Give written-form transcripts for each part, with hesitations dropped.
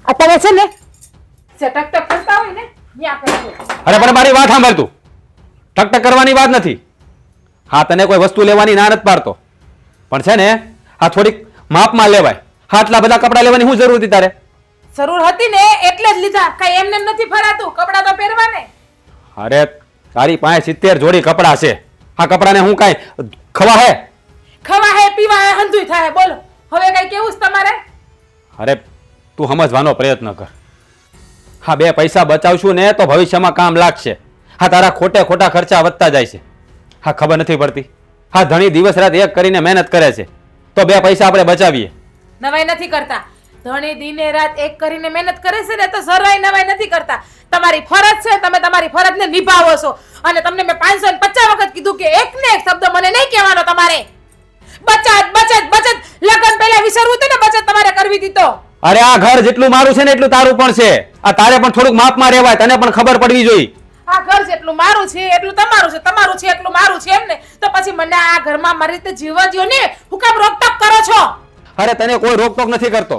આ તમે છે ને ટક ટક કરતા હોય ને ન્યા કરજો. અરે પણ મારી વાત સાંભળ તું. ટકટક કરવાની વાત નથી. હા તને કોઈ વસ્તુ લેવાની ના નથી પાડતો, પણ છે ને આ થોડીક માપમાં લેવાય. હા આટલા બધા કપડા લેવાની શું જરૂર હતી તારે? જરૂર હતી ને એટલે જ લીધા. કઈ એમને નથી ફરાતું, કપડા તો પહેરવા ને. અરે તારી પાસે 70 જોડી કપડા છે. આ કપડાને હું કાંઈ ખવા હે? ખવા હે પીવા હે હંધુય થાય. બોલો હવે કઈ કેવું છે તમારે? અરે તું સમજવાનો પ્રયત્ન કર. હા 2 પૈસા બચાવશું ને તો ભવિષ્યમાં કામ લાગશે. હા તારા ખોટે ખોટા ખર્ચા વધતા જાય છે. હા ખબર નથી પડતી. હા ધણી દિવસ રાત એક કરીને મહેનત કરે છે તો 2 પૈસા આપણે બચાવીએ. નવાઈ નથી કરતા. ધણી દિને રાત એક કરીને મહેનત કરે છે ને તો જરાય નવાઈ નથી કરતા. તમારી ફરજ છે, તમે તમારી ફરજને નિભાવો છો. અને તમને મેં 550 વખત કીધું કે એક ને એક શબ્દ મને નહીં કહેવાનો તમારે. બચત બચત બચત. લગન પહેલા વિચારવું હતું ને બચત તમારે કરવી હતી તો. અરે આ ઘર જેટલું મારું છે ને એટલું તારું પણ છે. આ તારે પણ થોડુંક માપમાં રહેવાય, તને પણ ખબર પડવી જોઈએ. આ ઘર જેટલું મારું છે એટલું તમારું છે, તમારું છે એટલું મારું છે એમ ને. તો પછી મને આ ઘરમાં મારી રીતે જીવવા દ્યો ને. હું કામ રોકટોક કરો છો? અરે તને કોઈ રોકટોક નથી કરતો,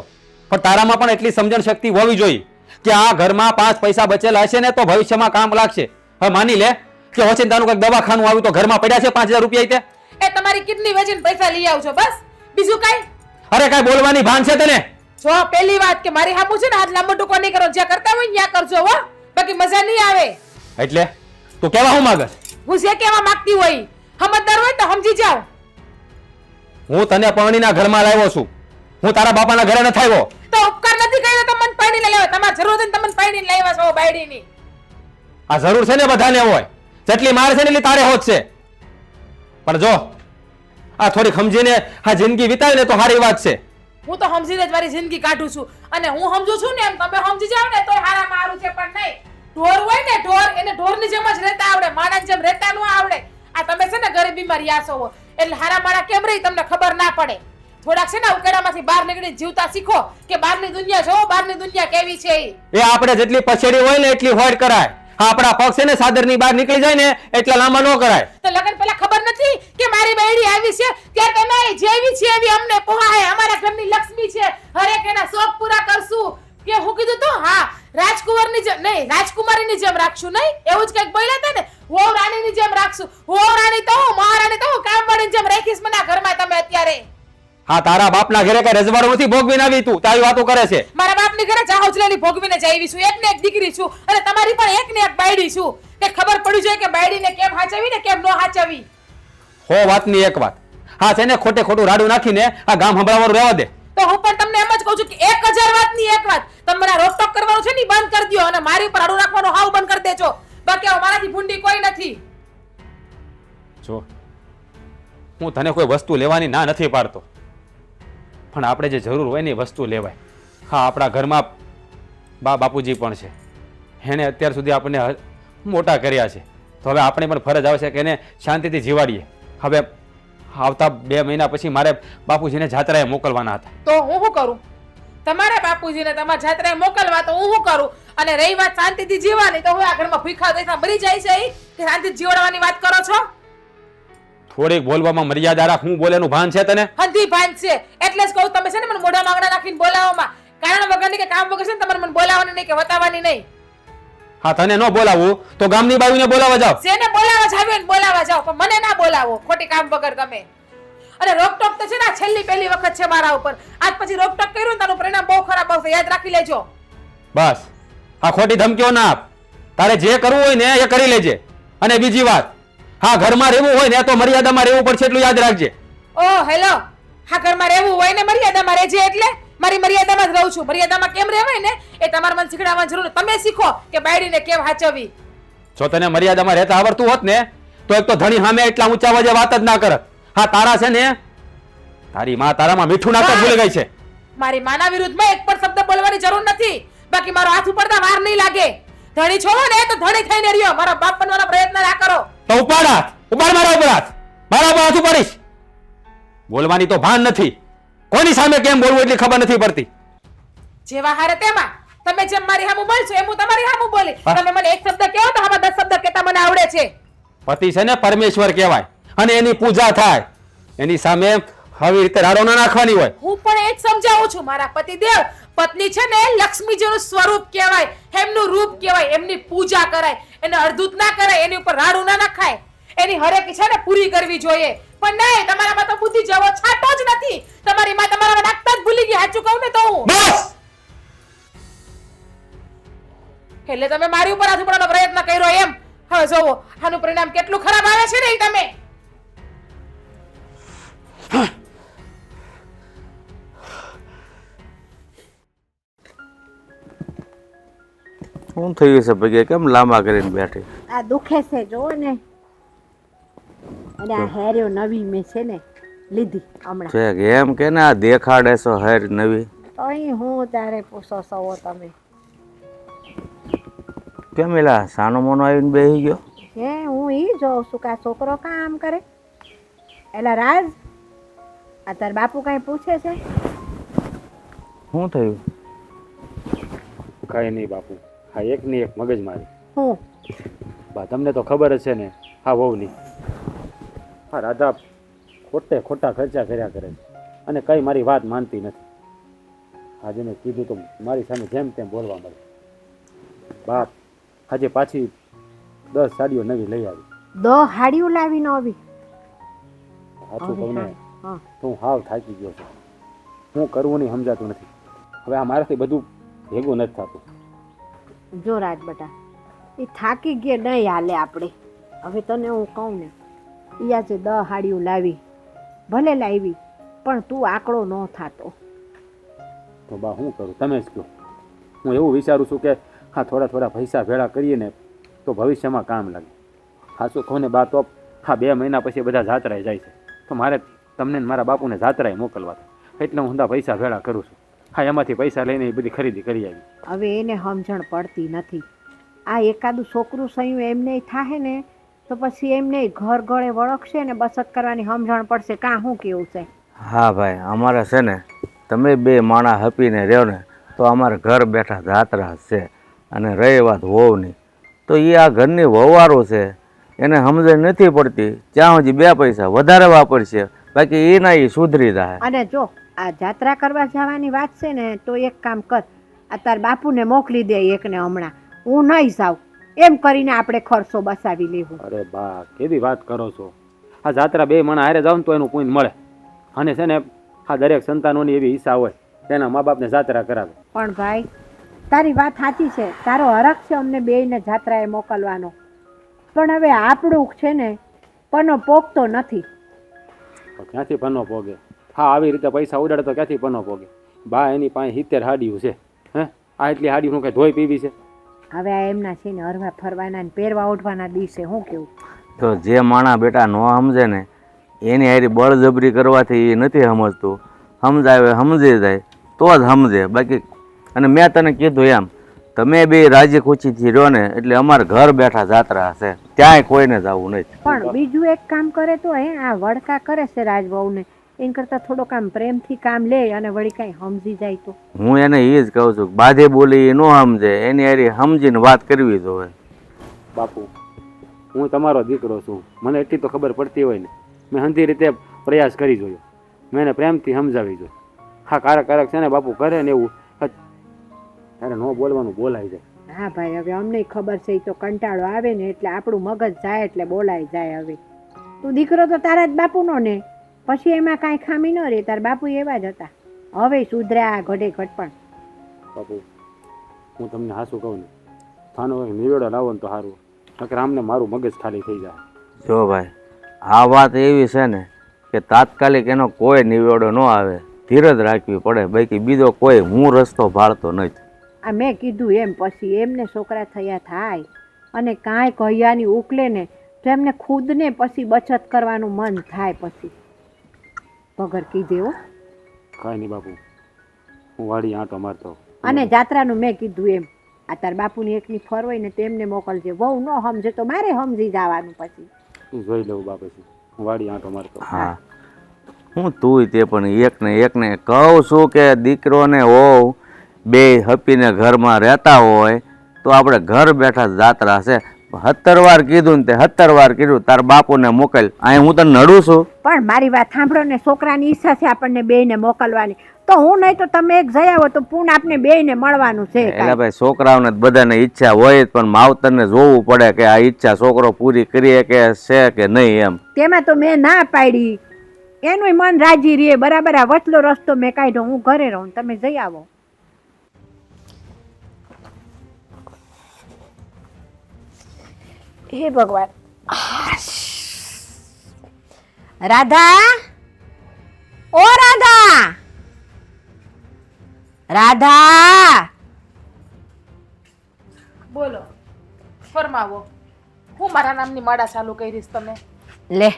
પણ તારામાં પણ એટલી સમજણ શક્તિ હોવી જોઈએ કે આ ઘરમાં 5 પૈસા બચેલા હશે ને તો ભવિષ્યમાં કામ લાગશે. હવે માની લે કે ઓચિંતાનું કંઈક દવાખાનું આવ્યું તો ઘરમાં પડ્યા છે 5000 રૂપિયા. એ તમારી કિડની વેચીને પૈસા લઈ આવજો બસ, બીજું કઈ? અરે કઈ બોલવાની ભાન છે તને? જો પહેલી વાત કે મારી હામું છે ને હાથ લાંબો ટૂંકો નહીં કરો. જ્યાં કરતા હોય ત્યાં કરજો હો, બાકી મજા નહીં આવે. એટલે તું કેવા હું માંગસ? હું જે કહેવા માંગતી હોય સમજદાર હોય તો સમજી જાવ. હું તને પરણીના ઘરમાં લાવ્યો છું, હું તારા બાપાના ઘરે નથી આવ્યો. તો ઉપકાર નથી કર્યો તો મને પરણીને લાવ્યો. તમારે જરૂર હતી ને તમને પરણીને લાવ્યા છો બાયડીની. આ જરૂર છે ને બધાને હોય, જેટલી માર છે ને એટલી તારે હોત છે. પણ જો આ થોડી સમજીને આ જિંદગી વિતાવે ને તો સારી વાત છે. હું તો સમજીને જ મારી જિંદગી કાઢું છું અને હું સમજુ છું ને એમ તમે સમજી જાવ ને તોય હારા મારું છે. પણ નહીં, ઢોર હોય ને ઢોર, એને ઢોરની જેમ જ રહેતા આવડે, માણસની જેમ રહેતા ન આવડે. આ તમે છે ને ગરીબીમાં રહ્યા છો એટલે હારા માણા કેમ રહી તમને ખબર ના પડે. થોડાક છે ને ઉકેડામાંથી બહાર નીકળી જીવતા શીખો કે બહારની દુનિયા જો બહારની દુનિયા કેવી છે. એ આપણે જેટલી પછેડી હોય ને એટલી હોડ કરાય. હા આપણા પગ છે ને સાદરની બહાર નીકળી જાય ને એટલા લાંબા ન કરાય. તો લગન પહેલા ખબર નથી કે મારી બેડી આવી છે ત્યારે તમે જેવી છે એવી અમને પોહાય. અમારા ઘરની લક્ષ્મી છે, હરેક એના શોખ પૂરા કરશું. કે હું કીધું તો હા રાજકુમારની જેમ નહીં, રાજકુમારીની જેમ રાખશું. નહીં એવું જ કંઈક બોલ્યા હતા ને, વહુ રાણીની જેમ રાખશું. વહુ રાણી તો હું, મહારાણી તો હું, કામવાળીની જેમ રાખીશ મને આ ઘરમાં તમે અત્યારે. હા તારા બાપના ઘરે કઈ રજવાડું નથી ભોગવીને આવી, તું તારી વાતો કરે છે. મારા બાપની ઘરે જાહોજલાની ભોગવીને જાવી છું. એક ને એક દીકરી છું અને તમારી પણ એક ને એક બાયડી છું. કે ખબર પડી જોઈએ કે બાયડીને કેમ હાચવી ને કેમ ન હાચવી. હો વાતની એક વાત. હા છે ને ખોટે ખોટું રાડું નાખીને આ ગામ સંભળાવવાનું રહેવા દે. તો હું પણ તમને એમ જ કહું છું કે 1000 વાતની એક વાત. તમને રોકટોક કરવાનું છે ને બંધ કરી દો અને મારી ઉપર રાડું રાખવાનું હાવ બંધ કરી દેજો. બાકી હવે મારાથી ભૂંડી કોઈ નથી. જો હું તને કોઈ વસ્તુ લેવાની ના નથી પાડતો, પણ આપણે જે જરૂર હોય ને એ વસ્તુ લેવાય. હા આપણા ઘરમાં બાપુજી પણ છે, એને અત્યાર સુધી આપણને મોટા કર્યા છે, તો હવે આપણે પણ ફરજ આવશે કે એને શાંતિથી જીવાડીએ. હવે આવતા 2 મહિના પછી મારે બાપુજીને જાત્રાએ મોકલવાના હતા. તો હું શું કરું? તમારે બાપુજીને તમારા જાત્રાએ મોકલવા તો હું શું કરું? અને રહી વાત શાંતિથી જીવવાની તો હું આ ઘરમાં ભૂખા દેખા મરી જાય છે કે શાંતિથી જીવડાવવાની વાત કરો છો? થોડીક બોલવામાં મર્યાદા રાખ. હું બોલેનું ભાન છે તને? હંધી ભાન છે એટલે જ કહું તમે છે ને મને મોઢા માંગણા નાખીને બોલાવવામાં. કારણ વગરની કે કામ વગર છે ને તમારે મને બોલાવવાની નહીં કે વતાવવાની નહીં. હા તને ન બોલાવું તો ગામની બાયુને બોલાવવા જાવ. જેને બોલાવવા જાવ ને બોલાવવા જાવ, પણ મને ના બોલાવો ખોટી કામ વગર તમે. અને રોકટોક તો છે ને છેલ્લી પહેલી વખત છે મારા ઉપર. આજ પછી રોકટોક કર્યું ને તારું પરિણામ બહુ ખરાબ આવશે, યાદ રાખી લેજો. બસ આ ખોટી ધમકીઓ ના આપ. તારે જે કરવું હોય ને એ કરી લેજે. અને બીજી વાત, હા ઘરમાં રહેવું હોય ને તો મર્યાદામાં રહેવું પડશે એટલું યાદ રાખજે. ઓ હેલો, હા ઘરમાં રહેવું હોય ને મર્યાદામાં રહેજે. એટલે મારી મર્યાદામાં જ રહું છું. મર્યાદામાં કેમ રહેવાય ને એ તમારે મને શીખડાવવાની જરૂર. તમે શીખો કે બાયડીને કેમ હાચવવી. જો તને મર્યાદામાં રહેતા આવડતું હોત ને તો એક તો ધણી સામે એટલા ઊંચા અવાજે વાત જ ના કરત. હા તારા છે ને તારી માં તારામાં મીઠું નાખતા ભૂલી ગઈ છે. મારી માના વિરુદ્ધમાં એક પણ શબ્દ બોલવાની જરૂર નથી. બાકી મારો હાથ ઉપરતા વાર નહીં લાગે. ધણી છો ને તો ધણી થઈને રહ્યો. મારા બાપ બનવાનો પ્રયત્ન ના કરો. તો ઉપાડ હાથ, ઉપાડ મારા ઉપર હાથ. મારા ઉપર હાથ ઉપાડીશ. બોલવાની તો ભાન નથી. કોની સામે કેમ બોલવું એટલી ખબર નથી પડતી. જેવા હારે તેમાં તમે જેમ મારી સામું બોલશો એમ હું તમારી સામું બોલી. તમે મને એક શબ્દ કહો તો આમાં 10 શબ્દ કહેતા મને આવડે છે. પતિ છે ને પરમેશ્વર કહેવાય અને એની પૂજા થાય. એની સામે આવી રીતે રાડો ના નાખવાની હોય. હું પણ એ જ સમજાવું છું. મારા પતિદેવ પત્ની છે ને લક્ષ્મીજીનું સ્વરૂપ કહેવાય, એમનું રૂપ કહેવાય, એમની પૂજા કરાય, એને અડધૂત ના કરાય, એની ઉપર રાડું ના નખાય, એની હરેક ઈચ્છા ને પૂરી કરવી જોઈએ. પણ નહીં, તમારામાં તો બુદ્ધિ જેવો છાંટો જ નથી. તમારી માં તમારામાં નાખતા જ ભૂલી ગઈ. સાચું કહું ને તો હું બસ એટલે તમે મારી ઉપર હાથ ઉપાડવાનો પ્રયત્ન કર્યો એમ. હવે જોવો આનું પરિણામ કેટલું ખરાબ આવે છે ને ઈ તમે. શું થયું છે ભગે? કેમ લાંબા કરીને બેઠી? આ દુખે છે જો ને. અને આ હેર્યો નવી મેં છે ને લીધી હમણાં. છે એમ કે ને આ દેખાડે છો હેર નવી? અહીં હું તારે પૂછો છો તમે? કેમ એલા સાનો મોનો આવીને બેસી ગયો? હે હું ઈ જોઉં છું કે આ છોકરો કામ કરે. એલા રાજ, આ તાર બાપુ કઈ પૂછે છે? શું થયું? કઈ નહીં બાપુ, હા એકની એક મગજ મારી. હું બા તમને તો ખબર જ છે ને, હા વહુની. હા રાધા ખોટા ખર્ચા કર્યા કરે છે અને કઈ મારી વાત માનતી નથી. આજે મેં કીધું તો મારી સામે જેમ તેમ બોલવા મળે. બાપ આજે પાછી 10 સાડીઓ નવી લઈ આવી. 10 હાડીઓ લાવી નવી? સાચું કહું ને હા. તો હું હાવ થાકી ગયો છું. હું કરવું નહીં સમજાતું નથી. હવે આ મારાથી બધું ભેગું નથી થતું. જો રાજ બેટા, એ થાકી ગયા નહીં હાલે આપણે. હવે તને હું કહું ને, ઈ આજે 10 હાડીઓ લાવી, ભલે લાવી પણ તું આંકડો ન થાતો. તો બા શું કરું તમે જ કહો. હું એવું વિચારું છું કે હા થોડા પૈસા ભેળા કરીએ ને તો ભવિષ્યમાં કામ લાગે. સાચું કહું ને બા, તો હા 2 મહિના પછી બધા જાત્રાએ જાય છે, તો મારે તમને ને મારા બાપુને જાત્રાએ મોકલવા હતા. એટલે હું ઊંધા પૈસા ભેળા કરું છું. હા એમાંથી પૈસા લઈને એ બધી ખરીદી કરી આવી. હવે એને સમજણ પડતી નથી. આ એકાદું છોકરું સયું એમને થાહે ને તો પછી એમને ઘર ગળે વળખશે ને બચત કરવાની સમજણ પડશે. કાં શું કેવું છે? હા ભાઈ, અમારે છે ને તમે 2 માણા હપીને રહ્યો ને તો અમારે ઘર બેઠા જાત્રા છે. અને રહી વાત વહુની, તો એ આ ઘરની વહુવારો છે, એને સમજણ નથી પડતી. ત્યાં સુધી 2 પૈસા વધારે વાપરશે, બાકી એના એ સુધરી જાય. અને જો આ જાત્રા કરવા જવાની વાત છે ને તો એક કામ કર, આ તાર બાપુને મોકલી દે એકને હમણાં. હું નહીં જાઉં એમ કરીને આપણે ખર્ચો બસાવી લેવું. અરે બા કેવી વાત કરો છો? આ જાત્રા 2 મણા હારે જાવ ને તો એનું પુણ્ય મળે. અને છે ને આ દરેક સંતાનોની એવી ઈચ્છા હોય તેના મા બાપને જાત્રા કરાવે. પણ ભાઈ તારી વાત સાચી છે, તારો હરખ છે અમને બેયને જાત્રાએ મોકલવાનો. પણ હવે આપણું છે ને પનો પોગતો નથી. તો ક્યાંથી પન્નો પોગે? હા આવી રીતે પૈસા ઉડાડે તો ક્યાંથી પન્નો પોગે? બા એની પાસે 70 હાડીઓ છે. હે આ એટલી હાડીઓનું કંઈ ધોઈ પીવી છે? હવે આ એમના છે ને હરવા ફરવાના ને પહેરવા ઓઢવાના દિવસે શું કેવું? તો જે માણા બેટા ન સમજે ને એની હારી બળજબરી કરવાથી એ નથી સમજતું. સમજાવે સમજી જાય તો જ સમજે. બાકી અને મેં તને કીધું એમ, તમે 2 રાજી ખુશીથી રહ્યો ને એટલે અમારે ઘર બેઠા જાત્રા છે, ત્યાંય કોઈને જવું નથી. પણ બીજું એક કામ કરે તો આ વડકા કરે છે રાજવહુને, એન કરતાં થોડોક આમ પ્રેમથી કામ લે અને વળી કાંઈ સમજી જાય તો. હું એને એ જ કહું છું, બાધે બોલી એ ન સમજે, એની હારી સમજીને વાત કરવી જોઈએ. બાપુ હું તમારો દીકરો છું, મને એટલી તો ખબર પડતી હોય ને. મેં હંધી રીતે પ્રયાસ કરી જોયો, મેં એને પ્રેમથી સમજાવી જોયું. હા કારક છે ને બાપુ કરે ને એવું ત્યારે ન બોલવાનું બોલાઈ જાય. હા ભાઈ, હવે અમને ખબર છે, એ તો કંટાળો આવે ને એટલે આપણું મગજ જાય એટલે બોલાઈ જાય. હવે તું દીકરો તો તારા જ બાપુનો ને, પછી એમાં કાંઈ ખામી ન રહે. તારા બાપુ એવા જ હતા, હવે સુધર્યા ઘટે ઘટપણ. બાપુ હું તમને હાસું કહું ને, થાનો એક નિવેડો લાવો ને તો સારું, નકર આમને મારું મગજ ખાલી થઈ જાય. જો ભાઈ આ વાત એવી છે ને કે તાત્કાલિક એનો કોઈ નિવેડો ન આવે, ધીરજ રાખવી પડે. બાકી બીજો કોઈ હું રસ્તો ભાળતો નથી. આ મેં કીધું એમ પછી એમને છોકરા થયા થાય અને કાંઈ કહ્યાની ઉકલે ને તો એમને ખુદને પછી બચત કરવાનું મન થાય. પછી વગર કીધે હો. કાંઈ નહીં બાપુ, હું વાડી આંટો મારતો. અને જાત્રાનું મેં કીધું એમ, આ તાર બાપુની એકની ફરવાય ને તેમને મોકલજે. બહુ ન સમજે તો મારે સમજી જવાનું પછી. હું જોઈ લઉં બા, પછી હું વાડી આંટો મારતો. હા હું તું તે પણ એકને કહું છું કે દીકરો ને હોવ 2 હપીને ઘરમાં રહેતા હોય તો આપણે ઘર બેઠા જાત્રા છે. 17 વાર કીધું ને તે 17 વાર કીધું તાર બાપુને મોકલ. અહીં હું તને નડું છું? પણ મારી વાત સાંભળો ને, છોકરાની ઈચ્છા છે આપણને બેયને મોકલવાની, તો હું નહીં તો તમે એક જઈ આવો તો પૂર્ણ આપને બેયને મળવાનું છે. એટલે ભાઈ છોકરાઓને બધાને ઈચ્છા હોય જ, પણ માવતરને જોવું પડે કે આ ઈચ્છા છોકરો પૂરી કરી કે છે કે નહીં એમ. તેમાં તો મેં ના પાડી, એનું મન રાજી રહે. બરાબર, આ વચલો રસ્તો મેં કાઢ્યો, હું ઘરે રહું, તમે જઈ આવો. હે ભગવાન. રાધા, ઓ રાધા, રાધા, બોલો, ફરમાવો. હું મારા નામની માળા ચાલુ કરીશ તમે? લે,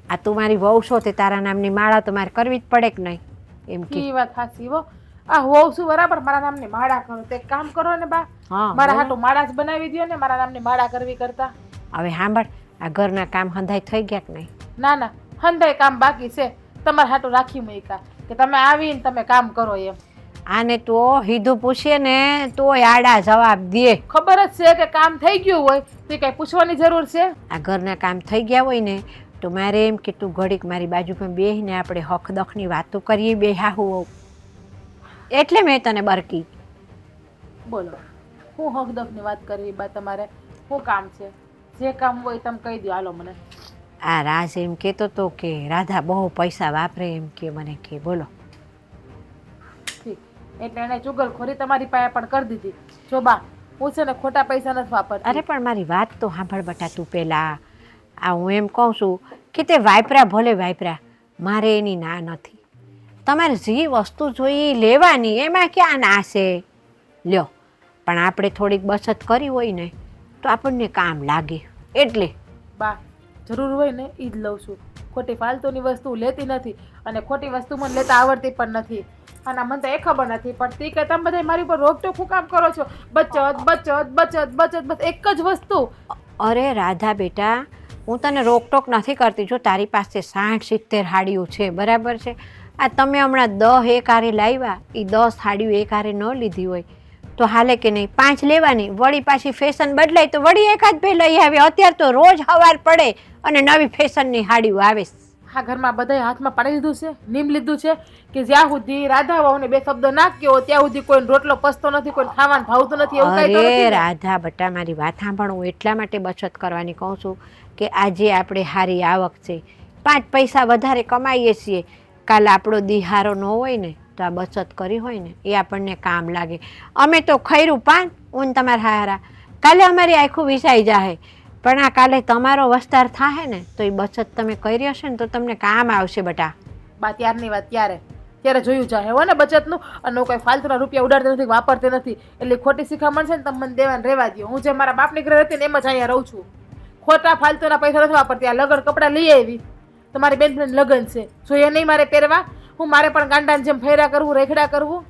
આ તું મારી વહુ છો તે તારા નામની માળા તો મારે કરવી જ પડે કે નહીં? એમ કે ઈ વાત સાચી હો. આ હોવ છું બરાબર, મારા નામની માળા કરો તો એક કામ કરો ને બા, હા, મારા હાટુ માળા જ બનાવી દ્યો ને, મારા નામની માળા કરવી કરતા. હવે સાંભળ, આ ઘરના કામ હંધાઈ થઈ ગયા કે નહીં? ના ના, હંધાય કામ બાકી છે. તમારા હાટુ રાખી મૂક્યા કે તમે આવીને તમે કામ કરો એમ. આને તો હીધું પૂછીએ ને તોય આડા જવાબ દે. ખબર જ છે કે કામ થઈ ગયું હોય તો કઈ પૂછવાની જરૂર છે? આ ઘરના કામ થઈ ગયા હોય ને તો મારે એમ કે તું ઘડીક મારી બાજુમાં બેહીને આપણે હક દખની વાતો કરીએ બે હાહુ વહુ. એટલે મેં તને બરકી. બોલો, હું હકદકની વાત કરવી બા? તમારે શું કામ છે? જે કામ હોય તમે કહી દો, હાલો મને. આ રાજ એમ કહેતો તો કે રાધા બહુ પૈસા વાપરે, એમ કે મને કે બોલો. ઠીક, એટલે એને ચુગલખોરી તમારી પાસે પણ કરી દીધી. જો બા, હું છે ને ખોટા પૈસા નથી વાપરતી. અરે પણ મારી વાત તો સાંભળ બટા તું પહેલાં. આ હું એમ કહું છું કે તે વાપરા ભલે વાપરા, મારે એની ના નથી. તમારે જે વસ્તુ જોઈએ એ લેવાની, એમાં ક્યાં ના છે? લ્યો, પણ આપણે થોડીક બચત કરી હોય ને તો આપણને કામ લાગે. એટલે બા, જરૂર હોય ને એ જ લઉં છું. ખોટી ફાલતુની વસ્તુ લેતી નથી, અને ખોટી વસ્તુ મને લેતા આવડતી પણ નથી. અને મને તો એ ખબર નથી પડતી કે તમે બધા મારી ઉપર રોકટોક શું કામ કરો છો? બચત બચત બચત બચત, બસ એક જ વસ્તુ. અરે રાધા બેટા, હું તને રોકટોક નથી કરતી. જો તારી પાસે 60-70 હાડીઓ છે, બરાબર છે. આ તમે હમણાં 10 એકારે લાવ્યા, એ 10 હાડીઓ એકારે ન લીધી હોય તો હાલે કે નહીં? 5 લેવાની, વળી પાછી ફેશન બદલાય તો વળી એકાદ બે લઈ આવે. અત્યારે તો રોજ હવાર પડે અને નવી ફેશનની હાડીઓ આવે. આ ઘરમાં બધાએ હાથમાં પાડી લીધું છે, નીમ લીધું છે કે જ્યાં સુધી રાધા વહુને 2 શબ્દ ના કહો ત્યાં સુધી કોઈ રોટલો પચતો નથી, કોઈ ખાવાનું ભાવતું નથી. એવું કઈ તો અરે નથી ને? રાધા બટા, મારી વાત સાંભળ. હું એટલા માટે બચત કરવાની કહું છું કે આજે આપણે સારી આવક છે, 5 પૈસા વધારે કમાઈએ છીએ. કાલે આપણો દિહારો ન હોય ને તો આ બચત કરી હોય ને એ આપણને કામ લાગે. અમે તો ખૈરું પાન ઊન તમારા હારા, કાલે અમારી આખું વિસાઈ જાય. પણ આ કાલે તમારો વસ્તાર થાય ને તો એ બચત તમે કરી હશે ને તો તમને કામ આવશે બટા. બા, ત્યારની વાત ત્યારે જોયું જાય હો ને બચતનું. અને હું કઈ ફાલતુના રૂપિયા ઉડાડતી નથી, વાપરતી નથી. એટલે ખોટી શીખામણ છે ને તમે મને દેવાને રહેવા દો. હું જે મારા બાપની ઘરે હતી ને એમ જ અહીંયા રહું છું. ખોટા ફાલતુના પૈસા નથી વાપરતી. આ લગન કપડાં લઈ આવી, તમારી બેનફ્રેન્ડ લગન છે, જોઈએ નહીં મારે પહેરવા? હું મારે પણ ગાંડાને જેમ ફેરા કરવું, રેખડા કરવું?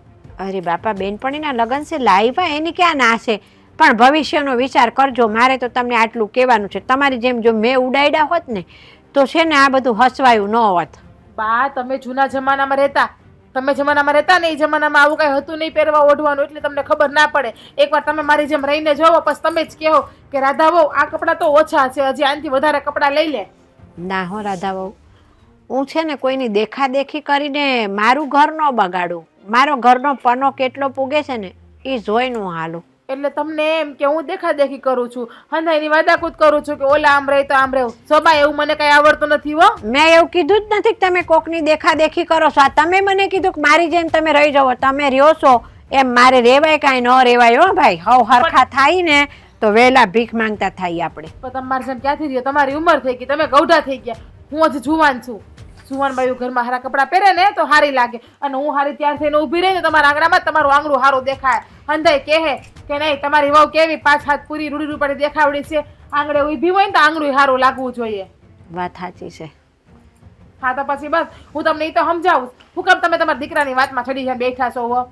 અરે બાપા, બેનપણીના લગ્ન છે, લાવ્યા એની ક્યાં ના છે? પણ ભવિષ્યનો વિચાર કરજો. મારે તો તમને આટલું કહેવાનું છે. તમારી જેમ જો મેં ઉડાડ્યા હોત ને તો છે ને આ બધું હસવાયું ન હોત. બા, તમે જૂના જમાનામાં રહેતા, ને એ જમાનામાં આવું કઈ હતું નહીં પહેરવા ઓઢવાનું, એટલે તમને ખબર ના પડે. એકવાર તમે મારી જેમ રહીને જોવો, પછી તમે જ કહો કે રાધા વહુ આ કપડાં તો ઓછા છે, હજી આનાથી વધારે કપડાં લઈ લે. ના હો રાધા વહુ, હું છે ને કોઈની દેખાદેખી કરીને મારું ઘર ન બગાડું. મારો ઘરનો પનો કેટલો પૂગે છે ને એ જોઈને હું હાલું. એટલે તમને એમ કે હું દેખાદેખી કરું છું, હંધાઈની વાદાકૂદ કરું છું કે ઓલા આમ રહે તો આમ રહેવું? સબા, એવું મને કઈ આવડતું નથી હો. મેં એવું કીધું જ નથી કે તમે કોકની દેખાદેખી કરો છો. આ તમે મને કીધું કે મારી જેમ તમે રહી જાઓ. તમે રહ્યો છો એમ મારે રેવાય કાંઈ ન રેવાય હો ભાઈ. હવ હરખા થાય ને તો વહેલા ભીખ માંગતા થાય આપણે. પણ તમારી જેમ ક્યાંથી રહ્યો? તમારી ઉંમર થઈ ગઈ, તમે ગૌઢા થઈ ગયા. હું હજી જુવાન છું. જુવાન બાયું ઘરમાં હારા કપડાં પહેરે ને તો હારી લાગે, અને હું હારી ત્યાર થઈને ઊભી રહી ને તમારા આંગણામાં તમારું આંગણું હારું દેખાય. હંધાઈ કહે કે નહીં તમારી વહુ કેવી 5 હાથ પૂરી રૂડી રૂપાડી દેખાવડી છે, આંગણે ઊભી હોય ને તો આંગણું હારું લાગવું જોઈએ. વાત સાચી છે. હા તો પછી બસ હું તમને એ તો સમજાવું. હું કેમ તમે તમારા દીકરાની વાતમાં ચડી બેઠા છો હો?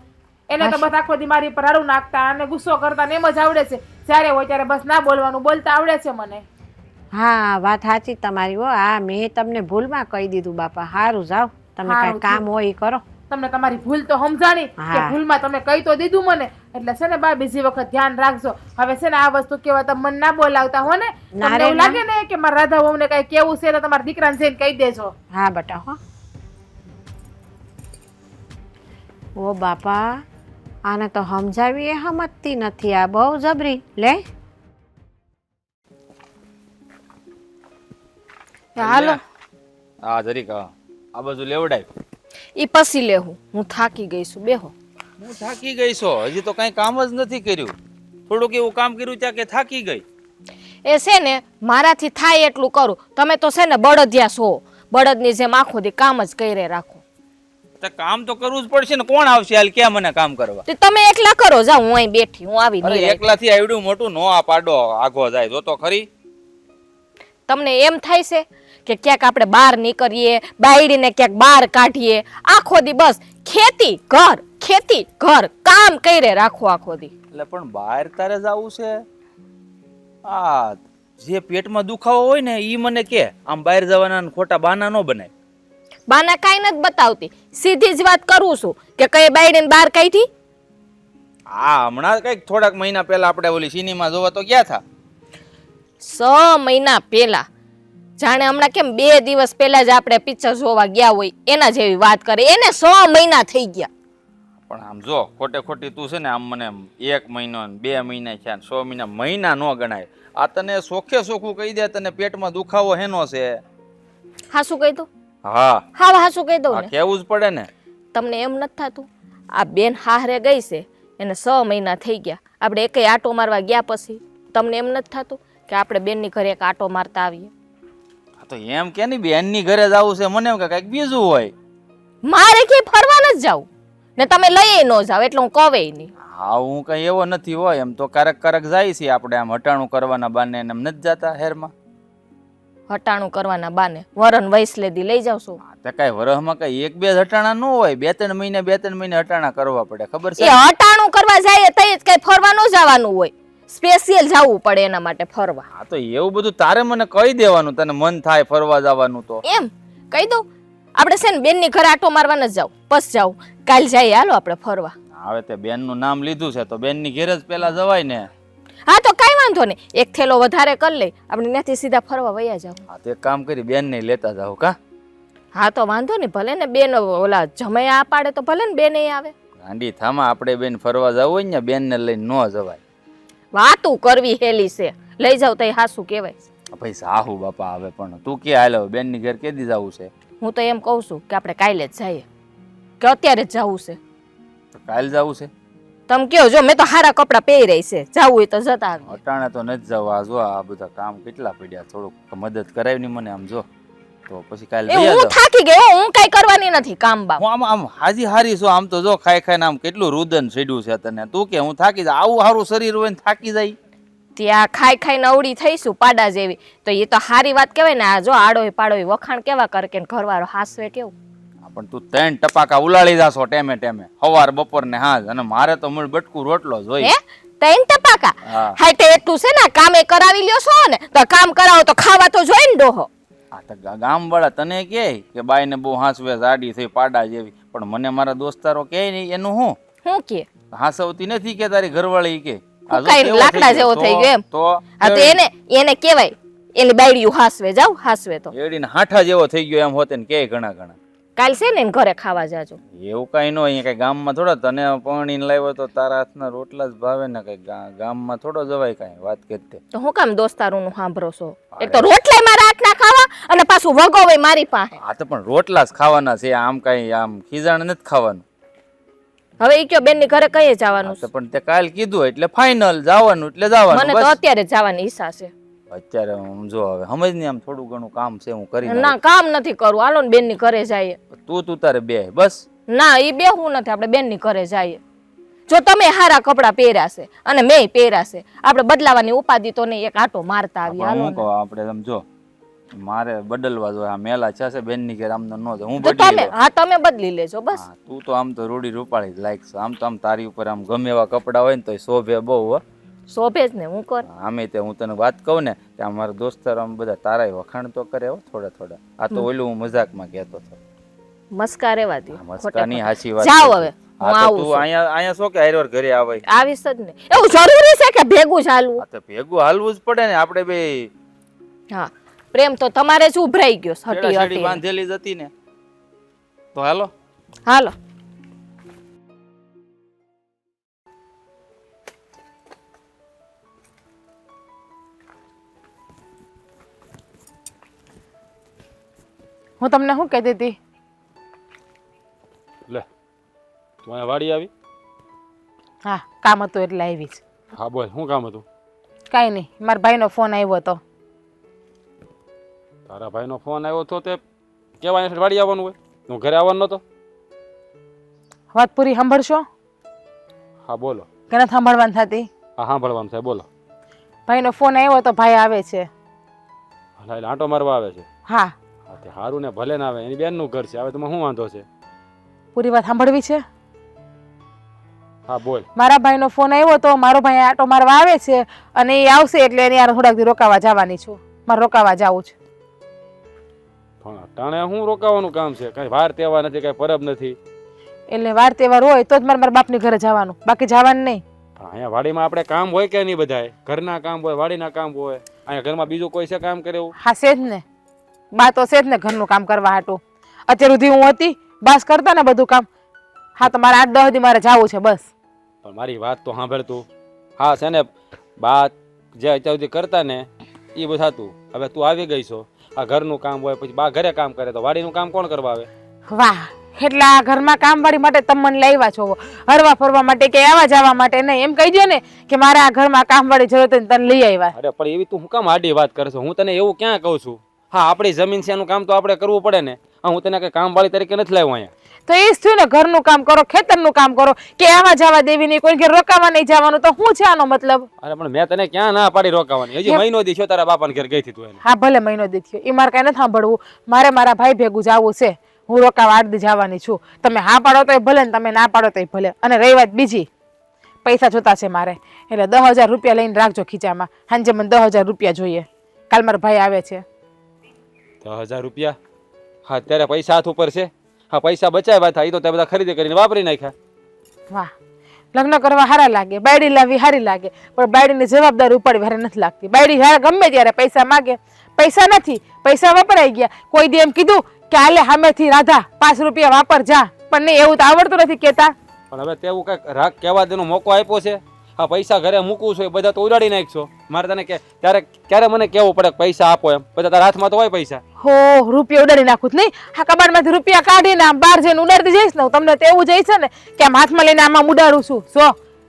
એને તો બસ આખો દી મારી પર હારું નાખતા અને ગુસ્સો કરતા ને એમ જ આવડે છે. જ્યારે હોય ત્યારે બસ ના બોલવાનું, બોલતા આવડે છે મને. હા વાત સાચી તમારી હો. હા મેં તમને ભૂલમાં કહી દીધું બાપા. સારું જાઓ, તમે કાંઈ કામ હોય એ કરો. તમને તમારી ભૂલ તો સમજાણી કે હા. ભૂલમાં તમે કહી તો દીધું મને એટલે છે ને બા બીજી વખત ધ્યાન રાખજો હવે છે ને આ વસ્તુ કેવા તમે મને ના બોલાવતા હો ને ના તમને રે એવું ના. લાગે ને કે મારા રાધા વહુને કઈ કેવું છે તો તમારા દીકરાને જઈને કહી દેજો હા બેટા હો ઓ બાપા આને તો સમજાવી એ સમજતી નથી આ બહુ જબરી લે હાલો આ જરીક આ બાજુ લેવડાય. ઈ પછી લેવું હું થાકી ગઈ છું બેહો હું થાકી ગઈ છો હજી તો કઈ કામ જ નથી કર્યું. થોડુંક એવું કામ કર્યું ત્યાં કે થાકી ગઈ. એ છે ને મારાથી થાય એટલું કરું તમે તો છે ને બળદિયા છો બળદની જેમ આખો દી કામ જ કરે રાખો તો કામ તો કરવું જ પડશે ને. કોણ આવશે હાલ ક્યાં મને કામ કરવા? તો તમે એકલા કરો જાઓ હું અહીં બેઠી હું આવી અરે નિરાંતે. એકલાથી આવડું મોટું નો આ પાડો આગો જાય જો તો ખરી. તમને એમ થાય છે કે ક્યાંક આપણે બહાર નીકળીએ બાયડીને ક્યાંક બહાર કાઢીએ આખો દી બસ ખેતી ઘર કામ કરે રાખો આખો દી એટલે પણ બહાર તારે જવું છે? આ જે પેટમાં દુખાવો હોય ને ઈ મને કે આમ બહાર જવાના ને ખોટા બાના નો બનાય. બાના કાંઈ નથી બતાવતી સીધી જ વાત કરું છું કે કઈ બાયડીને બહાર કાઢી આ હમણાં કઈક થોડાક મહિના પહેલા આપણે ઓલી સિનેમા જોવા તો ગયા થા. 6 મહિના પહેલા જાણે હમણાં કેમ 2 દિવસ પહેલા જ આપણે પિક્ચર જોવા ગયા હોય એના જેવી વાત કરે એને 6 મહિના થઈ ગયા પણ આમ જો ખોટે ખોટી તું છે ને આમ મને 1 મહિનો ને 2 મહિના થયા ને 6 મહિના નો ગણાય. આ તને સોખે સોખું કહી દે તને પેટમાં દુખાવો હેનો છે. હાસું કહી દઉં હા હાસું કહી દઉં આ ને કેવું જ પડે ને. તમને એમ નથી થતું આ બેન હારે ગઈ છે એને 6 મહિના થઈ ગયા આપણે એકેય આટો મારવા ગયા પછી તમને એમ નથી થતું કે આપણે બેનની ઘરે એક આટો મારતા આવીએ આ તો એમ કે ની બેનની ઘરે જવું છે મને એમ કે કઈક બીજું હોય. મારે ક્યાંય ફરવા ન જાવ ને તમે લઈ ન જાવ એટલે હું કહે નહીં હા હું કઈ એવો નથી હોય એમ તો ક્યારેક જાય છે આપણે આમ હટાણું કરવાના બાને એમ નથી જતા હેરમાં. હટાણું કરવાના બાને વરણ વૈસ લેદી લઈ જાવ છો તે કઈ વરહમાં કઈ 1-2 હટાણા ન હોય 2-3 મહિને હટાણા કરવા પડે ખબર એ છે. હટાણું કરવા જાય તઈ જ કઈ ફરવા ન જવાનું હોય સ્પેશિયલ જવું પડે એના માટે ફરવા હા તો એવું બધું તારે મને કહી દેવાનું તને મન થાય ફરવા જવાનું તો. એમ કહી દઉં આપણે છે ને બેનની ઘરે આટો મારવા ન જાવ બસ જાવ કાલ જઈએ હાલો આપણે ફરવા હવે તે બેનનું નામ લીધું છે તો બેનની ઘેર જ પેલા જવાય ને. હા તો કઈ વાંધો નહીં એક થેલો વધારે કરી લઈ આપણે ત્યાંથી સીધા ફરવા વયા જાવ હા તો એક કામ કરી બેનને લેતા જાવ કા. હા તો વાંધો નહીં ભલે ને બેન ઓલા જમાઈ આ પાડે તો ભલે ને બેન આવે ગાંડી થામા આપણે બેન ફરવા જવું હોય ને બેનને લઈને ન જવાય. વાતું કરવી હેલી છે લઈ જાવ તો હાસું કહેવાય ભાઈ સાહુ બાપા આવે પણ તું કે હાલો બેનની ઘેર કેદી જવું છે? હું તો એમ કહું છું કે આપણે કાલે જ જઈએ કે અત્યારે જ જવું છે તો કાલ જવું છે? તમે કયો જો મેં તો સારા કપડાં પહેરી છે જવું હોય તો જતા આવીએ. અટાણે તો નથી જવું. આ જો આ બધા કામ કેટલા પડ્યા થોડુંક મદદ કરાવી ની મને આમ જો તો પછી કાલે એ લઈ હું જાવ. થાકી ગઈ હો, હું કઈ કરવાની નથી કામ બામ હું આમ હાજી હારી છો આમ તો જો ખાઈ ખાઈને આમ કેટલું રુદન છેડ્યું છે તને. તું કે હું થાકી જાય આવું સારું શરીર હોય ને થાકી જાય. ત્યાં ખાઈ ખાઈને અવળી થઈશું પાડા જેવી તો એ તો સારી વાત કહેવાય ને આ જો આડોય પાડોય વખાણ કેવા કરે કે ઘરવાળો હાસવે કેવું પણ તું 3 ટપાકા ઉલાળી જાશો ટેમે ટેમે સવાર બપોર ને હાજ અને મારે તો મૂળ બટકું રોટલો જ હોય. હે 3 ટપાકા હા. હાય તે એટલું છે ને કામે કરાવી લ્યો છો ને તો કામ કરાવો તો ખાવા તો જોઈ ને ડોહો આ તો ગામ વાળા તને કે બાઈ ને બહુ હાસવે જાડી થઈ પાડા જેવી પણ મને મારા દોસ્તારો કે નહીં એનું હું કે હાસવતી નથી કે તારી ઘરવાળી કે આ જો કઈ કેવો લાકડા જેવો થઈ ગયો એમ તો હા તો એને કહેવાય એની બાયડીયું હાસવે જાવ હાસવે તો એડીને હાઠા જેવો થઈ ગયો એમ હોતે ને કે ઘણા ઘણા કાલ છે ને એને ઘરે ખાવા જાજો એવું કઈ ન અહીંયા કઈ ગામમાં થોડા તને પરણીને લાવ્યો તો તારા હાથના રોટલા જ ભાવે ને કઈ ગામમાં થોડો જવાય કઈ વાત કરતે તો હું કામ દોસ્તારું નું સાંભળો છો એક તો રોટલા મારા હાથના ખાવા અને પાછું વગોવે મારી પાસે આ તો પણ રોટલા જ ખાવાના છે આમ કઈ આમ ખીજાણ નથી ખાવાનું. હવે ઈ કયો બેન ની ઘરે કઈ જવાનું તો પણ તે કાલ કીધું એટલે ફાઇનલ જવાનું એટલે જવાનું મને તો બસ. અત્યારે જવાની ઈચ્છા છે અત્યારે હું જો હવે સમજ ને આમ થોડું ઘણું કામ છે હું કરી ના કામ નથી કરવું હાલો ને બેન ની ઘરે જઈએ તું તારે બે બસ. ના ઈ બેહવું નથી આપણે બેન ની ઘરે જઈએ જો તમે હારા કપડા પહેર્યા છે અને મેં પહેર્યા છે આપણે બદલાવાની ઉપાધિ તો નહીં એક આટો મારતા આવીએ પણ હાલો હું ને. કહું આપણે સમજો મારે બદલવા જોઈએ આ મેલા છે બેન ની ઘેર આમ ન જાય હું તો બદલી તમે લઉં. હા તમે બદલી લેજો બસ હા, તું તો આમ તો રૂડી રૂપાળી જ લાયક છે આમ તો આમ તારી ઉપર આમ ગમે એવા કપડા હોય ને તો શોભે બહુ હો. શોભે જ ને હું કર આમે તે હું તને વાત કહું ને કે અમારા દોસ્તાર આમ બધા તારાય વખાણ તો કરે હો થોડા થોડા. આ તો ઓલું હું મજાકમાં કહેતો હતો. મસ્કા રહેવા દો મસ્કાની હાચી વાત જાઓ છે. હવે હા, હું તો આવું તું છું અહીંયા શું કે હારવાર ઘરે આવે? આવીશ જ ને એવું જરૂરી છે કે ભેગું ચાલવું આ તો ભેગું હાલવું જ પડે ને, આપણે બે હા પ્રેમ તો તમારે જ ઉભરાઈ ગયો હટી છેડી હટી બાંધેલી જ હતી ને. તો હાલો. હાલો હું તમને શું કહેતી હતી? લે તું અહીંયા વાડી આવી? હા, કામ હતું એટલે આવી જ. હા બોલ, શું કામ હતું? કાંઈ નહીં, મારા ભાઈનો ફોન આવ્યો હતો. તારા ભાઈનો ફોન આવ્યો તો તે કેવા અહીંયા વાડી આવવાનું હોય? હું ઘરે આવવાનો નતો? વાત પૂરી સાંભળશો હા બોલો. કે નથી સાંભળવાની થતી? હા સાંભળવાનું છે, બોલો. ભાઈનો ફોન આવ્યો તો ભાઈ આવે છે. હા, એટલે આંટો મારવા આવે છે? હા. હા તે સારું ને, ભલે ના આવે, એની બેનનું ઘર છે, હવે તમે શું વાંધો છે? પૂરી વાત સાંભળવી છે? હા બોલ. મારા ભાઈનો ફોન આવ્યો તો મારો ભાઈ આંટો મારવા આવે છે અને એ આવશે એટલે એની યાર થોડાક દી રોકાવા જવાની છું. મારે રોકાવા જવું છે. પણ ટાણે શું રોકાવાનું કામ છે? કઈ વાર તહેવાર નથી, કઈ પરબ નથી. એટલે વાર તહેવાર હોય તો જ મારે મારા બાપની ઘરે જવાનું, બાકી જવાનું નહીં. પણ અહીંયા વાડીમાં આપણે કામ હોય કે નહીં? બધાય ઘરના કામ હોય, વાડીના કામ હોય. અહીંયા ઘરમાં બીજું કોઈ છે કામ કરે એવું? હા છે જ ને, બા તો છે જ ને ઘરનું કામ કરવા હાટું. અત્યાર સુધી હું હતી બસ કરતા ને બધું કામ. હા તો મારે 8-10 દી મારે જવું છે બસ. પણ મારી વાત તો સાંભળ તું. હા છે ને, બા જે અત્યાર સુધી કરતા ને એ બધું થતું. હવે તું આવી ગઈ છો, આ ઘરનું કામ હોય, પછી બા ઘરે કામ કરે તો વાડીનું કામ કોણ કરવા આવે? વાહ, એટલે આ ઘરમાં કામવાળી માટે તમે મને લાવ્યા છો, હરવા ફરવા માટે કે આવા જવા માટે નહીં. એમ કહી દો ને કે મારે આ ઘરમાં કામવાળી જરૂર હતી તને લઈ આવ્યા. અરે પણ એવી તું શું કામ આડી વાત કરે છો? હું તને એવું ક્યાં કહું છું? હા, આપણી જમીન છે, એનું કામ તો આપણે કરવું પડે ને. હા, હું તને કઈ કામવાળી તરીકે નથી લાવ્યો અહીંયા. તો એ જ થયું ને, ઘરનું કામ કરો, ખેતરનું કામ કરો, કે આવા જવા દેવી નહીં, કોઈ ઘેર રોકાવા નહીં જવાનું. તો શું છે આનો મતલબ? અરે પણ મેં તને ક્યાં ના પાડી રોકાવાની? હજી મહિનો દી છો તારા બાપાને ઘેર ગઈ હતી તું એને. હા ભલે મહિનો દી થયો, એ મારે કાંઈ નથી સાંભળવું. મારે મારા ભાઈ ભેગું જવું છે. હું રોકાવા 8 દી જવાની છું. તમે હા પાડો તોય ભલે ને તમે ના પાડો તોય ભલે. અને રહી વાત બીજી, પૈસા જોતા છે મારે, એટલે 10,000 રૂપિયા લઈને રાખજો ખીચામાં. સાંજે મને 10,000 રૂપિયા જોઈએ. કાલ મારો ભાઈ આવે છે. 10,000 રૂપિયા? હા, અત્યારે પૈસા હાથ ઉપર છે. હા, પૈસા બચાવ્યા હતા, એ તો તે બધા ખરીદી કરીને વાપરી નાખ્યા. વાહ, લગ્ન કરવા સારા લાગે, બાયડી લાવી સારી લાગે, પણ બાયડીની જવાબદારી ઉપાડવી હારે નથી લાગતી. બાયડી હારે ગમે ત્યારે પૈસા માગે, પૈસા નથી, પૈસા વપરાઈ ગયા. કોઈ દી એમ કીધું કે આલે સામેથી રાધા 5 રૂપિયા વાપર જા, પણ નહીં, એવું તો આવડતું નથી કેતા. પણ હવે તેવું કઈક રાખ કહેવા દેનો મોકો આપ્યો છે. હા, પૈસા ઘરે મૂકવું છું એ બધા તો ઉડાડી નાખશો. મારે તને કે ત્યારે ક્યારે મને કેવું પડે કે પૈસા આપો એમ? બધા તારા હાથમાં તો હોય પૈસા. હો, રૂપિયા ઉડાડી નાખું જ નહીં. હા, કબાટમાંથી રૂપિયા કાઢીને આમ બહાર જઈને ઉડાડતી જઈશ ને, તમને તો એવું જઈશ ને કે આમ હાથમાં લઈને આમાં ઉડાડું છું.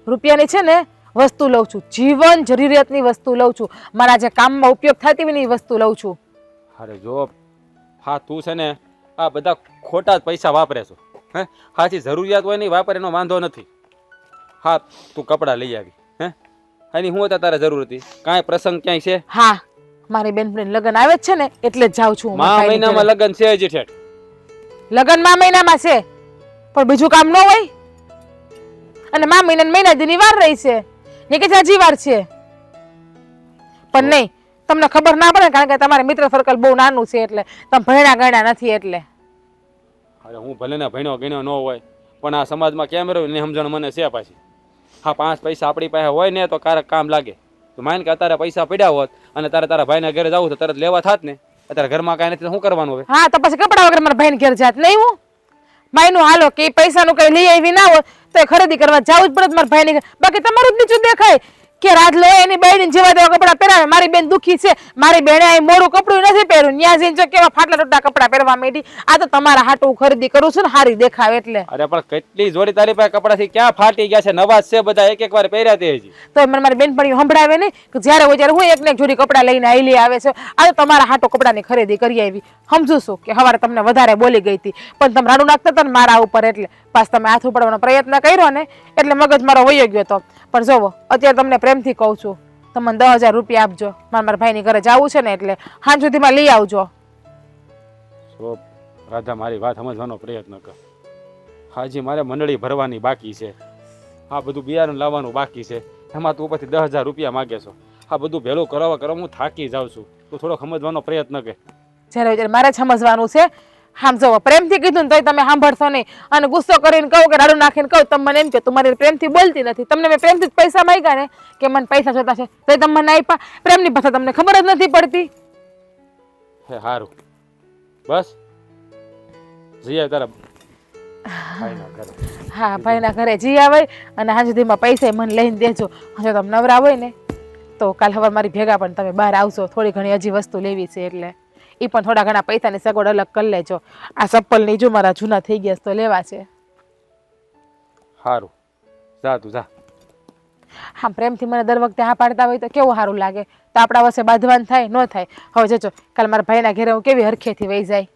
રૂપિયાની છે ને વસ્તુ લઉં છું, જીવન જરૂરિયાતની વસ્તુ લઉં છું, મારા જે કામમાં ઉપયોગ થતી હોય ને એ વસ્તુ લઉં છું. અરે જો, હા તું છે ને આ બધા ખોટા જ પૈસા વાપરે છો. હે, હાચી જરૂરિયાત હોય નહીં વાપરે એનો વાંધો નથી. હા, તું કપડાં લઈ આવી. હે, એની શું હતા તારે જરૂર હતી? કાંઈ પ્રસંગ ક્યાંય છે? હા, મારી બેનપણી લગ્ન આવે જ છે ને એટલે જ જાઉં છું હું મારા ભાઈની મહિનામાં ઘરે. લગ્ન છે હજી ઠેઠ. લગ્ન મહિનામાં છે, પણ બીજું કામ ન હોય. અને મહિના દીની વાર રહી છે ને કે હજી વાર છે. પણ નહીં, તમને ખબર ના પડે કારણ કે તમારે મિત્ર સર્કલ બહુ નાનું છે, એટલે તમે ભણ્યા ગણ્યા નથી એટલે. અરે હું ભલે ને ભણ્યો ગણ્યો ન હોય, પણ આ સમાજમાં કેમ રહ્યું ને સમજણ મને છે પાછી. હા, 5 પૈસા આપણી પાસે હોય ને તો ક્યારેક કામ લાગે. તો માન કે અત્યારે પૈસા પડ્યા હોત અને તારા ભાઈના ઘરે જવું તો તરત લેવા થાત ને. અત્યારે ઘરમાં કાંઈ નથી તો શું કરવાનું હવે? હા, તો પછી કપડા વગર મારા ભાઈને ઘેર જાત નહીં હું. માયનું હાલો કે પૈસાનું કઈ લઈ આવી ના હોય તો એ ખરીદી કરવા જવું જ પડે મારા ભાઈને ઘરે. બાકી તમારું જ નીચું દેખાય કે રાત લો એની બાયડીને જેવા તેવા કપડા પહેરાવે. મારી બેન દુખી છે, મારી બેને અહીં મોડું કપડું નથી પહેર્યું, ન્યા જઈને જો કેવા ફાટલા ટોટા કપડા પહેરવા માંડી. આ તો તમારા હાટું ખરીદી કરું છું ને હારી દેખાવ એટલે. અરે પણ કેટલી જોડી તારી પાસે કપડાથી ક્યાં ફાટી ગયા છે? નવા જ છે બધા, એક વાર પહેર્યા તે હજી. તો મને મારી બેનપણીઓ સંભળાવે નહીં કે જ્યારે હોય ત્યારે હું એકને એક જોડી કપડાં લઈને આવેલી આવે છે. આ તો તમારા હાટો કપડાની ખરીદી કરી આવી. સમજુ છું કે સવારે તમને વધારે બોલી ગઈ હતી, પણ તમે રાડું નાખતા હતા ને મારા ઉપર, એટલે પાછ તમે હાથ ઉપાડવાનો પ્રયત્ન કર્યો ને એટલે મગજ મારો વયો ગયો હતો. પણ જોવો, અત્યારે તમને પ્રેમથી કહું છું, તમે 10,000 રૂપિયા આપજો. મારા ભાઈની ઘરે જવું છે ને એટલે સાંજ સુધીમાં લઈ આવજો. તો રાધા, મારી વાત સમજવાનો પ્રયત્ન કર. હાજી, મારે મંડળી ભરવાની બાકી છે, આ બધું બિયારણ લાવવાનું બાકી છે, એમાં તું પછી 10,000 રૂપિયા માગે છો. આ બધું ભેલું કરવા હું થાકી જાઉં છું. તું થોડો સમજવાનો પ્રયત્ન કર. જ્યારે મારે જ સમજવાનું છે. આમ જો પ્રેમથી કીધું ને તોય તમે સાંભળશો નહીં અને ગુસ્સો કરીને કહું કે રાડું નાખીને કહું તમે મને એમ કે તું મારી પ્રેમથી બોલતી નથી. તમને મેં પ્રેમથી જ પૈસા માંગ્યા ને કે મને પૈસા જોતા છે તો તમે મને આપ્યા. પ્રેમની ભાષા તમને ખબર જ નથી પડતી. હે હારું બસ જીયા તારા ભાઈના ઘરે. હા ભાઈના ઘરે જી આવે અને હાજ સુધીમાં પૈસા મને લઈને દેજો. જો તમે નવરા હોય ને તો કાલ સવાર મારી ભેગા પણ તમે બહાર આવશો. થોડી ઘણી હજી વસ્તુ લેવી છે એટલે એ પણ થોડા ઘણા પૈસાની સગવડ અલગ કરી લેજો. આ ચપ્પલની જો મારા જૂના થઈ ગયા છે તો લેવા છે. હારું જા તું જા. હા પ્રેમથી મને દર વખતે હા પાડતા હોય તો કેવું સારું લાગે. તો આપણા વચ્ચે બાંધવાન થાય ન થાય. હવે જજો કાલ મારા ભાઈના ઘરે હું કેવી હરખેથી વહી જાય.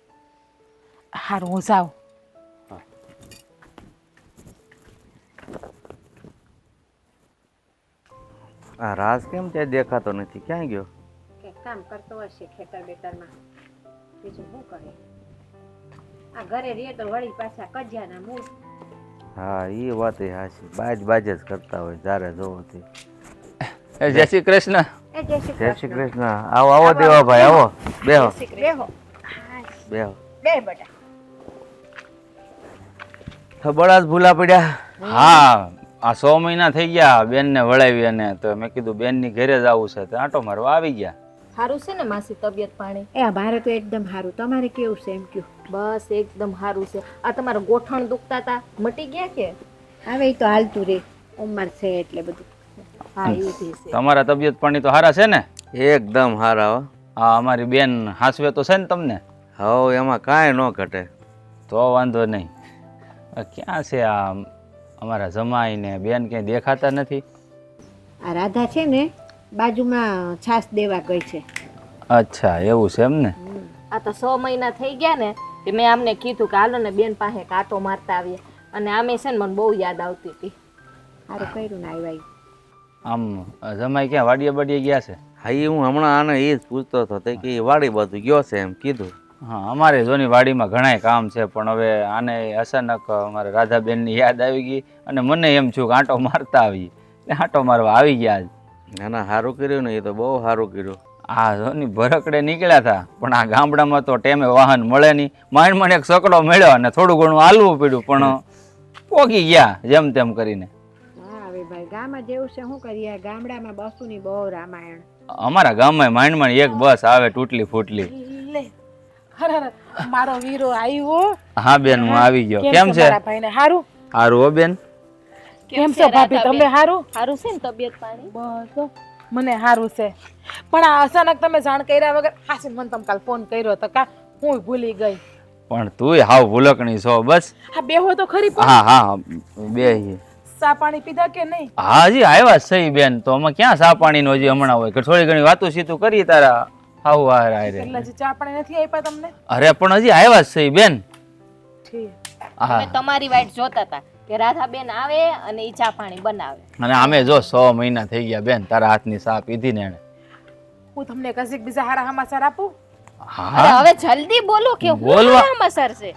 સારું હું જાઉં. આ રાજ કેમ ત્યાં દેખાતો નથી? ક્યાં ગયો? કે કામ કરતો હશે ખેતર બેતરમાં, બીજું શું કરે? આ ઘરે રહે તો વળી પાછા કજિયાના મૂળ. હા એ વાત એ હાચી. બાજ જ કરતા હોય જ્યારે જોવો તે. જય શ્રી કૃષ્ણ. એ જય શ્રી જય શ્રી કૃષ્ણ. આવો આવો દેવાભાઈ આવો. બેહો બેહો બેહો. બે બેટા. થબડા જ ભૂલા પડ્યા. હા આ 100 મહિના થઈ ગયા બેન ને વળાવી અને તો મેં કીધું બેન ની ઘરે જ આવું છે તો આંટો મારવા આવી ગયા. સારું છે ને માસી તબિયત પાણી? એ અમારે તો એકદમ સારું. તમારે કેવું છે એમ કયો? બસ એકદમ સારું છે. આ તમારા ગોઠણ દુખતા હતા મટી ગયા કે? હવે એ તો હાલતું રે, ઉંમર છે એટલે બધું. હા એ બી છે. તમારા તબિયત પાણી તો સારા છે ને? એકદમ હારા હો. હા અમારી બેન હાસવે તો છે ને તમને? હવ એમાં કાંઈ ન ઘટે. તો વાંધો નહીં. ક્યાં છે આ અમારા જમાઈ ને બેન ક્યાંય દેખાતા નથી? આ રાધા છે ને બાજુમાં છાસ દેવા ગઈ છે. અચ્છા એવું છે એમ ને? આ તો 100 મહિના થઈ ગયા ને તે મેં આમને કીધું કે હાલો ને બેન પાસે કાંટો મારતા આવીએ. અને આમે છે ને મને બહુ યાદ આવતી હતી. સારું કર્યું ને આવ્યા. આમ જમાઈ ક્યાં વાડીએ બાડીએ ગયા છે? હા એ હું હમણાં આને એ જ પૂછતો હતો તે કે એ વાડી બાજુ ગયો છે એમ કીધું. હા અમારે જોની વાડીમાં ઘણાય કામ છે પણ હવે આને અચાનક અમારા રાધાબેનની યાદ આવી ગઈ અને મને એમ થયું કે આંટો મારતા આવીએ. આંટો મારવા આવી ગયા આજ. ના ના સારું કર્યું ને, એ તો બહુ સારું કર્યું. આ જોની ભરકડે નીકળ્યા હતા પણ આ ગામડામાં તો ટેમે વાહન મળે નહીં. માંડ એક સકડો મળ્યો અને થોડું ઘણું હાલવું પડ્યું પણ પોગી ગયા જેમ તેમ કરીને. હા હવે ભાઈ ગામમાં જેવું છે શું કરીએ, ગામડામાં બસુની બહુ રામાયણ. અમારા ગામમાં માંડ એક બસ આવે તૂટલી ફૂટલી. લે અરે મારો વીરો આવ્યો. હા બેન હું આવી ગયો. કેમ છે? મારા ભાઈને હારું? હારું હો બેન. કેમ છે ભાભી તમે હારું? સારું છે ને તબિયત પાણી? બસ મને હારું છે. પણ આ અચાનક તમે જાણ કર્યા વગર હાસી મને તમે કાલ ફોન કર્યો તો કા હું ભૂલી ગઈ. પણ તુંય હાવ ભૂલકણી છો બસ. હા બેહો તો ખરી પણ હા હા બે ચા પાણી પીધા કે નહીં? હા હજી આવ્યા સહી બેન તો અમે ક્યાં ચા પાણી નો હજી હમણાં હોય કે થોડી ઘણી વાતું સીતું કરી તારા હાવ વાર આરે. એટલે હજી ચા પાણી નથી આપ્યા તમને? અરે પણ હજી આવ્યા સહી બેન. ઠીક. હા અમે તમારી વાઈટ જોતા હતા કે રાધાબેન આવે અને ઈ ચા પાણી બનાવે. અને અમે જો 100 મહિના થઈ ગયા બેન તારા હાથની ચા પીધી ને એને. હું તમને કશીક બીજા હારા સમાચાર આપું? હા અરે હવે જલ્દી બોલો કે હું બોલવા. મસર છે.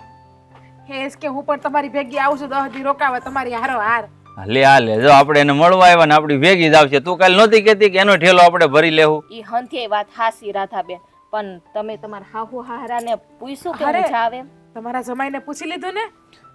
હેસ કે હું પણ તમારી ભેગી આવું છું 10 દી રોકાવા તમારી હારો હાર. લે આ લે જો આપણે એને મળવા આવ્યા ને આપણી ભેગી જ આવશે. તું કાલ નહોતી કહેતી કે એનો ઠેલો આપણે ભરી લેવું? ઈ હંથે વાત હાસી રાધાબેન પણ તમે તમારા હાહુ હાહરાને પૂછ્યું કે અરે. હું જાવે? તમારા જમાઈને પૂછી લીધું ને?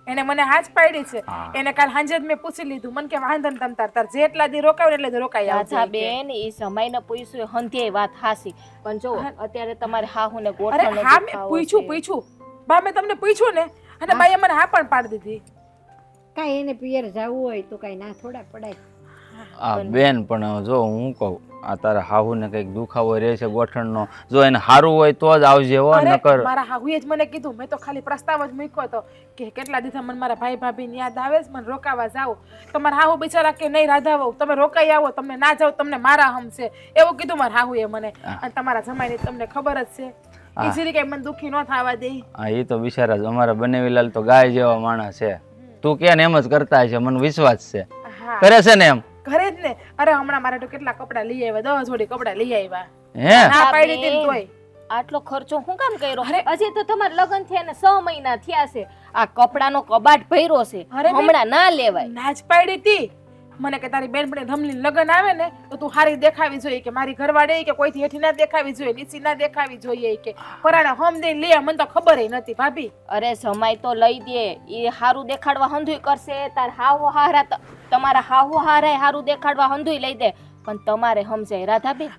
એને મને હાજ પાડી છે. હા. એને કાલ સાંજે જ મેં પૂછી લીધું. મને કે વાંધો ને તમ તાર જેટલા દી રોકાવ એટલે દી રોકાઈ આવજે કે. રાધાબેન ઈ સમયને પૂછ્યું હંથે વાત હાસી પણ જો અત્યારે તમારે હાહુને અરે ગોઠણનો હા મેં દુખાવો પૂછ્યું બા મેં તમને પૂછ્યું ને અને બાઈએ મને હા પણ પાડી દીધી. કાંઈ એને પિયર જવું હોય તો કાંઈ ના થોડા પડાય. આ બેન પણ જો હું કહું આ તારા હાહુને કંઈક દુખાવો રહે છે ગોઠણનો. જો એને સારું હોય તો જ આવજે હો અરે નકર. મારા હાહુએ જ મને કીધું. મેં તો ખાલી પ્રસ્તાવ જ મૂક્યો હતો કે કેટલા દિવસ મને મારા ભાઈ ભાભીની યાદ આવે છે, મને રોકાવા જાવ. તમારા હાહુ બિચારા કે નહીં રાધા વહુ તમે રોકાઈ આવો, તમને ના જાવ તમને મારા હમ છે એવું કીધું મારા હાહુએ મને. અને તમારા જમાઈની તમને ખબર જ છે ઈઝીલી કઈ મને દુખી ન થવા દે. હા એ તો બિચારા જ અમારા બનેવીલાલ તો ગાય જેવા માણસ છે. તું કે ને એમ જ કરતા છે મને વિશ્વાસ છે. હા કરે છે ને એમ? ઘરે જ ને. અરે હમણાં મારે તો કેટલા કપડા લઈ આવ્યા, 10 જોડી કપડા લઈ આવ્યા. હે ના પાડી હતી ને તોય. આટલો ખર્ચો હું કામ કર્યો? હજી તો તમારા લગ્ન થયા ને 6 મહિના થયા છે. આ કપડાનો કબાટ ભર્યો છે અરે બેન. હમણાં ના લેવાય. ના જ પાડી હતી મને કે તારી બેનપણી રમલી લગન આવે ને તો તું હારી દેખાવી જોઈએ કે મારી ઘરવાળી કે કોઈથી હેઠી ના દેખાવી જોઈએ, નીચી ના દેખાવી જોઈએ કે પરાણે હમ દે લે. મને તો ખબર નથી ભાભી. અરે જમાઈ તો લઈ દે, એ હારું દેખાડવા હંધુય કરશે. તાર હાહુ હારા તમારા હાહુ હારાય હારું દેખાડવા હંધુય લઈ દે, પણ તમારે સમજાય રાધાબેન.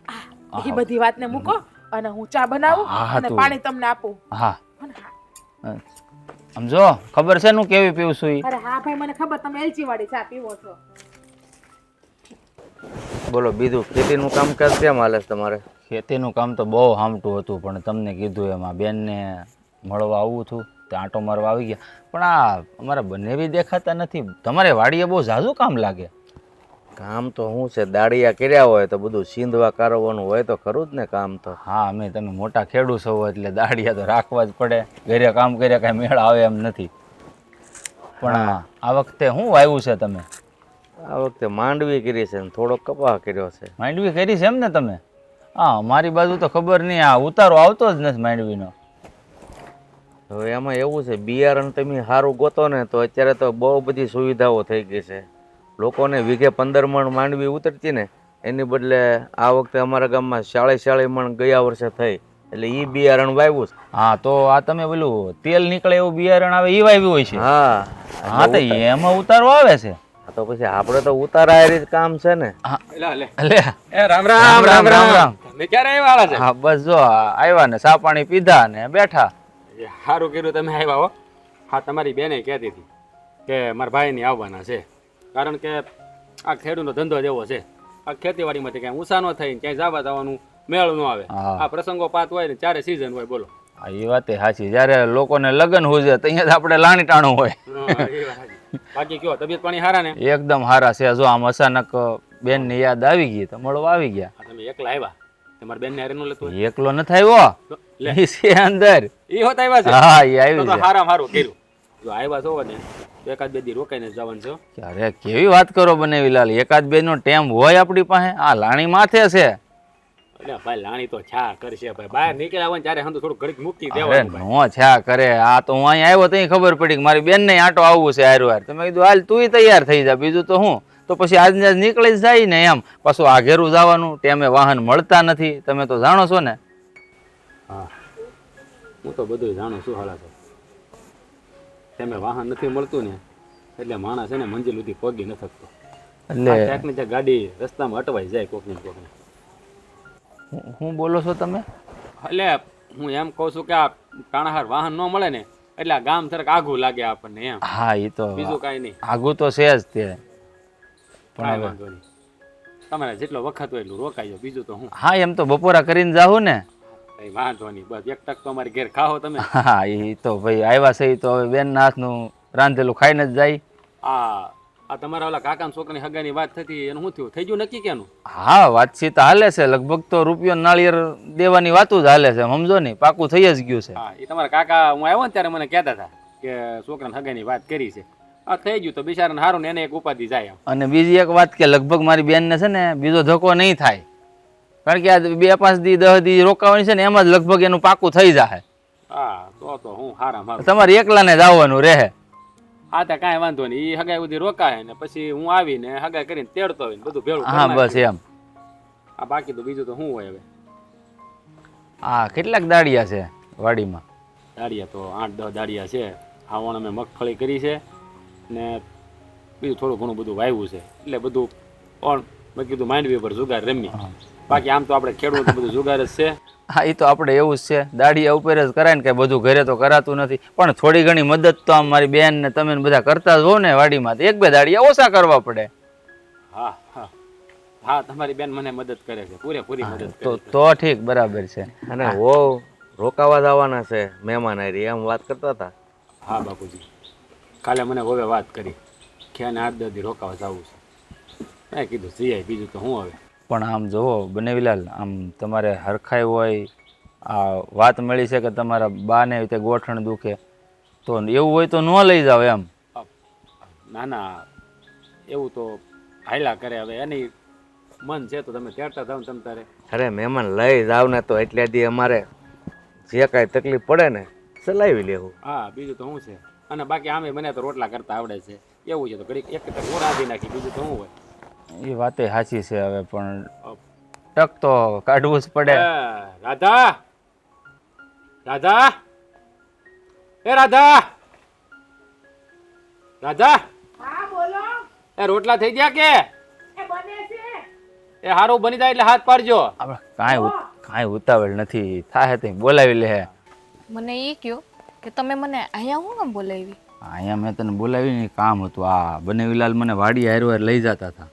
એ બધી વાતને મૂકો અને હું ચા બનાવું અને પાણી તમને આપું. હા સમજો ખબર છે હું કેવી પીવું છું ઈ? અરે હા ભાઈ મને ખબર, તમે એલચી વાળી ચા પીવો છો. બોલો બીજું ખેતીનું કામકાજ કેમ હાલે છે તમારે? ખેતીનું કામ તો બહુ હામટું હતું, પણ તમને કીધું એમાં બેનને મળવા આવું છું તે આંટો મારવા આવી ગયા. પણ આ અમારા બંને બી દેખાતા નથી. તમારે વાડીએ બહુ ઝાઝું કામ લાગે. કામ તો શું છે, દાડિયા કર્યા હોય તો બધું સીંધવા કારવવાનું હોય તો ખરું જ ને કામ તો. હા અમે તમે મોટા ખેડૂત છો એટલે દાડિયા તો રાખવા જ પડે. ઘરે કામ કર્યા કાંઈ મેળ આવે એમ નથી. પણ આ વખતે શું વાવ્યું છે તમે? આ વખતે માંડવી કરી છે ને થોડો કપાહ કર્યો છે. માંડવી કરી છે એમ ને તમે? હા મારી બાજુ તો ખબર નહીં, આ ઉતારો આવતો જ નથી માંડવીનો. હવે એમાં એવું છે, બિયારણ તમે સારું ગોતો ને તો અત્યારે તો બહુ બધી સુવિધાઓ થઈ ગઈ છે. લોકોને વીઘે 15 મણ માંડવી ઉતરતી ને એની બદલે આ વખતે અમારા ગામમાં 40 મણ ગયા વર્ષે થઈ, એટલે એ બિયારણ વાવ્યું છે. હા તો આ તમે પેલું તેલ નીકળે એવું બિયારણ આવે એ વાવ્યું હોય છે? હા હા તો એમાં ઉતારો આવે છે. તો પછી આપણે તો ઉતારાયેલી જ કામ છે ને. લે એ રામ રામ રામ રામ રામ. તમે ક્યારે આવ્યા છે? હા બસ જો આવ્યા ને ચા પાણી પીધા ને બેઠા. સારું કર્યું તમે આવ્યા હો. હા તમારી બેને કહેતી હતી કે મારા ભાઈની આવવાના છે, કારણ કે આ ખેડૂતનો ધંધો જેવો છે. આ ખેતીવાડીમાંથી ક્યાંય ઊંચા ન થાય, ક્યાંય જવા જવાનું મેળ ન આવે. આ પ્રસંગો પાત હોય ને ચારે સિઝન હોય. બોલો એ વાત સાચી. જયારે લોકોને લગ્ન હોય તો અહીંયા આપણે લાણી ટાણું હોય. બાકી કયો તબિયત પાણી સારા ને? એકદમ સારા છે. જો આમ અચાનક બેન ની યાદ આવી ગઈ તો મળવા આવી ગયા. તમે એકલા આવ્યા? તમારા બેન ને હારે ન લેતું? એકલો નથી આવ્યો, ઈ છે અંદર. એ હોત આવ્યા છે? હા એ આવી છે. સારામાં સારું કર્યું. જો આવ્યા છો ને તો એકાદ બે દી રોકાઈને જવાનું છે. અરે કેવી વાત કરો બનેવી લાલ, એકાદ બે નો ટેમ હોય આપણી પાસે? આ લાણી માથે છે. એટલે ભાઈ લાણી તો છા કરશે ભાઈ. બહાર નીકળ્યા હોય ને ત્યારે હંધું થોડું ઘડીક મૂકી અરે દેવાનું ભાઈ. નો છા કરે. આ તો હું અહીંયા આવ્યો તો ખબર પડી કે મારી બેન ને આંટો આવવું છે હારું હાર. તમે કીધું હાલ તું તૈયાર થઈ જા, બીજું તો હું તો પછી આજને આજ નીકળી જ જાય ને એમ. પાછું આ ઘેરું જવાનું ટેમે વાહન મળતા નથી, તમે તો જાણો છો ને. હા હું તો બધું જાણું છું હાલા છો. તમે વાહન નથી મળતું ને એટલે માણસ છે ને મંજિલ સુધી પગી ન શકતો. એટલે ક્યાંક ને ક્યાંક ગાડી રસ્તામાં અટવાઈ જાય કોકને કોકને. હું બોલો છો તમે? એટલે હું એમ કહું છું કે આ ટાણાહાર વાહન ન મળે ને એટલે આ ગામ તરક આઘું લાગે આપણને એમ. હા એ તો બીજું કાંઈ નહીં. આગું તો છે જ તે. કાંઈ વાંધો નહીં. તમારે જેટલો વખત હોય એટલું રોકાઈ બીજું તો હું. હા એમ તો બપોરા કરીને જાઉં ને. કઈ વાંધો નહીં. બસ એક ટક તો અમારી ઘેર ખાઓ તમે. હા એ તો ભાઈ આવ્યા છે તો હવે બેન ના હાથનું રાંધેલું ખાઈને જ જાય. આ તમારા ઓલા કાકા છોકરાની હગાની વાત થતી એનું શું થયું? થઈ ગયું નક્કી કેનું? હા વાતચીત હાલે છે. લગભગ તો રૂપિયો નાળિયેર દેવાની વાતું જ હાલે છે, સમજો ને. પાકું થઈ જ ગયું છે. હા એ તમારા કાકા હું આવ્યો ને ત્યારે મને કહેતા હતા કે છોકરાની હગાની વાત કરી છે. આ થઈ ગયું તો બિચારાને સારું ને એને એક ઉપાધિ જાય. અને બીજી એક વાત કે લગભગ મારી બેનને છે ને બીજો ધક્કો નહીં થાય, કારણ કે આ 2-5 દી 10 દી રોકાવાની છે ને એમાં જ લગભગ એનું પાકું થઈ જાય. હા તો હું હારા મારું. તમારે એકલાને જ આવવાનું રહે. હા તો કાંઈ વાંધો નહીં. એ હગાઈ સુધી રોકાય ને પછી હું આવીને હગાઈ કરીને તેડતો હોય બધું ભેળું. હા બસ એમ. આ બાકી તો બીજું તો શું હોય હવે. હા કેટલાક દાડિયા છે વાડીમાં? દાળિયા તો 8-10 દાળિયા છે. આવણ અમે મગફળી કરી છે ને બીજું થોડું ઘણું બધું વાવ્યું છે. એટલે બધું પણ મેં કીધું માંડવી પર જુગાર રમી. બાકી આમ તો આપણે ખેડૂત બધું જુગાર જ છે. હા એ તો આપણે એવું જ છે, દાડિયા ઉપર જ કરાય ને, કે બધું ઘરે તો કરાતું નથી. પણ થોડી ઘણી મદદ તો આમ મારી બેન ને તમે બધા કરતા જ હો ને વાડીમાં, 1-2 દાડિયા ઓછા કરવા પડે. હા હા હા તમારી બેન મને મદદ કરે છે, પૂરેપૂરી મદદ કરે છે. તો ઠીક બરાબર છે. અને વો રોકાવા જવાના છે મહેમાન હારી એમ વાત કરતા હતા. હા બાપુજી કાલે મને હવે વાત કરી કે આને 8-10 દી રોકાવા જવું છે. મેં કીધું સિયાય બીજું તો હું હવે. પણ આમ જુઓ બનેવીલાલ, આમ તમારે હરખાઈ હોય, આ વાત મળી છે કે તમારા બાને તે ગોઠણ દુખે, તો એવું હોય તો ન લઈ જાવ એમ. ના ના એવું તો હાયલા કરે. હવે એની મન છે તો તમે તેડતા જાવ ને તમ તારે. અરે મહેમાન લઈ જાવ ને તો એટલે દી અમારે જે કાંઈ તકલીફ પડે ને ચલાવી લેવું. હા બીજું તો શું છે. અને બાકી આમે મને તો રોટલા કરતા આવડે છે. એવું છે તો ઘડીક એક હું રાંધી નાખી, બીજું તો શું હોય. એ વાતે સાચી છે હવે, પણ ટક તો કાઢવું જ પડે. રાધા રાધા એ રાધા રાધા હા બોલો એ રોટલા થઈ ગયા કે એ બને છે એ હારું બની જાય એટલે હાથ પાડજો. આપણે કાંઈ ઉતાવળ નથી, થાય તે બોલાવી લે. મને એ કહો કે તમે મને અહીંયા હું કેમ બોલાવી? અહીંયા મેં તને બોલાવીને કામ હતું. આ બનેવીલાલ મને વાડીએ હારવાર લઈ જતા હતા,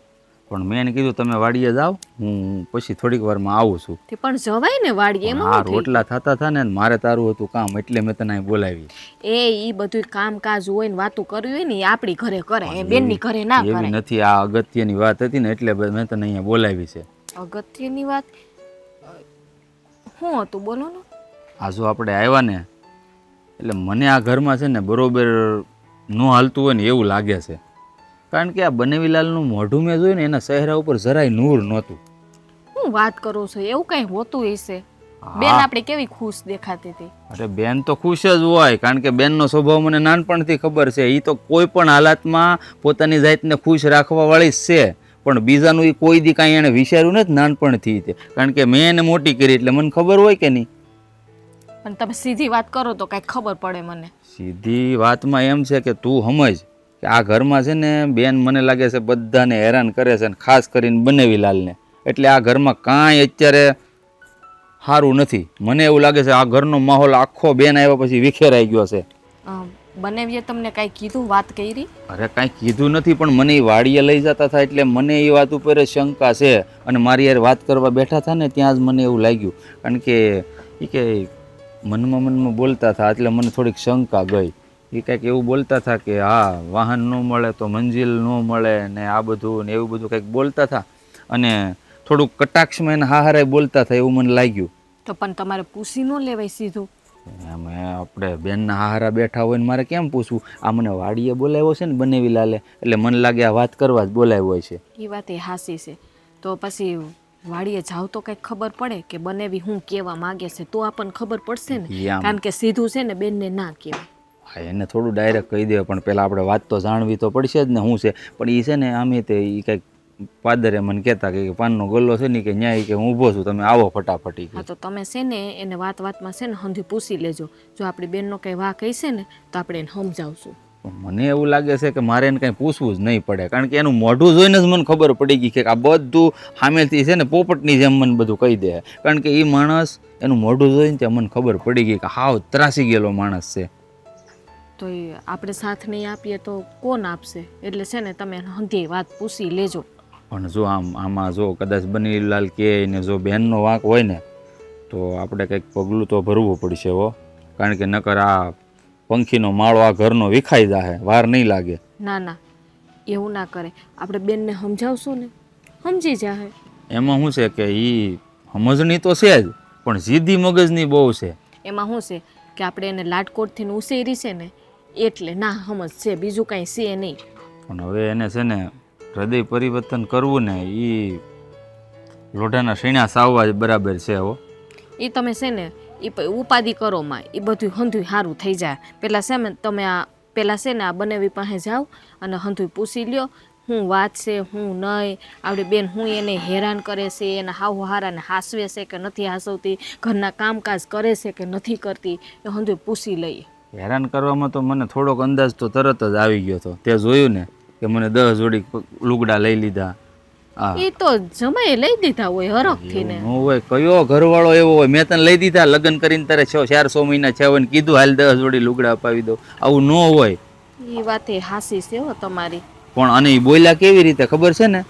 પણ મેં એને કીધું તમે વાડીએ જાઓ, હું પછી થોડીક વારમાં આવું છું. તે પણ જવાય ને વાડીએ, એમાં હા, શું થઈ રોટલા થતા હતા ને મારે તારું હતું કામ, એટલે મેં તને અહીં બોલાવી. એ ઈ બધું કામકાજ હોય ને વાતું કરવી હોય ને એ આપણી ઘરે કરે, એ બેનની ઘરે ના એવી કરે. નથી, આ અગત્યની વાત હતી ને એટલે મેં તને અહીંયા બોલાવી છે. અગત્યની વાત શું હતું બોલો ને? આ જો આપણે આવ્યા ને એટલે મને આ ઘરમાં છે ને બરોબર ન હાલતું હોય ને એવું લાગે છે, કારણ કે આ બનેવીલાલનું મોઢું મેં જોયું ને એના ચહેરા ઉપર જરાય નૂર નહોતું. હું વાત કરો છો? એવું કઈ હોતું હશે? બેન આપણે કેવી ખુશ દેખાતી હતી. અરે બેન તો ખુશ જ હોય, કારણ કે બેનનો સ્વભાવ મને નાનપણથી ખબર છે. એ તો કોઈ પણ હાલાતમાં પોતાની જાતને ખુશ રાખવા વાળી જ છે, પણ બીજાનું એ કોઈ દી કાંઈ એને વિચાર્યું નથી નાનપણથી તે, કારણ કે મેં એને મોટી કરી એટલે મને ખબર હોય કે નહીં. પણ તમે સીધી વાત કરો તો કાંઈ ખબર પડે મને. સીધી વાતમાં એમ છે કે તું સમજ કે આ ઘરમાં છે ને બેન મને લાગે છે બધાને હેરાન કરે છે, અને ખાસ કરીને બનેવીલાલને. એટલે આ ઘરમાં કાંઈ અત્યારે સારું નથી. મને એવું લાગે છે આ ઘરનો માહોલ આખો બેન આવ્યા પછી વિખેરાઈ ગયો છે. બનેવીએ તમને કાંઈ કીધું, વાત કરી? અરે કાંઈ કીધું નથી, પણ મને એ વાડીએ લઈ જતા હતા એટલે મને એ વાત ઉપર શંકા છે, અને મારી યાર વાત કરવા બેઠા હતા ને ત્યાં જ મને એવું લાગ્યું, કારણ કે એ કે મનમાં બોલતા હતા એટલે મને થોડીક શંકા ગઈ. એ કંઈક એવું બોલતા હતા કે હા વાહન ન મળે તો મંજિલ ન મળે ને આ બધું ને એવું બધું કંઈક બોલતા હતા, અને થોડુંક કટાક્ષમાં એને હાહારાય બોલતા હતા એવું મને લાગ્યું. તો પણ તમારે પૂછી ન લેવાય સીધું? એમ આપણે બેનના હારા બેઠા હોય ને મારે કેમ પૂછવું? આ મને વાડીએ બોલાવ્યો છે ને બનેવીલાલે, એટલે મને લાગે આ વાત કરવા જ બોલાવ્યો હોય છે. એ વાત એ હાસી છે. તો પછી વાડીએ જાવ તો કંઈક ખબર પડે કે બનેવી હું કહેવા માંગે છે, તો આપણને ખબર પડશે ને, કારણ કે સીધું છે ને બેનને ના કહેવાય. હા, એને થોડું ડાયરેક્ટ કહી દે, પણ પહેલાં આપણે વાત તો જાણવી તો પડશે જ ને શું છે. પણ એ છે ને આમે તે એ કંઈક પાદરે મને કહેતા કે પાનનો ગલ્લો છે ને કે ન્યાય કે હું ઊભો છું, તમે આવો ફટાફટી. હા, તો તમે છે ને એને વાતમાં છે ને હંધી પૂછી લેજો. જો આપણી બેનનો કંઈ વાંક હશે ને તો આપણે એને સમજાવશું. મને એવું લાગે છે કે મારે એને કંઈ પૂછવું જ નહીં પડે, કારણ કે એનું મોઢું જોઈને જ મને ખબર પડી ગઈ કે આ બધું સામેથી છે ને પોપટની જેમ મને બધું કહી દે, કારણ કે એ માણસ એનું મોઢું જોઈને ત્યાં મને ખબર પડી ગઈ કે હાવ ત્રાસી ગયેલો માણસ છે. તો એ આપણે સાથ નહીં આપીએ તો કોણ આપશે? એટલે છે ને તમે હંધી વાત પૂછી લેજો. પણ જો આમાં જો કદાચ બનેવીલાલ કહે ને જો બેનનો વાંક હોય ને તો આપણે કંઈક પગલું તો ભરવું પડશે હો, કારણ કે નકર આ પંખીનો માળો આ ઘરનો વિખાઈ જાહે, વાર નહીં લાગે. ના ના, એવું ના કરે. આપણે બેનને સમજાવશું ને સમજી જાહે. એમાં શું છે કે એ સમજણી તો છે જ, પણ જીદી મગજની બહુ છે. એમાં શું છે કે આપણે એને લાટકોટથી ઉછેરી છે ને એટલે ના સમજ છે, બીજું કાંઈ છે નહીં. પણ હવે એને છે ને હૃદય પરિવર્તન કરવું ને એ લોઢાના શીણા સાવવા જ બરાબર છે હો. એ તમે છે ને એ ઉપાધિ કરો માં, એ બધું હંધુય સારું થઈ જાય. પહેલાં છે ને તમે આ પહેલાં છે ને આ બનેવી પાસે જાઓ અને હંધુય પૂછી લ્યો હું વાત છે હું નહીં, આપણી બેન હું એને હેરાન કરે છે, એના હાવ હારાને હાસવે છે કે નથી હાસવતી, ઘરના કામકાજ કરે છે કે નથી કરતી, એ હંધુય પૂછી લઈએ. હેરાન કરવામાં તો મને થોડોક અંદાજ તો તરત જ આવી ગયો હતો. તે જોયું ને કે મને 10 જોડી લુગડા લઈ લીધા. એ તો જમાઈ લઈ દીધા હોય હરખથી ને. ન હોય કયો ઘરવાળો એવો હોય મેં તને લઈ દીધા લગ્ન કરીને તારે 400 મહિના છે ને કીધું હાલ 10 જોડી લુગડા અપાવી દો, આવું ન હોય. એ વાત એ હાસી છે હો તમારી. પણ અને એ બોલ્યા કેવી રીતે ખબર છે ને?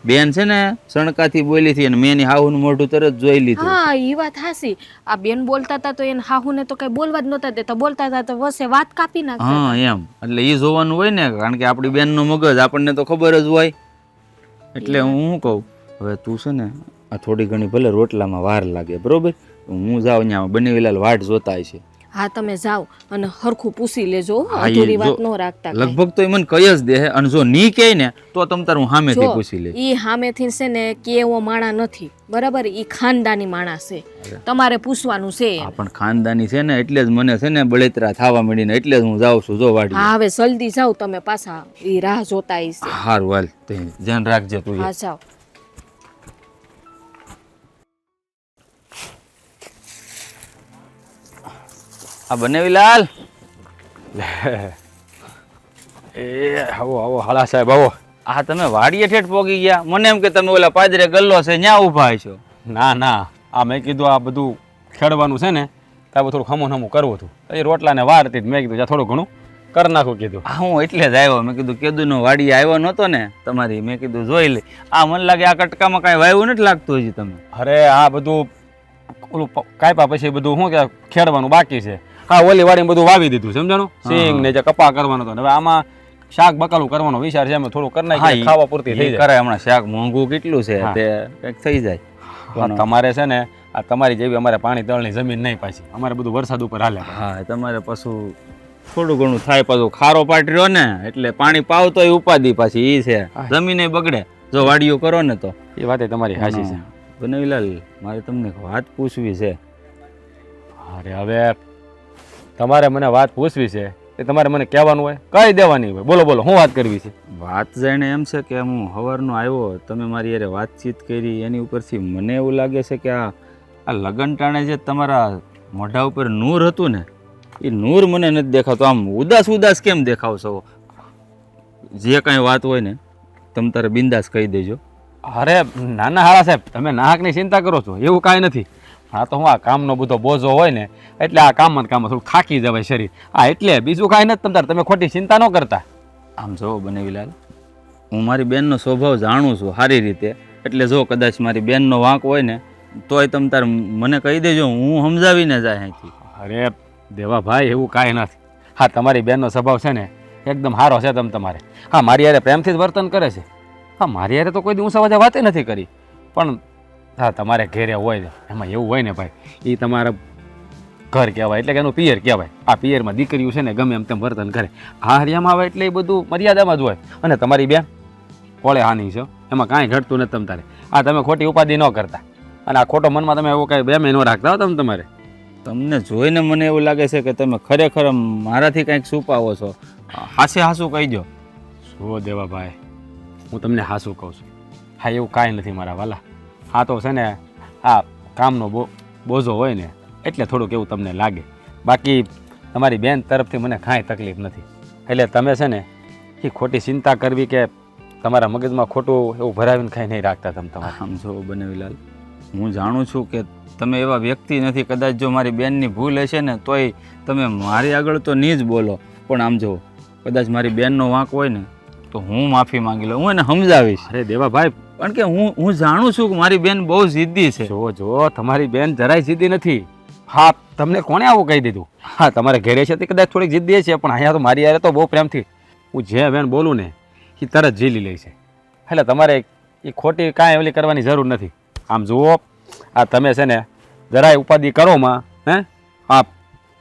બેન છે ને સણકાથી બોલી હતી અને મેં એની હાહુનું મોઢું તરત જોઈ લીધું. હા, એ વાત હાસી. આ બેન બોલતા હતા તો એને હાહુને તો કઈ બોલવા જ નહોતા દેતા, બોલતા હતા તો વસે વાત કાપી નાખતા. હા એમ, એટલે એ જોવાનું હોય ને, કારણ કે આપણી બેનનો મગજ આપણને તો ખબર જ હોય. એટલે હું શું કહું, હવે તું છે ને આ થોડી ઘણી ભલે રોટલામાં વાર લાગે બરોબર, હું જાઉં ત્યાં બનેવીલાલ વાટ જોતા છે. હા તમે જાઓ અને હરખું પૂછી લેજો હો, હા, એ અધૂરી જો વાત ન રાખતા કાંઈ. લગભગ તો એ મને કહી જ દે અને જો ની કહે ને તો તમ તાર હું સામેથી જો પૂછી લઈશ. ઈ સામેથી છે ને કે એવો માણા નથી બરાબર, ઈ ખાનદાની માણસ છે, તમારે પૂછવાનું છે એને. આ પણ ખાનદાની છે ને એટલે જ મને છે ને બળેતરા થવા માંડીને એટલે જ હું જાઉં છું જો વાડી. હા હવે જલ્દી જાઓ તમે, પાછા ઈ રાહ જોતા હશે. હારું હાલ તે ધ્યાન રાખજે તું. હા જાઓ. આ બનેવીલાલ એ આવો આવો હાલા સાહેબ આવો. આ તમે વાડીએ ઠેઠ પોગી ગયા, મને એમ કે તમે ઓલા પાદરે ગલ્લો છે ન્યા ઊભા છો. ના ના, આ મેં કીધું આ બધું ખેડવાનું છે ને તો આ થોડું ખમું નમું કરવું હતું. એ રોટલાને વાર હતી મેં કીધું થોડું ઘણું કરી નાખું કીધું. હા હું એટલે જ આવ્યો, મેં કીધું કેદુનો વાડી આવ્યો નહોતો ને તમારી, મેં કીધું જોઈ લે. આ મને લાગે આ કટકામાં કાંઈ વાવ્યું નથી લાગતું હજી તમે. અરે આ બધું ઓલું કાપ્યા પછી બધું શું કે ખેડવાનું બાકી છે. હા ઓલી વાડીમાં બધું વાવી દીધું સમજાણું, સિંગ ને જે કપા કરવાનો હતો. હવે આમાં શાક બકાલું કરવાનો વિચાર છે, અમે થોડું કરી નાખીએ ખાવા પૂરતી થઈ જાય. કરાય હમણાં શાક મોંઘું કેટલું છે તે કંઈક થઈ જાય. હા, તમારે છે ને આ તમારી જેવી અમારે પાણી તળની જમીન નહીં પાછી, અમારે બધું વરસાદ ઉપર હાલે. હા તમારે પાછું થોડું ઘણું થાય, પાછું ખારો પાટર્યો ને એટલે પાણી પાવતો એ ઉપાધિ પાછી ઈ છે, જમીને બગડે જો વાડીઓ કરો ને તો. એ વાત તમારી હાચી છે. બનેવીલાલ મારે તમને એક વાત પૂછવી છે. અરે હવે તમારે મને વાત પૂછવી છે એ તમારે મને કહેવાનું હોય, કહી દેવાની હોય. બોલો બોલો, શું વાત કરવી છે? વાત જાણે એમ છે કે હું સવારનો આવ્યો, તમે મારી યારે વાતચીત કરી એની ઉપરથી મને એવું લાગે છે કે આ લગન ટાણે જે તમારા મોઢા ઉપર નૂર હતું ને એ નૂર મને નથી દેખાતો. આમ ઉદાસ ઉદાસ કેમ દેખાવ છો? જે કાંઈ વાત હોય ને તમે તારે બિંદાસ કહી દેજો. અરે નાના હાળા સાહેબ, તમે નાહકની ચિંતા કરો છો એવું કાંઈ નથી. હા તો હું આ કામનો બધો બોજો હોય ને એટલે આ કામમાં થોડું થાકી જવાય શરીર, આ એટલે બીજું કાંઈ નથી. તમે ખોટી ચિંતા ન કરતા. આમ જો બનેવીલાલ, હું મારી બેનનો સ્વભાવ જાણું છું સારી રીતે, એટલે જો કદાચ મારી બેનનો વાંક હોય ને તોય તમે તાર મને કહી દેજો, હું સમજાવીને જાય અહીંથી. અરે દેવાભાઈ એવું કાંઈ નથી. હા તમારી બેનનો સ્વભાવ છે ને એકદમ સારો છે. તમારે હા મારી યારે પ્રેમથી જ વર્તન કરે છે. હા મારી યારે તો કોઈ દી ઊંચા વાજા વાતે નથી કરી, પણ હા તમારે ઘેરે હોય ને એમાં એવું હોય ને ભાઈ, એ તમારા ઘર કહેવાય એટલે કે એનું પિયર કહેવાય. આ પિયરમાં દીકરીઓ છે ને ગમે એમ તેમ વર્તન કરે. આ હરિયામાં આવે એટલે એ બધું મર્યાદામાં જ હોય. અને તમારી બેન કોળે હાની છે, એમાં કાંઈ ઘટતું નથી તમારે. આ તમે ખોટી ઉપાધિ ન કરતા અને આ ખોટો મનમાં તમે એવું કાંઈ બેમે ન રાખતા હો. તમારે તમને જોઈને મને એવું લાગે છે કે તમે ખરેખર મારાથી કંઈક છુપાવો છો. હાસે હાસું કહી દો. શું દેવાભાઈ, હું તમને હાસું કહું છું. હા એવું કાંઈ નથી મારા વાલા. હા તો છે ને આ કામનો બોજો હોય ને એટલે થોડુંક એવું તમને લાગે, બાકી તમારી બેન તરફથી મને કાંઈ તકલીફ નથી. એટલે તમે છે ને એ ખોટી ચિંતા કરવી કે તમારા મગજમાં ખોટું એવું ભરાવીને કાંઈ નહીં રાખતા. તમારે આમ જો બનેવીલાલ, હું જાણું છું કે તમે એવા વ્યક્તિ નથી, કદાચ જો મારી બેનની ભૂલ હશે ને તોય તમે મારી આગળ તો નહીં જ બોલો, પણ આમ જો કદાચ મારી બેનનો વાંક હોય ને તો હું માફી માંગી લઉં, હું એને સમજાવીશ. અરે દેવાભાઈ, કારણ કે હું જાણું છું કે મારી બેન બહુ જિદ્દી છે. જો તમારી બેન જરાય જિદ્દી નથી. હા તમને કોણે આવું કહી દીધું? હા તમારે ઘરે છે તે કદાચ થોડીક જિદ્દી છે, પણ અહીંયા તો મારી યારે તો બહુ પ્રેમથી હું જે બેન બોલું ને એ તરત ઝીલી લે છે. એટલે તમારે એ ખોટી કાંઈ ઓલી કરવાની જરૂર નથી. આમ જુઓ, આ તમે છે ને જરાય ઉપાધિ કરોમાં હા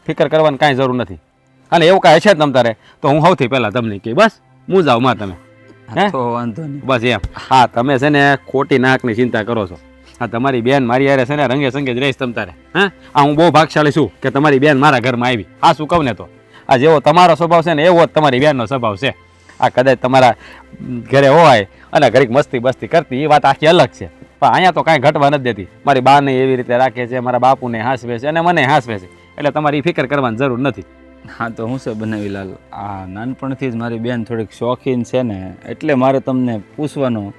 ફિકર કરવાની કાંઈ જરૂર નથી. અને એવું કાંઈ છે જ તારે તો હું સૌથી પહેલાં તમને કહી બસ હું જાઉં માં તમે તો વાંધો નહીં બસ એમ. હા તમે છે ને ખોટી નાકની ચિંતા કરો છો. હા તમારી બેન મારી યારે છે ને રંગે સંગે જ રહીશ તારે. આ હું બહુ ભાગશાળી છું કે તમારી બેન મારા ઘરમાં આવી. આ શું કહું ને તો આ જેવો તમારો સ્વભાવ છે ને એવો જ તમારી બેનનો સ્વભાવ છે. આ કદાચ તમારા ઘરે હોય અને ઘડીક મસ્તી બસ્તી કરતી એ વાત આખી અલગ છે, પણ અહીંયા તો કાંઈ ઘટવા નથી દેતી. મારી બાને એવી રીતે રાખે છે, મારા બાપુને હાંસવે છે અને મને હાંસવે છે, એટલે તમારી ફિકર કરવાની જરૂર નથી. હા તો હું છે બનેવીલાલ, આ નાનપણથી જ મારી બેન થોડીક શોખીન છે ને એટલે મારે તમને પૂછવાનો.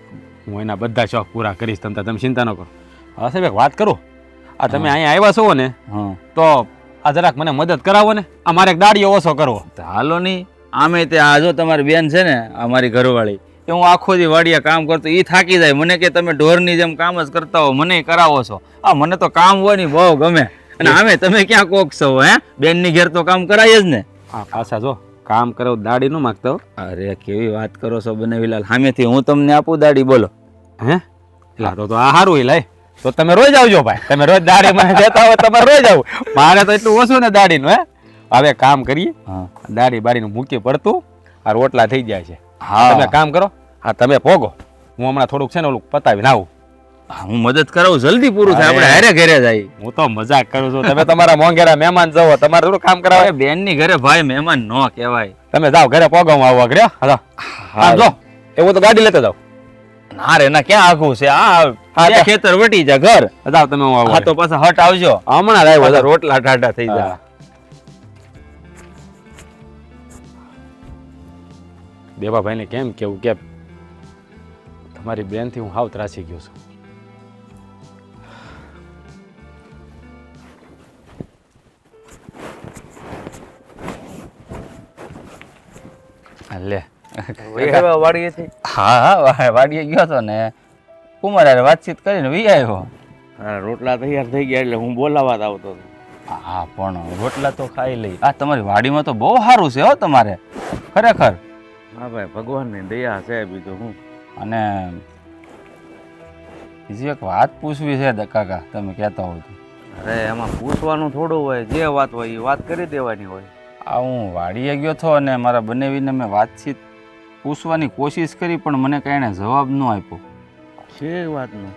હું એના બધા શોખ પૂરા કરીશ. તમે ચિંતા ન કરો. હા સાહેબ એક વાત કરું, આ તમે અહીંયા આવ્યા છો ને હા તો આ જરાક મને મદદ કરાવો ને. આ મારે એક દાડીઓ ઓછો કરવો. હાલો નહીં, આમે તે આ જો તમારી બેન છે ને આ મારી ઘરવાળી, એ હું આખો દી વાડિયા કામ કરતો એ થાકી જાય, મને કે તમે ઢોરની જેમ કામ જ કરતા હો, મને કરાવો છો. આ મને તો કામ હોય ને બહુ ગમે. અને આમે તમે ક્યાં કોક છો? બેનની ઘેર તો કામ કરાય જ ને. હા પાછા જો કામ કરો દાડી ન માગતો. અરે કેવી વાત કરો છો બનેવીલાલ, સામેથી હું તમને આપું દાડી, બોલો. હે એટલે તો આ સારું લાય તો તમે રોજ આવજો ભાઈ, તમે રોજ દાઢી મને દેતા હોય તમારે રોજ આવું. મારે તો એટલું ઓછું ને દાઢીનું. હવે કામ કરીએ, હા દાઢી બારીનું મૂકી પડતું, આ રોટલા થઈ જાય છે. હા તમે કામ કરો, હા તમે પોગો, હું હમણાં થોડુંક છે ને ઓલું પતાવીને આવું. હું મદદ કરાવું, જલ્દી પૂરું થાય, અરે. આપણે હારે ઘરે જાય. હું તો મજાક કરું છું, તમે તમારા મોંઘેરા મહેમાન જવો, તમારે થોડું કામ કરાવે. બેન ની ઘરે ભાઈ મહેમાન ન કહેવાય. તમે જાઓ ઘરે પોગો, હું આવું આગળ. હા જો એવું તો ગાડી લેતા જાઓ. ના રે ના, ક્યાં આઘું છે આ? હા, બે ખેતર વટી જા ઘર. જાઓ તમે, હું આવું હા તો પાછા હટ આવજો. હમણાં જ આવ્યો. પાછા રોટલા ટાટા થઈ જાય. હા. દેવાભાઈને કેમ કેવું કે તમારી બેનથી હું હાવ ત્રાસી ગયો છું. લે વાડીએથી હા હા વાડીએ ગયો હતો ને કુમાર હારે વાતચીત કરીને વી આવ્યો. રોટલા તૈયાર થઈ ગયા એટલે હું બોલાવા જ આવતો હતો. હા પણ રોટલા તો ખાઈ લઈ. આ તમારી વાડીમાં તો બહુ સારું છે હો તમારે, ખરેખર. હા ભાઈ, ભગવાનની દયા છે, બીજું હું. અને બીજી એક વાત પૂછવી છે કાકા, તમે કહેતા હો તો. અરે એમાં પૂછવાનું થોડું હોય, જે વાત હોય એ વાત કરી દેવાની હોય. આ હું વાડીએ ગયો હતો અને મારા બંનેવીને મેં વાતચીત પૂછવાની કોશિશ કરી પણ મને કાંઈ એણે જવાબ ન આપ્યો. છે વાતનું?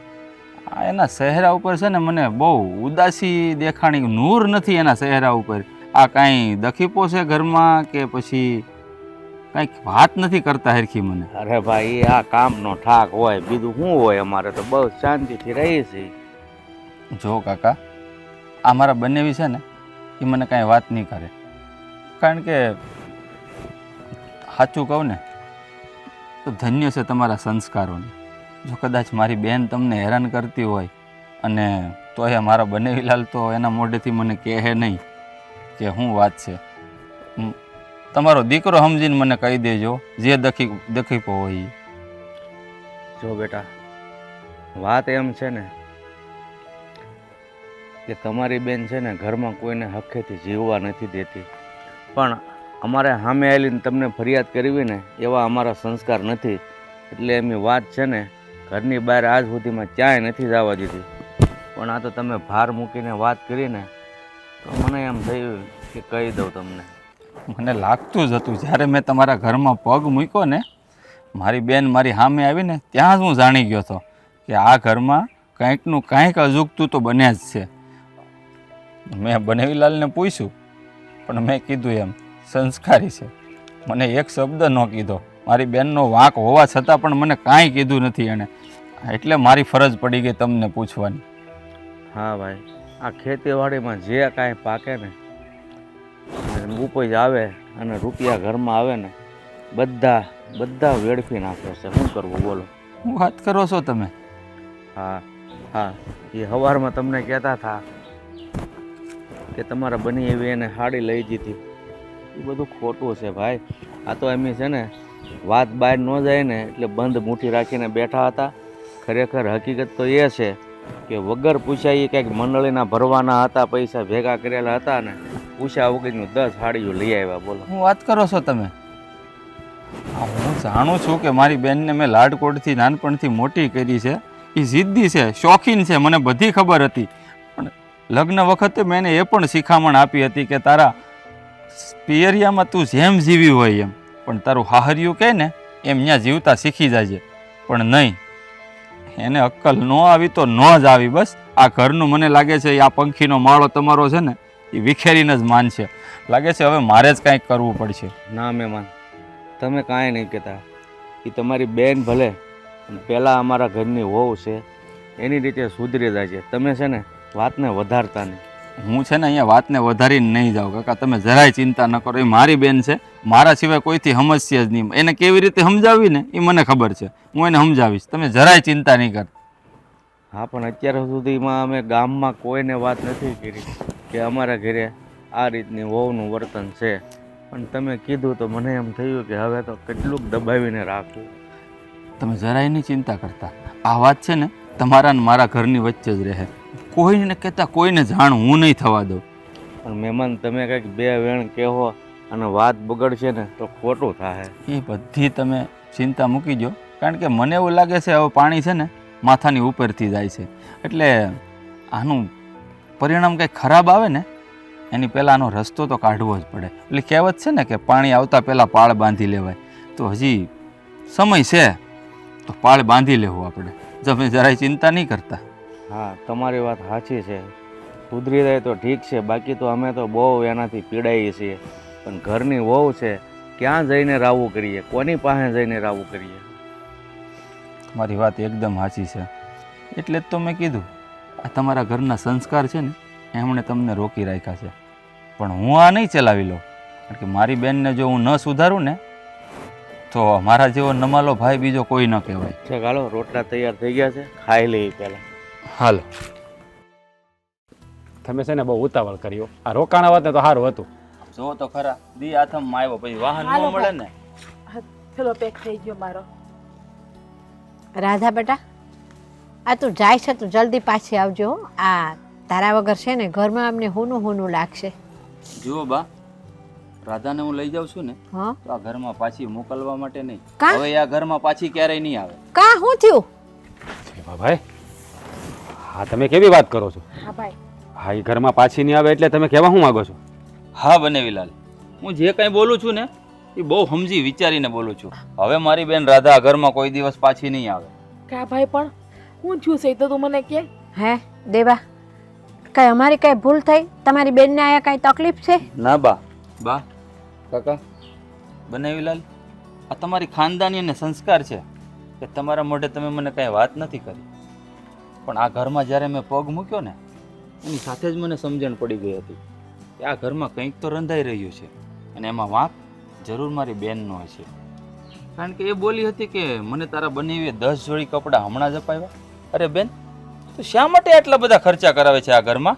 આ એના ચહેરા ઉપર છે ને મને બહુ ઉદાસી દેખાણી, નૂર નથી એના ચહેરા ઉપર. આ કાંઈ દખીપો છે ઘરમાં કે પછી કાંઈક વાત નથી કરતા હરખી મને. અરે ભાઈ, એ આ કામનો ઠાક હોય, બીજું શું હોય. અમારે તો બહુ શાંતિથી રહી છે. જો કાકા, આ મારા બંનેવી છે ને એ મને કાંઈ વાત નહીં કરે, કારણ કે સાચું કહું ને તો ધન્ય છે તમારા સંસ્કારોને. જો કદાચ મારી બેન તમને હેરાન કરતી હોય અને તોય મારા બંનેવીલાલ તો એના મોઢેથી મને કહે નહીં કે શું વાત છે. તમારો દીકરો સમજીને મને કહી દેજો જે દખીપો હોય ઈ. જો બેટા, વાત એમ છે ને કે તમારી બેન છે ને ઘરમાં કોઈને હક્કેથી જીવવા નથી દેતી, પણ અમારે સામે આવીને તમને ફરિયાદ કરવી ને એવા અમારા સંસ્કાર નથી, એટલે એમની વાત છે ને ઘરની બહાર આજ સુધીમાં ક્યાંય નથી જવા દીધી. પણ આ તો તમે ભાર મૂકીને વાત કરીને તો મને એમ થયું કે કહી દઉં તમને. મને લાગતું જ હતું જ્યારે મેં તમારા ઘરમાં પગ મૂક્યો ને, મારી બેન મારી સામે આવીને ત્યાં જ હું જાણી ગયો હતો કે આ ઘરમાં કંઈકનું કાંઈક અજુગતું તો બન્યા જ છે. મેં બનેવીલાલને પૂછ્યું પણ મેં કીધું એમ સંસ્કારી છે, મને એક શબ્દ ન કીધો. મારી બેનનો વાંક હોવા છતાં પણ મને કાંઈ કીધું નથી એણે, એટલે મારી ફરજ પડી ગઈ તમને પૂછવાની. હા ભાઈ, આ ખેતીવાડીમાં જે કાંઈ પાકે ને, ઉપજ આવે અને રૂપિયા ઘરમાં આવે ને, બધા વેડફી નાખે છે. શું કરવું બોલો? શું વાત કરો છો તમે? હા હા, એ સવારમાં તમને કહેતા હતા કે તમારા બની એવી એને સાડી લઈ દીધી. એ બધું ખોટું છે ભાઈ. આ તો એમ છે ને વાત બહાર ન જાય ને એટલે બંધ મુઠ્ઠી રાખીને બેઠા હતા. ખરેખર હકીકત તો એ છે કે વગર પૂછ્યા એ કંઈક મંડળીના ભરવાના હતા, પૈસા ભેગા કરેલા હતા ને પૂછ્યા વગરનું 10 સાડીઓ લઈ આવ્યા. બોલો શું વાત કરો છો તમે? હું જાણું છું કે મારી બેનને મેં લાડકોડથી નાનપણથી મોટી કરી છે. એ જિદ્દી છે, શોખીન છે, મને બધી ખબર હતી. પણ લગ્ન વખતે મેં એને એ પણ શિખામણ આપી હતી કે તારા પિયરિયામાં તું જેમ જીવી હોય એમ, પણ તારું હાહરિયું કહે ને એમ ત્યાં જીવતા શીખી જાજે. પણ નહીં, એને અક્કલ ન આવી તો ન જ આવી. બસ આ ઘરનું મને લાગે છે આ પંખીનો માળો તમારો છે ને એ વિખેરીને જ માનશે. લાગે છે હવે મારે જ કાંઈક કરવું પડશે. ના મહેમાન, તમે કાંઈ નહીં કહેતા. એ તમારી બેન ભલે, પણ પહેલાં અમારા ઘરની વહુ છે, એની રીતે સુધરી જાય છે. તમે છે ને વાતને વધારતા નહીં. હું છે ને અહીંયા વાતને વધારીને નહીં જાઉં કાકા, તમે જરાય ચિંતા ન કરો. એ મારી બેન છે, મારા સિવાય કોઈથી સમજશે જ નહીં. એને કેવી રીતે સમજાવી ને એ મને ખબર છે, હું એને સમજાવીશ. તમે જરાય ચિંતા નહીં કર. હા, પણ અત્યાર સુધીમાં અમે ગામમાં કોઈને વાત નથી કરી કે અમારા ઘરે આ રીતની વહુનું વર્તન છે. પણ તમે કીધું તો મને એમ થયું કે હવે તો કેટલુંક દબાવીને રાખવું. તમે જરાય નહીં ચિંતા કરતા. આ વાત છે ને તમારા ને મારા ઘરની વચ્ચે જ રહે. કોઈને કહેતા કોઈને જાણ હું નહીં થવા દઉં. પણ મહેમાન, તમે કંઈક બે વેણ કહેવો અને વાત બગડશે ને તો ખોટું થાય. એ બધી તમે ચિંતા મૂકી દો, કારણ કે મને એવું લાગે છે હવે પાણી છે ને માથાની ઉપરથી જાય છે. એટલે આનું પરિણામ કંઈક ખરાબ આવે ને એની પહેલાં આનો રસ્તો તો કાઢવો જ પડે. એટલે કહેવત છે ને કે પાણી આવતા પહેલાં પાળ બાંધી લેવાય. તો હજી સમય છે તો પાળ બાંધી લેવું આપણે. તમે જરાય ચિંતા નહીં કરતા. હા, તમારી વાત સાચી છે. સુધરી જાય તો ઠીક છે, બાકી તો અમે તો બહુ એનાથી પીડાઈએ છીએ. પણ ઘરની વહુ છે, ક્યાં જઈને રાવું કરીએ, કોની પાસે જઈને રાવું કરીએ? તમારી વાત એકદમ સાચી છે. એટલે જ તો મેં કીધું આ તમારા ઘરના સંસ્કાર છે ને એમણે તમને રોકી રાખ્યા છે. પણ હું આ નહીં ચલાવી લઉં. કારણ કે મારી બેનને જો હું ન સુધારું ને તો મારા જેવો નમાલો ભાઈ બીજો કોઈ ન કહેવાય. છે હાલો, રોટલા તૈયાર થઈ ગયા છે, ખાઈ લઈએ પહેલાં. હાલો. તમે છે ને બહુ ઉતાવળ કર્યો. આ રોકાણા હોત ને તો સારું હતું. જો તો ખરા દી આથમમાં આવ્યો પછી વાહન હાલો ન મળે ને. ચલો પેક થઈ ગયો મારો. રાધા બેટા, આ તું જાય છે તું જલ્દી પાછી આવજો હો. આ તારા વગર છે ને ઘરમાં અમને હુનું હુનું લાગશે. જુઓ બા, રાધાને હું લઈ જાઉં છું ને હા, તો આ ઘરમાં પાછી મોકલવા માટે નહીં. કા? હવે આ ઘરમાં પાછી ક્યારેય નહીં આવે. કા શું થયું? ભાઈ, હા તમે કેવી વાત કરો છો? હા ભાઈ, હા, એ ઘરમાં પાછી નહીં આવે એટલે તમે કહેવા શું માંગો છો? હા બનેવીલાલ, હું જે કંઈ બોલું છું ને એ બહુ સમજી વિચારીને બોલું છું. હવે મારી બેન રાધા આ ઘરમાં કોઈ દિવસ પાછી નહીં આવે. કા ભાઈ પણ હું થયું છે એ તો તું મને કે. હે દેવા, કઈ અમારી કઈ ભૂલ થઈ? તમારી બેનને આયા કઈ તકલીફ છે? ના બા. બા, કાકા, બનેવીલાલ, આ તમારી ખાનદાની અને સંસ્કાર છે કે તમારા મોઢે તમે મને કાંઈ વાત નથી કરી. પણ આ ઘરમાં જ્યારે મેં પગ મૂક્યો ને એની સાથે જ મને સમજણ પડી ગઈ હતી કે આ ઘરમાં કંઈક તો રંધાઈ રહ્યું છે. અને એમાં વાંક જરૂર મારી બેનનો હશે. કારણ કે એ બોલી હતી કે મને તારા બનેવીએ 10 જોડી કપડાં હમણાં જ અપાવ્યા. અરે બેન, તો શા માટે આટલા બધા ખર્ચા કરાવે છે આ ઘરમાં?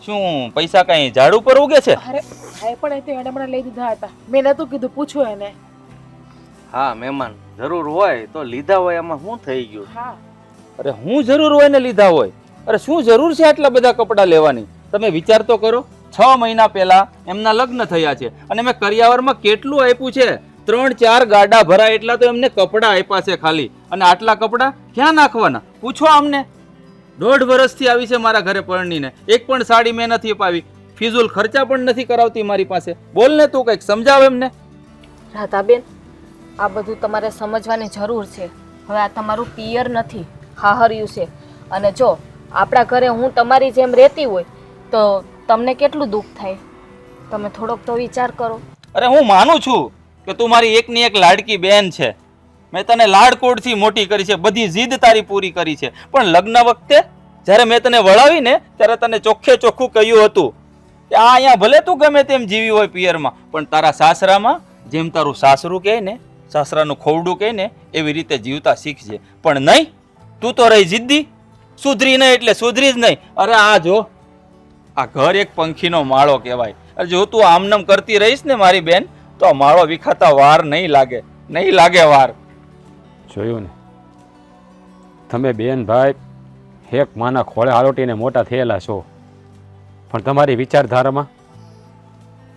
શું પૈસા કાંઈ ઝાડ ઉપર ઉગે છે? અરે ભાઈ પણ એ તો એને મને લઈ દીધા હતા. મેં નતું કીધું, પૂછો એને. હા મહેમાન, જરૂર હોય તો લીધા હોય, એમાં શું થઈ ગયું? હા, અરે હું જરૂર હોય ને લીધા હોય? અરે શું જરૂર છે આટલા બધા કપડાં લેવાની? તમે વિચાર તો કરો. 6 મહિના પહેલા એમના લગ્ન થયા છે અને મેં કરિયાવરમાં કેટલું આપ્યું છે? 3-4 ગાડા ભરાય એટલા તો એમને કપડાં આપ્યા છે ખાલી. અને આટલા કપડાં ક્યાં નાખવાના? પૂછો અમને. 1.5 વર્ષથી આવી છે મારા ઘરે પરણીને, એક પણ સાડી મેં નથી અપાવી. ફિઝુલ ખર્ચા પણ નથી કરાવતી મારી પાસે. બોલ ને તું, કંઈક સમજાવ એમને. રાધાબેન, આ બધું તમારે સમજવાની જરૂર છે. હવે આ તમારું પિયર નથી, હાહર્યું છે. અને જો આપણા ઘરે હું તમારી જેમ રહેતી હોય તો તમને કેટલું દુઃખ થાય? તમે થોડોક તો વિચાર કરો. અરે હું માનું છું કે તું મારી એકની એક લાડકી બેન છે. મેં તને લાડકોડથી મોટી કરી છે, બધી જીદ તારી પૂરી કરી છે. પણ લગ્ન વખતે જ્યારે મેં તને વળાવીને ત્યારે તને ચોખ્ખે ચોખ્ખું કહ્યું હતું કે આ અહીંયા ભલે તું ગમે તેમ જીવી હોય પિયરમાં, પણ તારા સાસરામાં જેમ તારું સાસરું કહે ને, સાસરાનું ખોવડું કહે ને, એવી રીતે જીવતા શીખજે. પણ નહીં, તું તો રહી જિદ્દી. સુધરી નહીં એટલે સુધરી જ નહીં. અરે આ જો, આ ઘર એક પંખીનો માળો કહેવાય. અરે જો તું આમનામ કરતી રહીશ ને મારી બેન, તો આ માળો વિખાતા વાર નહીં લાગે, નહીં લાગે વાર. જોયું ને, તમે બેન ભાઈ એક માના ખોળે આલોટીને મોટા થયેલા છો, પણ તમારી વિચારધારામાં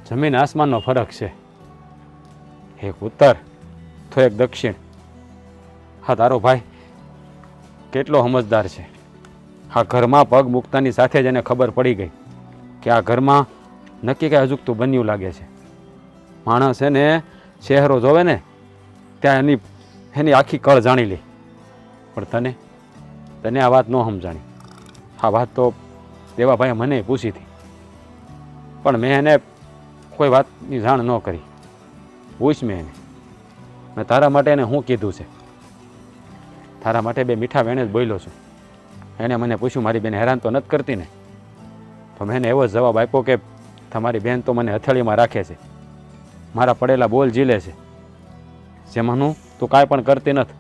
જમીન આસમાનનો ફરક છે. એક ઉત્તર તો એક દક્ષિણ. હા, તારો ભાઈ કેટલો સમજદાર છે. આ ઘરમાં પગ મૂકતાની સાથે જ એને ખબર પડી ગઈ કે આ ઘરમાં નક્કી કંઈ અજુગતું બન્યું લાગે છે. માણસ એને શહેરો જોવે ને ત્યાં એની આખી કળ જાણી લે. પણ તને આ વાત ન સમજાણી. આ વાત તો દેવાભાઈએ મને પૂછી હતી, પણ મેં એને કોઈ વાતની જાણ ન કરી. પૂછ મેં તારા માટે એને શું કીધું છે? તારા માટે 2 મીઠા વેણે જ બોલ્યો છું. એને મને પૂછ્યું મારી બેન હેરાન તો નથી કરતી ને? તો મેં એને એવો જ જવાબ આપ્યો કે તમારી બેન તો મને હથેળીમાં રાખે છે, મારા પડેલા બોલ ઝીલે છે, જેમાંનું તું કાંઈ પણ કરતી નથી.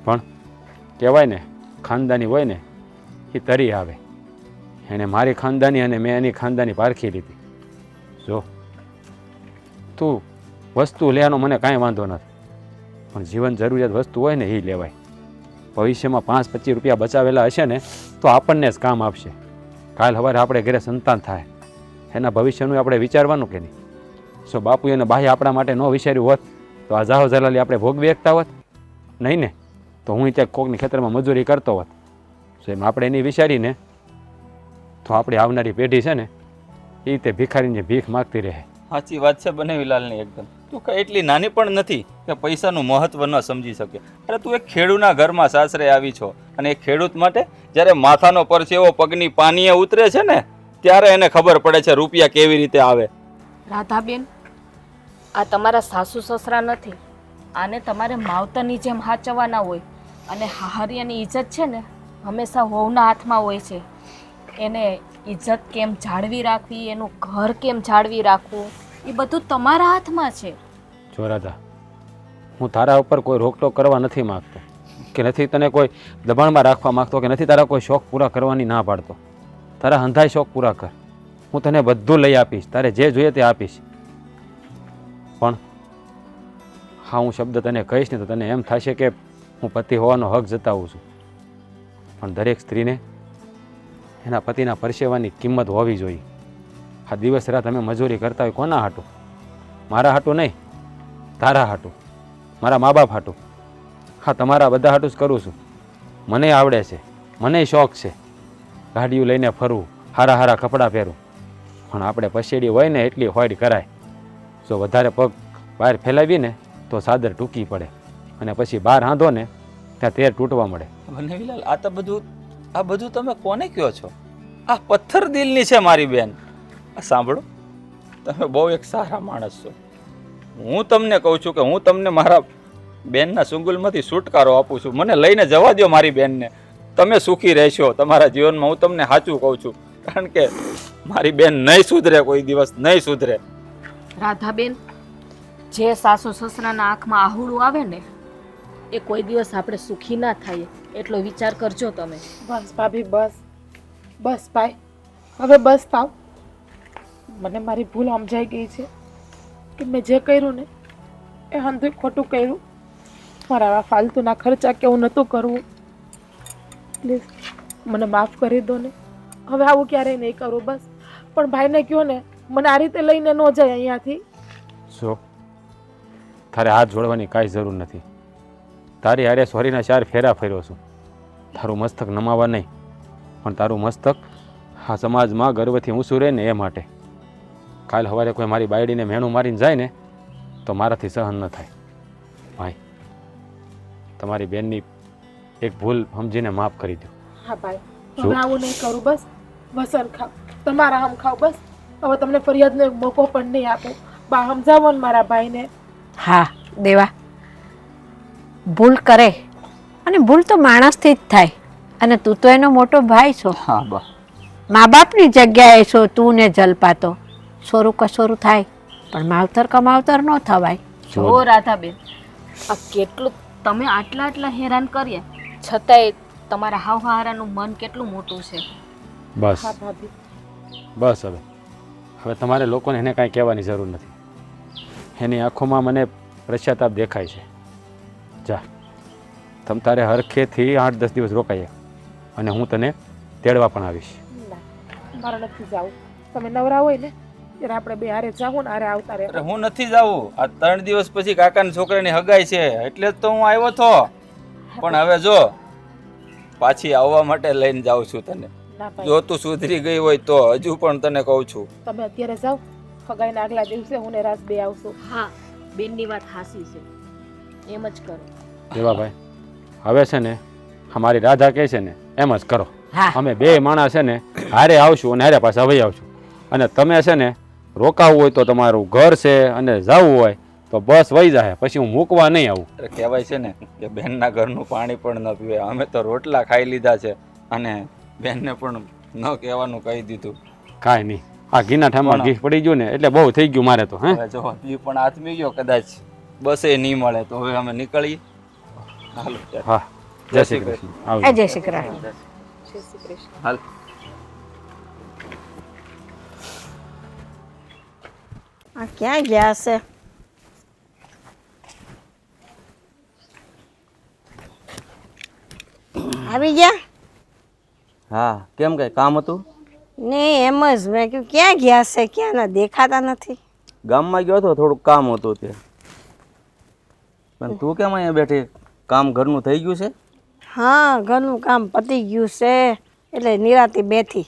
પણ કહેવાય ને, ખાનદાની હોય ને એ તરી આવે. એણે મારી ખાનદાની અને મેં એની ખાનદાની પારખી લીધી. જો તું વસ્તુ લેવાનો મને કાંઈ વાંધો નથી, પણ જીવન જરૂરિયાત વસ્તુ હોય ને એ લેવાય. ભવિષ્યમાં 5-25 રૂપિયા બચાવેલા હશે ને તો આપણને જ કામ આપશે. કાલ સવારે આપણે ઘરે સંતાન થાય, એના ભવિષ્યનું આપણે વિચારવાનું કે નહીં? જો બાપુ અને બાહ્ય આપણા માટે ન વિચાર્યું હોત તો આ જાહો જલાલી આપણે ભોગવી શકતા હોત નહીં ને? તો હું ત્યાં કોકની ખેતરમાં મજૂરી કરતો હોત. તો એમ આપણે એની વિચારીને તો આપણી આવનારી પેઢી છે ને એ તે ભિખારીને ભીખ માગતી રહે. સાચી વાત છે બનેવીલાલની એકદમ. તું કઈ એટલી નાની પણ નથી કે પૈસાનું મહત્વ ન સમજી શકે. અરે તું એક ખેડૂતના ઘરમાં સાસરે આવી છો, અને એક ખેડૂત માટે જ્યારે માથાનો પરસેવો પગની પાનીએ ઉતરે છે ને ત્યારે એને ખબર પડે છે રૂપિયા કેવી રીતે આવે. રાધાબેન, આ તમારા સાસુ સસરા નથી, આને તમારે માવતરની જેમ હાચવવાના હોય. અને હાહરિયાની ઇજ્જત છે ને હંમેશા વહુના હાથમાં હોય છે. એને ઇજ્જત કેમ જાળવી રાખવી, એનું ઘર કેમ જાળવી રાખવું, એ બધું તમારા હાથમાં છે. જો રાધા, હું તારા ઉપર કોઈ રોકટોક કરવા નથી માગતો, કે નથી તને કોઈ દબાણમાં રાખવા માગતો, કે નથી તારા કોઈ શોખ પૂરા કરવાની ના પાડતો. તારા હંધાય શોખ પૂરા કર, હું તને બધું લઈ આપીશ, તારે જે જોઈએ તે આપીશ. પણ હા, હું શબ્દ તને કહીશ ને તો તને એમ થશે કે હું પતિ હોવાનો હક જતાવું છું. પણ દરેક સ્ત્રીને એના પતિના પરસેવાની કિંમત હોવી જોઈએ. આ દિવસ રાત અમે મજૂરી કરતા હોય કોના હાટું? મારા હાટું નહીં, તારા હાટું, મારા મા બાપ હાટું. હા, તમારા બધા હાટું જ કરું છું. મને આવડે છે, મને શોખ છે ગાડીઓ લઈને ફરવું, હારા હારા કપડાં પહેરવું. પણ આપણે પછેડી હોય ને એટલી હોડ કરાય. જો વધારે પગ બહાર ફેલાવીને તો સાદર ટૂંકી પડે, અને પછી બહાર હાંધો ને ત્યાં તેર તૂટવા મળે. બનેવીલાલ, આ બધું તમે કોને કહો છો? આ પથ્થર દિલની છે મારી બેન. આ સાંભળો, તમે બહુ એક સારા માણસ છો. હું તમને કહું છું કે હું તમને મારા બેનના સુંગુલમાંથી છુટકારો આપું છું. મને લઈને જવા દો મારી બેનને. તમે સુખી રહેશો તમારા જીવનમાં, હું તમને સાચું કહું છું. કારણ કે મારી બેન નહીં સુધરે, કોઈ દિવસ નહીં સુધરે. રાધાબેન, જે સાસુ સસરાના આંખમાં આહુડું આવે ને એ કોઈ દિવસ આપણે સુખી ના થાય, એટલો વિચાર કરજો તમે. બસ ભાભી, બસ બસ ભાઈ, હવે બસ થાવ. મને મારી ભૂલ સમજાઈ ગઈ છે કે મેં જે કર્યું ને એ હંધું ખોટું કર્યું. મારા આવા ફાલતુના ખર્ચા કેવું નહોતું કરવું. પ્લીઝ મને માફ કરી દો ને, હવે આવું ક્યારેય નહીં કરું. બસ પણ ભાઈને કહો ને મને આ રીતે લઈને ન જાય અહીંયાથી. જો તારે હાથ જોડવાની કાંઈ જરૂર નથી. તારી હારે સોરીના 4 ફેરા ફેર્યો છું. તારું મસ્તક નમાવા નહીં, પણ તારું મસ્તક આ સમાજમાં ગર્વથી ઊંચું રહે ને એ માટે. કાલ સવારે કોઈ મારી બાયડીને મેણું મારીને જાય ને તો મારાથી સહન ન થાય. ભાઈ, તમારી બેનની એક ભૂલ સમજીને માફ કરી દો. હા ભાઈ, હવે આવું નહીં કરું. બસ વસન ખાવ, તમારા આમ ખાવ. બસ હવે તમને ફરિયાદનો એક મોકો પણ નહીં આપું. બા સમજાવો ને મારા ભાઈને. હા દેવા, ભૂલ કરે અને ભૂલ તો માણસથી જ થાય. અને તું તો એનો મોટો ભાઈ છો. હા બા, મા બાપની જગ્યાએ છો તું ને જલપાતો. સોરું કસોરું થાય પણ માવતર કમાવતર ન થવાય. જો રાધાબેન, આ કેટલું તમે આટલા હેરાન કર્યા છતાંય તમારા હાવહારાનું મન કેટલું મોટું છે. બસ હા ભાભી, બસ હવે તમારે લોકોને એને કાંઈ કહેવાની જરૂર નથી. એની આંખોમાં મને પશ્ચાતાપ દેખાય છે. જા, તમ તારે હરખેથી 8-10 દિવસ રોકાય અને હું તને તેડવા પણ આવીશ. ના મારે નથી જાવું. તમે નવરા હોય ને ત્યારે આપણે બે હારે જાવું ને હારે આવતા રહે. અરે હું નથી જાવું. આ 3 દિવસ પછી કાકાના છોકરાની હગાઈ છે એટલે જ તો હું આવ્યો હતો. પણ હવે જો પાછી આવવા માટે લઈને જાઉં છું તને. ના ભાઈ, જો તું સુધરી ગઈ હોય તો હજુ પણ તને કહું છું. તમે અત્યારે જાઓ. ફગાઈના આગલા દિવસે હું ને રાસ બે આવશું. હા, બેનની વાત હાસી છે, એમ જ કરો. દેવાભાઈ, હવે છે ને અમારી રાધા કહે છે ને એમ જ કરો. હા. અમે 2 માણસ છે ને હારે આવશું અને હારે પાછા વહી આવશું. અને તમે છે ને રોકાવું હોય તો તમારું ઘર છે, અને જવું હોય તો બસ વહી જાય, પછી હું મૂકવા નહીં આવું. અરે કહેવાય છે ને કે બેનના ઘરનું પાણી પણ ન પીવે. અમે તો રોટલા ખાઈ લીધા છે અને બેનને પણ ન કહેવાનું કહી દીધું. કાંઈ નહીં, આ ઘીના ઠામમાં ઘી પડી ગયું ને એટલે બહુ થઈ ગયું મારે તો. હે, હવે જો હજી પણ આથમી ગયો કદાચ બસે નહીં મળે તો હવે અમે નીકળીએ. હાલો ત્યારે. હા, જય શ્રી કૃષ્ણ. આવજો. જય શ્રી કૃષ્ણ. જય શ્રી કૃષ્ણ. હાલ. આ ક્યાં ગયા છે? આવી ગયા હા, કેમ કઈ કામ હતું? ને એમ જ મેં કીધું ક્યાં ગયા છે, ક્યાં ના દેખાતા નથી. ગામમાં ગયો હતો, થોડુંક કામ હતું તે. પણ તું કેમ અહીંયા બેઠી? કામ ઘરનું થઈ ગયું છે? હા, ઘરનું કામ પતી ગયું છે એટલે નિરાતે બેઠી.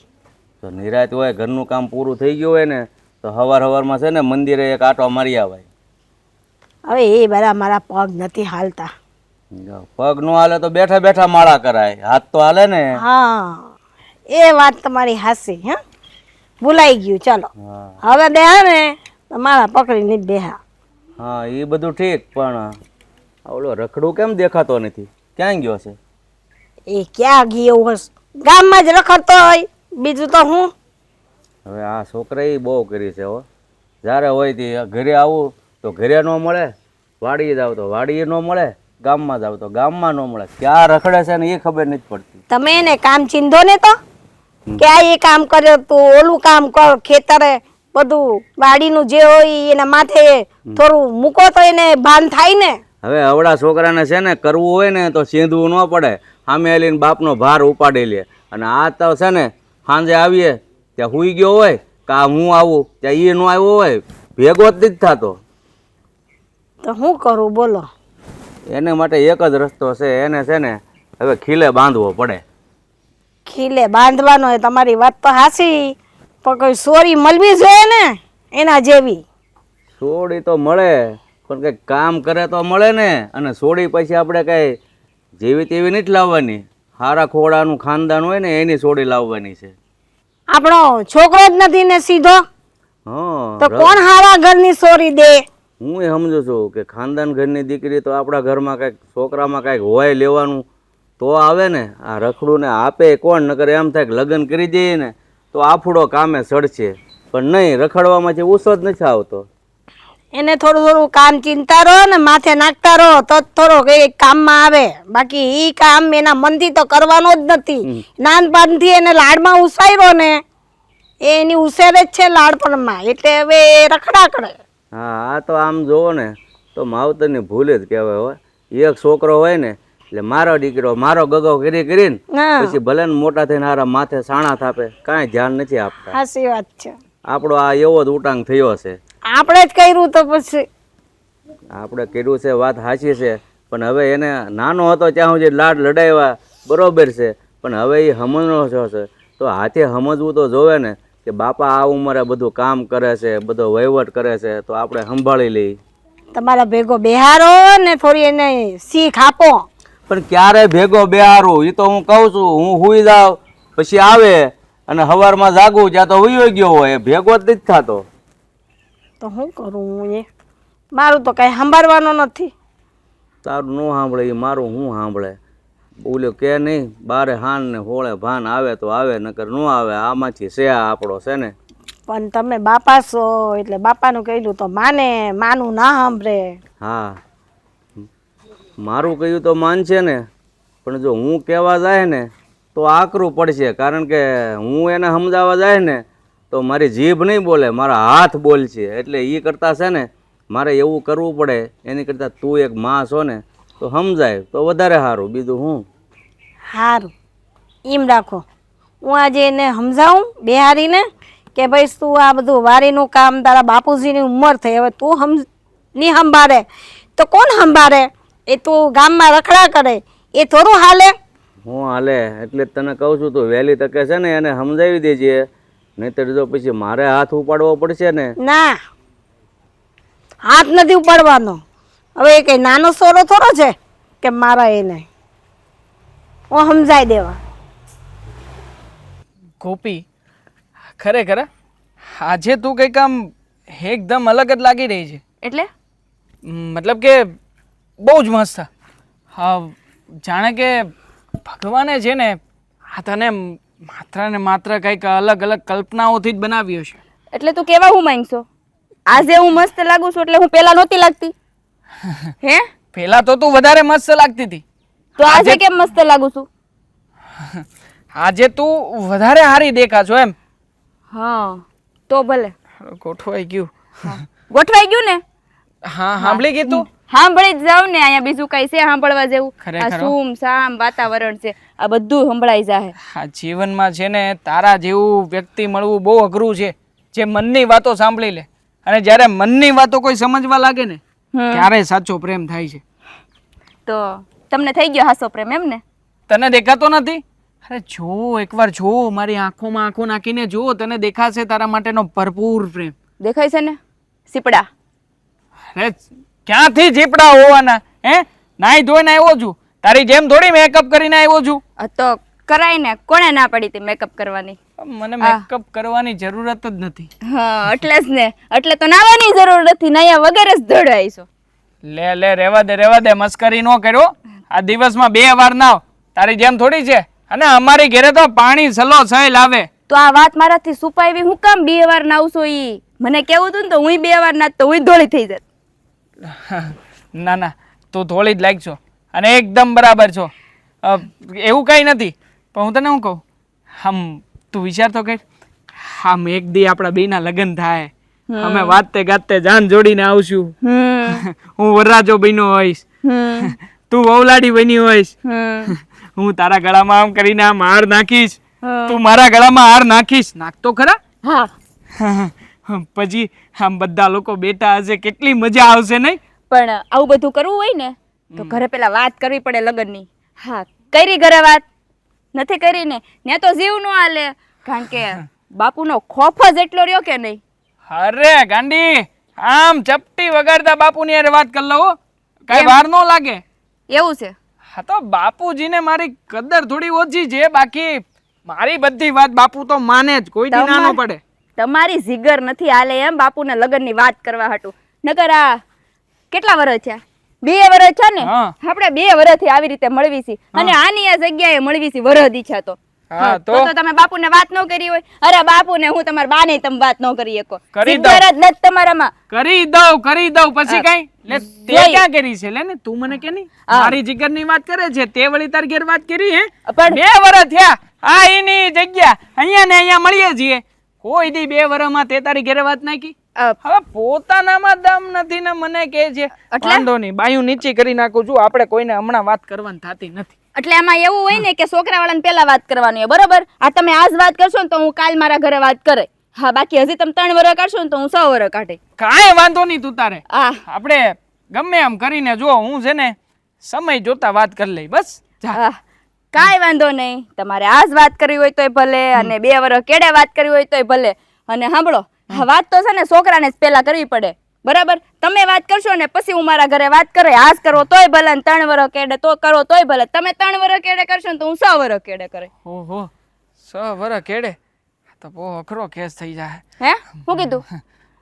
તો નિરાત હોય, ઘરનું કામ પૂરું થઈ ગયું હોય ને તો સવારમાં છે ને મંદિરે એક આંટો મારી આવાય. હવે એ બધા મારા પગ નથી હાલતા. પગ નો હાલે તો બેઠા બેઠા માળા કરાય, હાથ તો હાલે ને. હા, એ વાત તમારી હાસી. હે, ભૂલાઈ ગયું. ચાલો હા હવે બેહા ને તો મારા પકડીને બેહા. હા, એ બધું ઠીક, પણ ઓલો રખડું કેમ દેખાતો નથી? ક્યાં ગયો છે? એ ક્યાં ગયો હશે? ગામમાં જ રખડતો હોય, બીજું તો હું. હવે આ છોકરાએ બહુ કરી છે હો. જ્યારે હોય તે ઘરે આવું તો ઘરે ન મળે, વાડીએ જાવ તો વાડીએ ન મળે, ગામમાં જાવ તો ગામમાં ન મળે. ક્યાં રખડે છે ને એ ખબર નથી પડતી. તમે એને કામ ચીંધો ને તો કે આ એ કામ કર્યો તું, ઓલું કામ કર, ખેતરે બધું વાડીનું જે હોય એના માથે થોડું મૂકો તો એને ભાન થાય ને. હવે અવળા છોકરાને છે ને કરવું હોય ને તો સીંધવું ન પડે, સામે આવીને બાપનો ભાર ઉપાડી લે. અને આ તો છે ને સાંજે આવીએ ત્યાં હુઈ ગયો હોય, કા હું આવું ત્યાં એ ન આવ્યો હોય, ભેગો જ નથી થતો. તો શું કરું બોલો? એને માટે એક જ રસ્તો છે, એને છે ને હવે ખીલે બાંધવો પડે. ખીલે બાંધવાનો હોય, તમારી વાત તો હાસી, પણ કોઈ સોરી મળવી જોઈએ ને એના જેવી. સોડી તો મળે, પણ કંઈક કામ કરે તો મળે ને. અને સોડી પછી આપણે કઈ જેવી તેવી નથી લાવવાની, હારા ખોડાનું ખાનદાન હોય ને એની સોડી લાવવાની છે. આપણો છોકરો જ નથી ને સીધો, હા, તો કોણ હારા ઘરની સોરી દે? હું એ સમજુ છું કે ખાનદાન ઘરની દીકરી તો આપણા ઘરમાં કંઈક છોકરામાં કંઈક હોય લેવાનું તો આવે ને. આ રખડું ને આપે કોણ? નકર એમ થાય કે લગ્ન કરી દઈએ ને તો આફડો કામે સડશે, પણ નહીં, રખડવામાંથી ઉસો જ નથી આવતો. એને થોડું થોડું કામ ચિંતા રહો ને માથે નાખતા રહો તો જ થોડો કઈ કામમાં આવે. બાકી ઈ કામ એના મનથી તો કરવાનો જ નથી. નાનપણથી એને લાડમાં ઉસાયરો ને એ એની ઉછેરે જ છે લાડપણમાં, એટલે હવે એ રખડા કરે. હા, આ તો આમ જોવો ને તો માવતરની ભૂલ જ કહેવાય. હોય એક છોકરો હોય ને એટલે મારો દીકરો મારો ગગો કરીને હા, પછી ભલે ને મોટા થઈને હારા માથે સાણા થાપે, કાંઈ ધ્યાન નથી આપતા. સાચી વાત છે. આપણો આ એવો જ ઉટાંગ થયો છે. આપણે જ કર્યું તો પછી આપણે કર્યું છે, વાત સાચી છે, પણ હવે એને નાનો હતો ત્યાં સુધી લાડ લડાવ્યા બરોબર છે, પણ હવે એ સમજનો છે તો હાથે સમજવું તો જોવે ને કે બાપા આ ઉંમરે બધું કામ કરે છે, બધો વહીવટ કરે છે, તો આપણે સંભાળી લઈએ. તમારા ભેગો બેહારો ને થોડી એને શીખ આપો. પણ ક્યારે ભેગો બેહારું એ તો હું કહું છું. હું હુઈ જાઉં પછી આવે અને સવારમાં જાગું ત્યાં તો હુઈ ગયો હોય, ભેગો જ નથી થતો. તો શું કરું હું? એ મારું તો કઈ સાંભળવાનું નથી. તારું ન સાંભળે એ મારું શું સાંભળે? બોલ્યો કે નહીં, બારે હાન ને હોળે ભાન આવે તો આવે, નકર ન આવે. આમાંથી છે આપણો છે ને. પણ તમે બાપા છો એટલે બાપાનું કહ્યું તો માને, માનું ના સાંભળે. હા, મારું કહ્યું તો માનશે ને, પણ જો હું કહેવા જાય ને તો આકરું પડશે. કારણ કે હું એને સમજાવવા જાય ને તો મારી જીભ નહીં બોલે, મારા હાથ બોલશે. એટલે એ કરતાં છે ને મારે એવું કરવું પડે, એની કરતાં તું એક માં છો ને તો સમજાય તો વધારે સારું. બીજું હું સારું એમ રાખો, હું આજે એને સમજાવું બેહારીને કે ભાઈ તું આ બધું વારીનું કામ, તારા બાપુજીની ઉંમર થઈ, હવે તું નહીં સંભાળે તો કોણ સંભાળે? એ તું ગામમાં રખડા કરે એ થોડું હાલે? હું હાલે એટલે જ તને કહું છું, તું વહેલી તકે છે ને એને સમજાવી દેજે, નહીંતર જો પછી મારે હાથ ઉપાડવો પડશે ને. ના, હાથ નથી ઉપાડવાનો. હવે એ કઈ નાનો સોરો થોડો છે કે મારા એને હું સમજાઈ દેવા. ગોપી, ખરેખર આજે તું કંઈક આમ એકદમ અલગ જ લાગી રહી છે. એટલે મતલબ કે બહુ જ મસ્ત. હા, જાણે કે ભગવાને છે ને આ તને માત્ર ને માત્ર કંઈક અલગ અલગ કલ્પનાઓથી જ બનાવ્યો છે. એટલે તું કેવા હું માંગશો? આજે હું મસ્ત લાગુ છું એટલે હું પેલા નહોતી લાગતી? હે, પહેલા તો તું વધારે મસ્ત લાગતી હતી, તો આજે કેમ મસ્ત લાગુ છું? આજે તું વધારે સારી દેખા છો એમ. હા, તો ભલે ગોઠવાઈ ગયું. ગોઠવાઈ ગયું ને? હા, સાંભળી ગઈ તું? સાંભળી જ જાવ ને, અહીંયા બીજું કઈ છે સાંભળવા જેવું? ખરેખર. આ સૂમ સામ વાતાવરણ છે, આ બધું સંભળાઈ જાય. આ જીવનમાં છે ને તારા જેવું વ્યક્તિ મળવું બહુ અઘરું છે, જે મનની વાતો સાંભળી લે. અને જ્યારે મનની વાતો કોઈ સમજવા લાગે ને ત્યારે સાચો પ્રેમ થાય છે. તો તમને થઈ ગયો હાસો પ્રેમ એમ ને? તને દેખાતો નથી? અરે જો એકવાર જો, મારી આંખોમાં આંખો નાખીને જો, તને દેખાશે તારા માટેનો ભરપૂર પ્રેમ. દેખાય છે ને સીપડા? અરે ક્યાંથી જીપડા હોવાના? હે, નાઈ ધોઈને આવ્યો છું, તારી જેમ થોડી મેકઅપ કરીને આવ્યો છું. તો કરાય ને, કોણે ના પડી હતી મેકઅપ કરવાની? મને મેકઅપ કરવાની જરૂરત જ નથી. હા એટલે જ ને, એટલે તો નાવાની જરૂર નથી, નાયા વગર જ દોડાઈશો. લે રેવા દે, મસ્કરી ન કર્યો. આ દિવસમાં 2 વાર નાવ, તારી જેમ થોડી છે. અને અમારી ઘરે તો પાણી સલો સહેલ આવે. તો આ વાત મારાથી છુપાવી હું કામ 2 વાર નાવશો? ઈ મને કેવું હતું ને તો હું 2 વાર નાત તો હું ધોળી થઈ જાત. ના તું થોડી જ લાગશો અને એકદમ બરાબર છો. એવું કઈ નથી. પણ હું તને શું કહું, તું વિચાર તો કર, એક દી આપણા બેના લગ્ન થાય, અમે વાતે ગાતે જાન જોડીને આવશું. હું વરરાજો બન્યો હોઈશ, તું વહુલાડી બની હોઈશ. હું તારા ગળામાં આમ કરીને આમ હાર નાખીશ, તું મારા ગળામાં હાર નાખીશ. નાખતો ખરા? હા. પછી આમ બધા લોકો બેઠા હશે, કેટલી મજા આવશે નહીં? પણ આવું બધું કરવું હોય ને તો ઘરે પેલા વાત કરવી પડે લગ્નની. હા, કરી ઘરે વાત? નથી કરી ને ત્યાં તો જીવ નો હાલે, કારણ કે બાપુનો ખોફ જ એટલો રહ્યો કે નહીં. અરે ગાંડી, આમ ચપટી વગાડતા બાપુની હારે વાત કરી લો, કઈ વાર ન લાગે. એવું છે? હા તો બાપુજીને મારી કદર થોડી ઓછી છે, બાકી મારી બધી વાત બાપુ તો માને જ, કોઈ દી ના ન પડે. તમારી જીગર નથી હાલે એમ બાપુના લગ્નની વાત કરવા હાટું? નકર આ કેટલા વર્ષ થયા? 2 વર્ષ છે ને? આપણે 2 વર્ષથી આવી રીતે મળવી છે અને આની આ જગ્યાએ મળવી છે વરહ દીછા તો. તો તમે બાપુને વાત ન કરી હોય? અરે બાપુને હું તમારા બાને તમે વાત ન કરી શકો? જીગર જ નથી તમારામાં. કરી દઉં પછી કઈ લે તે ક્યાં કરી છે? લે ને તું મને કે નહીં મારી જીગરની વાત કરે છે, તે વળી તાર ઘેર વાત કરી? હે, 2 વર્ષ થયા આ એની જગ્યા અહીંયા ને અહીંયા મળીએ છીએ, કોઈ દી 2 વર્ષમાં તે તારી ઘેરે વાત નાખી? હવે પોતાનામાં દમ નથી ને મને કહે છે વાંધો નહીં, બાયું નીચી કરી નાખું છું, આપણે કોઈને હમણાં વાત કરવાની થતી નથી. એટલે આમાં એવું હોય ને કે છોકરા વાળાને પેલા વાત કરવાની હોય, બરોબર? આ તમે આજ વાત કરશો ને તો હું કાલ મારા ઘરે વાત કરે. હા, બાકી હજી તમે 3 વર્ષ કાઢશો ને તો હું 6 વર્ષ કાઢે. કાંઈ વાંધો નહીં, તું તારે આપણે ગમે એમ કરીને જો, હું છે ને સમય જોતા વાત કરી લઈ બસ. કાંઈ વાંધો નહીં, તમારે આજ વાત કરવી હોય તોય ભલે અને 2 વર્ષ કેડે વાત કરવી હોય તોય ભલે. અને સાંભળો, વાત તો છે ને છોકરાને જ પેલા કરવી પડે, બરાબર? તમે વાત કરશો ને પછી હું મારા ઘરે વાત કરે, આજ કરો તોય ભલે ને 3 વર્ષ કેડે તો કરો તોય ભલે. તમે 3 વર્ષ કેડે કરશો ને તો હું 6 વર્ષ કેડે કરે. ઓહો, 6 વર્ષ કેડે તો બહુ અઘરો કેસ થઈ જાય. હે, હું કીધું?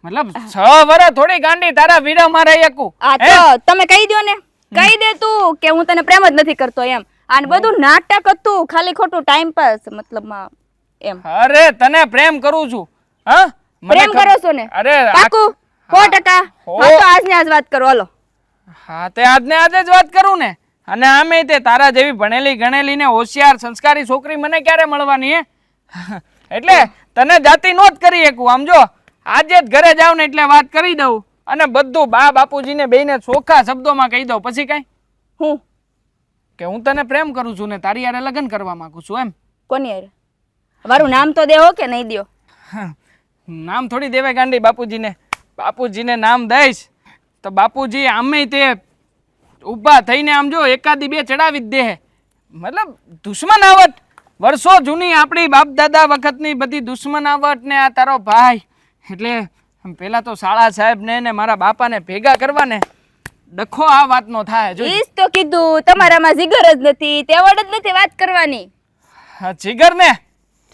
મતલબ 6 વર્ષ થોડી ગાંડી તારા વીરા મારે એકું. આ તો તમે કહી દો ને, કહી દે તું કે હું તને પ્રેમ જ નથી કરતો એમ. આને બધું નાટક હતું, ખાલી ખોટું ટાઈમ પાસ મતલબમાં એમ. અરે તને પ્રેમ કરું છું. હા, પ્રેમ કરો છો ને? અરે પાકું 100%? હા તો આજને આજ વાત કરો, હાલો. હા, તે આજને આજે જ વાત કરું ને. અને આમે તે તારા જેવી ભણેલી ગણેલી ને હોશિયાર સંસ્કારી છોકરી મને ક્યારે મળવાની? હે, એટલે તને જાતિ નો જ કરી શકું. આમ જો આજે જ ઘરે જાવ ને એટલે વાત કરી દઉં અને બધું બા બાપુજીને બેયને ચોખ્ખા શબ્દોમાં કહી દઉં. પછી કઈ હું કે હું તને પ્રેમ કરું છું ને તારી હારે લગ્ન કરવા માંગુ છું એમ. કોની હારે? મારું નામ તો દેવો કે નહીં દો? નામ થોડી દેવાય ગાંડી બાપુજીને. બાપુજીને નામ દઈશ તો બાપુજી આમે તે ઊભા થઈને આમ જો એકાદી 2 ચડાવી જ દે. મતલબ દુશ્મનાવટ વર્ષો જૂની આપણી બાપ દાદા વખતની બધી દુશ્મનાવટ ને આ તારો ભાઈ, એટલે પેલા તો શાળા સાહેબ ને મારા બાપાને ભેગા કરવા ને ડખો આ વાતનો થાય. ઈ જ તો કીધું, તમારામાં જીગર જ નથી, તેવડ જ નથી વાત કરવાની. જીગર ને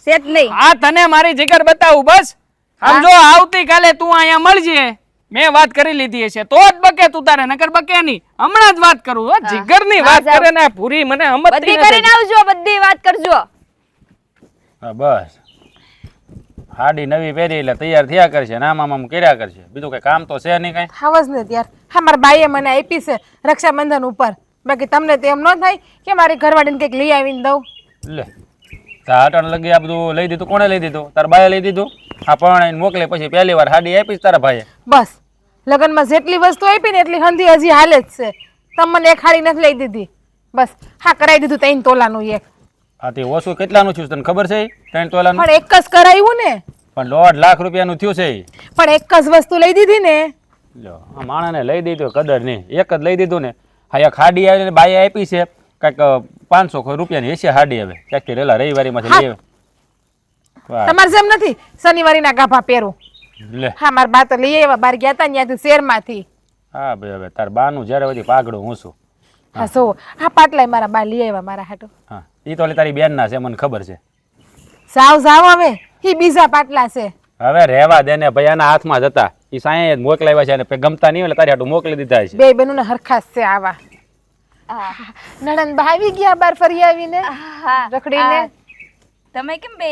સેજ નહીં. હા, તને મારી જીગર બતાવું બસ. આમ જો આવતીકાલે તું અહીંયા મળજે, મેં વાત કરી લીધી છે તો જ બકે તું તારે, નકર બકે નહીં. હમણાં જ વાત કરું. જીગર ની વાત કરે ને પૂરી મને હમત બધી કરીને આવજો, બધી વાત કરજો. હા બસ, હાડી નવી પહેરી એટલે તૈયાર થયા કરશે, નામ આમ કર્યા કરશે, બીજું કઈ કામ તો છે નહીં કઈ. ખાવસ ને ત્યાર હા મારા બાઈએ મને આપી છે રક્ષાબંધન ઉપર, બાકી તમને તો એમ ન થાય કે મારી ઘરવાળીને કંઈક લઈ આવીને દઉં? લે તાટણ લગી આ બધું લઈ દીધું. કોણે લઈ દીધું? તારા બાએ લઈ દીધું. આ પરણાઈને મોકલે પછી પહેલી વાર હાડી આપીશ તારા ભાઈએ. બસ લગ્નમાં જેટલી વસ્તુ આપી ને એટલી હંધી હજી હાલે જ છે. તમે મને એક હાડી નથી લઈ દીધી. બસ હા, કરાવી દીધું 3 તોલાનું એક. હા, તે ઓછું કેટલાનું થયું તને ખબર છે? 3 તોલાનું. પણ એક જ કરાવ્યું ને. પણ 1.5 લાખ રૂપિયાનું થયું છે. પણ એક જ વસ્તુ લઈ દીધી ને. લો, આ માણાને લઈ દીધું કદર નહીં, એક જ લઈ દીધું ને. હા એક હાડી આવીને બાઈએ આપી છે કાંઈક 500 રૂપિયાની હશે હાડી હવે ક્યાંકથી રેલા રવિવારીમાંથી લઈ આવે. વાહ, તમારે જેમ નથી શનિવારીના ગાભા પહેરું. લે હા મારા બા તો લઈ આવ્યા બાર ગયા હતા ત્યાંથી શહેરમાંથી. હા ભાઈ હવે તાર બાનું જ્યારે બધી પાઘડું હું છું. હા સો હા પાટલાય મારા બા લઈ આવ્યા મારા હાટુ. હા એ તો ઓલી તારી બેનના છે મને ખબર છે. જાવ જાવ હવે ઈ બીજા પાટલા છે. હવે રહેવા દે ને ભાઈ આના હાથમાં જ હતા એ સાંયે જ મોકલાવ્યા છે અને પછી ગમતા નહીં એટલે તારી હાટું મોકલી દીધા છે. બે બેનું હરખાસ છે આવા. નણંદ બા આવી ગયા બાર ફરી આવીને હા રખડીને. તમે કેમ બે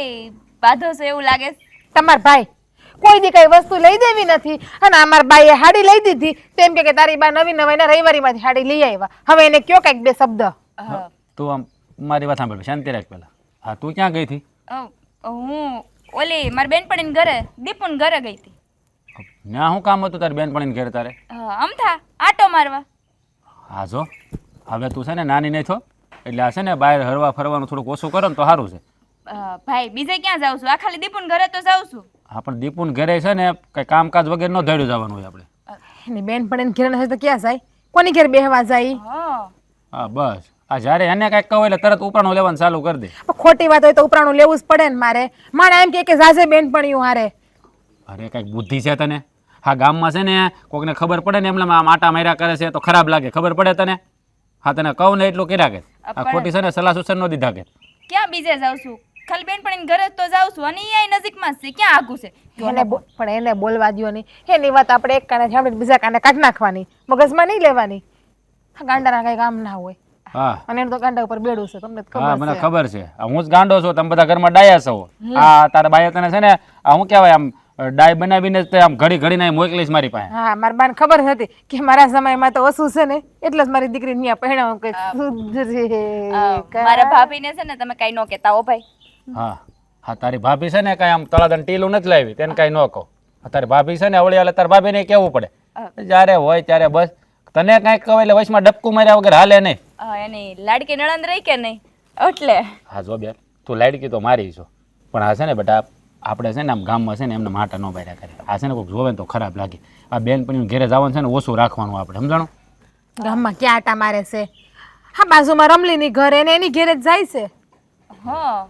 બાંધો છો એવું લાગે છે? તમાર ભાઈ કોઈ દી કઈ વસ્તુ લઈ દેવી નથી અને અમાર બાઈએ હાડી લઈ દીધી તેમ કે તારી બા નવી નવાઈના રવિવારીમાંથી હાડી લઈ આવ્યા. હવે એને કયો કઈક બે શબ્દ. તું આમ મારી વાત સાંભળ શાંતિ રાખ પેલા. હા તું ક્યાં ગઈ હતી? હું ઓલી મારી બેનપણીને ઘરે દીપુન ઘરે ગઈ હતી. ત્યાં શું કામ હતું તારી બેનપણીને ઘરે તારે? અમથા આટો મારવા. હા જો હવે તું છે ને નાની નહીં થો એટલે આ છે ને બહાર હરવા ફરવાનું થોડુંક ઓછું કરો ને તો સારું છે. ભાઈ બીજે ક્યાં જાઉં છું? આ ખાલી દીપુન ઘરે તો જાઉં છું. હા પણ દીપુન ઘરે છે ને કઈ કામકાજ વગર ન ધડ્યું જવાનું હોય આપણે. એની બેન પણ એને ઘરે નથી તો ક્યાં જાય? કોની ઘરે બેહવા જાય? હા બસ આ જ્યારે એને કાંઈક કહો એટલે તરત ઉપરાણું લેવાનું ચાલુ કરી દે. પણ ખોટી વાત હોય તો ઉપરાણું લેવું જ પડે ને મારે. મારે એમ કે જાજે બેનપણીયું હારે. અરે કાંઈક બુદ્ધિ છે તને? હા ગામમાં છે ને કોકને ખબર પડે ને એમના આટા માર્યા કરે છે તો ખરાબ લાગે. ખબર પડે તને? હા તને કહું ને એટલું કર્યા કે આ ખોટી છે ને સલાહ સૂચન ન દીધા કે. ક્યાં બીજે જાઉં છું? ખાલી બેનપણીને ઘરે જ તો જાઉં છું અને ઈ નજીકમાં જ છે. ક્યાં આગું છે? પણ એને બોલવા દ્યો નહીં. એની વાત આપણે એક કાને સાંભળીને બીજા કાને કાઢી નાખવાની, મગજમાં નહીં લેવાની. આ ગાંડાના કઈ કામ ના હોય. હા અને એને તો ગાંડા ઉપર બેડું છે તમને તો હા ખબર મને છે. ખબર છે. હું જ ગાંડો છું તમે બધા ઘરમાં ડાયા છો. આ તારા બાએ તને છે ને આ શું કહેવાય આમ ડાય બનાવીને જ તે આમ ઘડી ઘડીને મોકલીશ મારી પાસે. હા મારા બાને ખબર હતી કે મારા સમયમાં તો ઓછું છે ને એટલે જ મારી દીકરી ન્યા પહેણાવું કે મારા ભાભીને છે ને તમે કઈ ન કહેતા હો ભાઈ. હા હા તારી ભાભી છે ને કઈ આમ તળાદન ટીલું નથી લાવી તેને કઈ ન કહો. તારી ભાભી છે ને અવળી હાલે તારી ભાભીને કહેવું પડે જ્યારે હોય ત્યારે બસ તને કાંઈક કહો એટલે વચમાં ડબકું માર્યા વગર હાલે નહીં. એની લાડકી નણંદ રહી કે નહીં એટલે. હા જો બેન તું લાડકી તો મારી છો પણ આ છે ને બેટા આપણે છે ને આમ ગામમાં છે ને એમને માટા ન બાર્યા કરે. આ છે ને કોઈક જોવે ને તો ખરાબ લાગે. આ બેન પણ ઘેરે જવાનું છે ને ઓછું રાખવાનું આપણે સમજાણું. ગામમાં ક્યાં આટા મારે છે? હા બાજુમાં રમલીની ઘર એને એની ઘેરે જ જાય છે. હા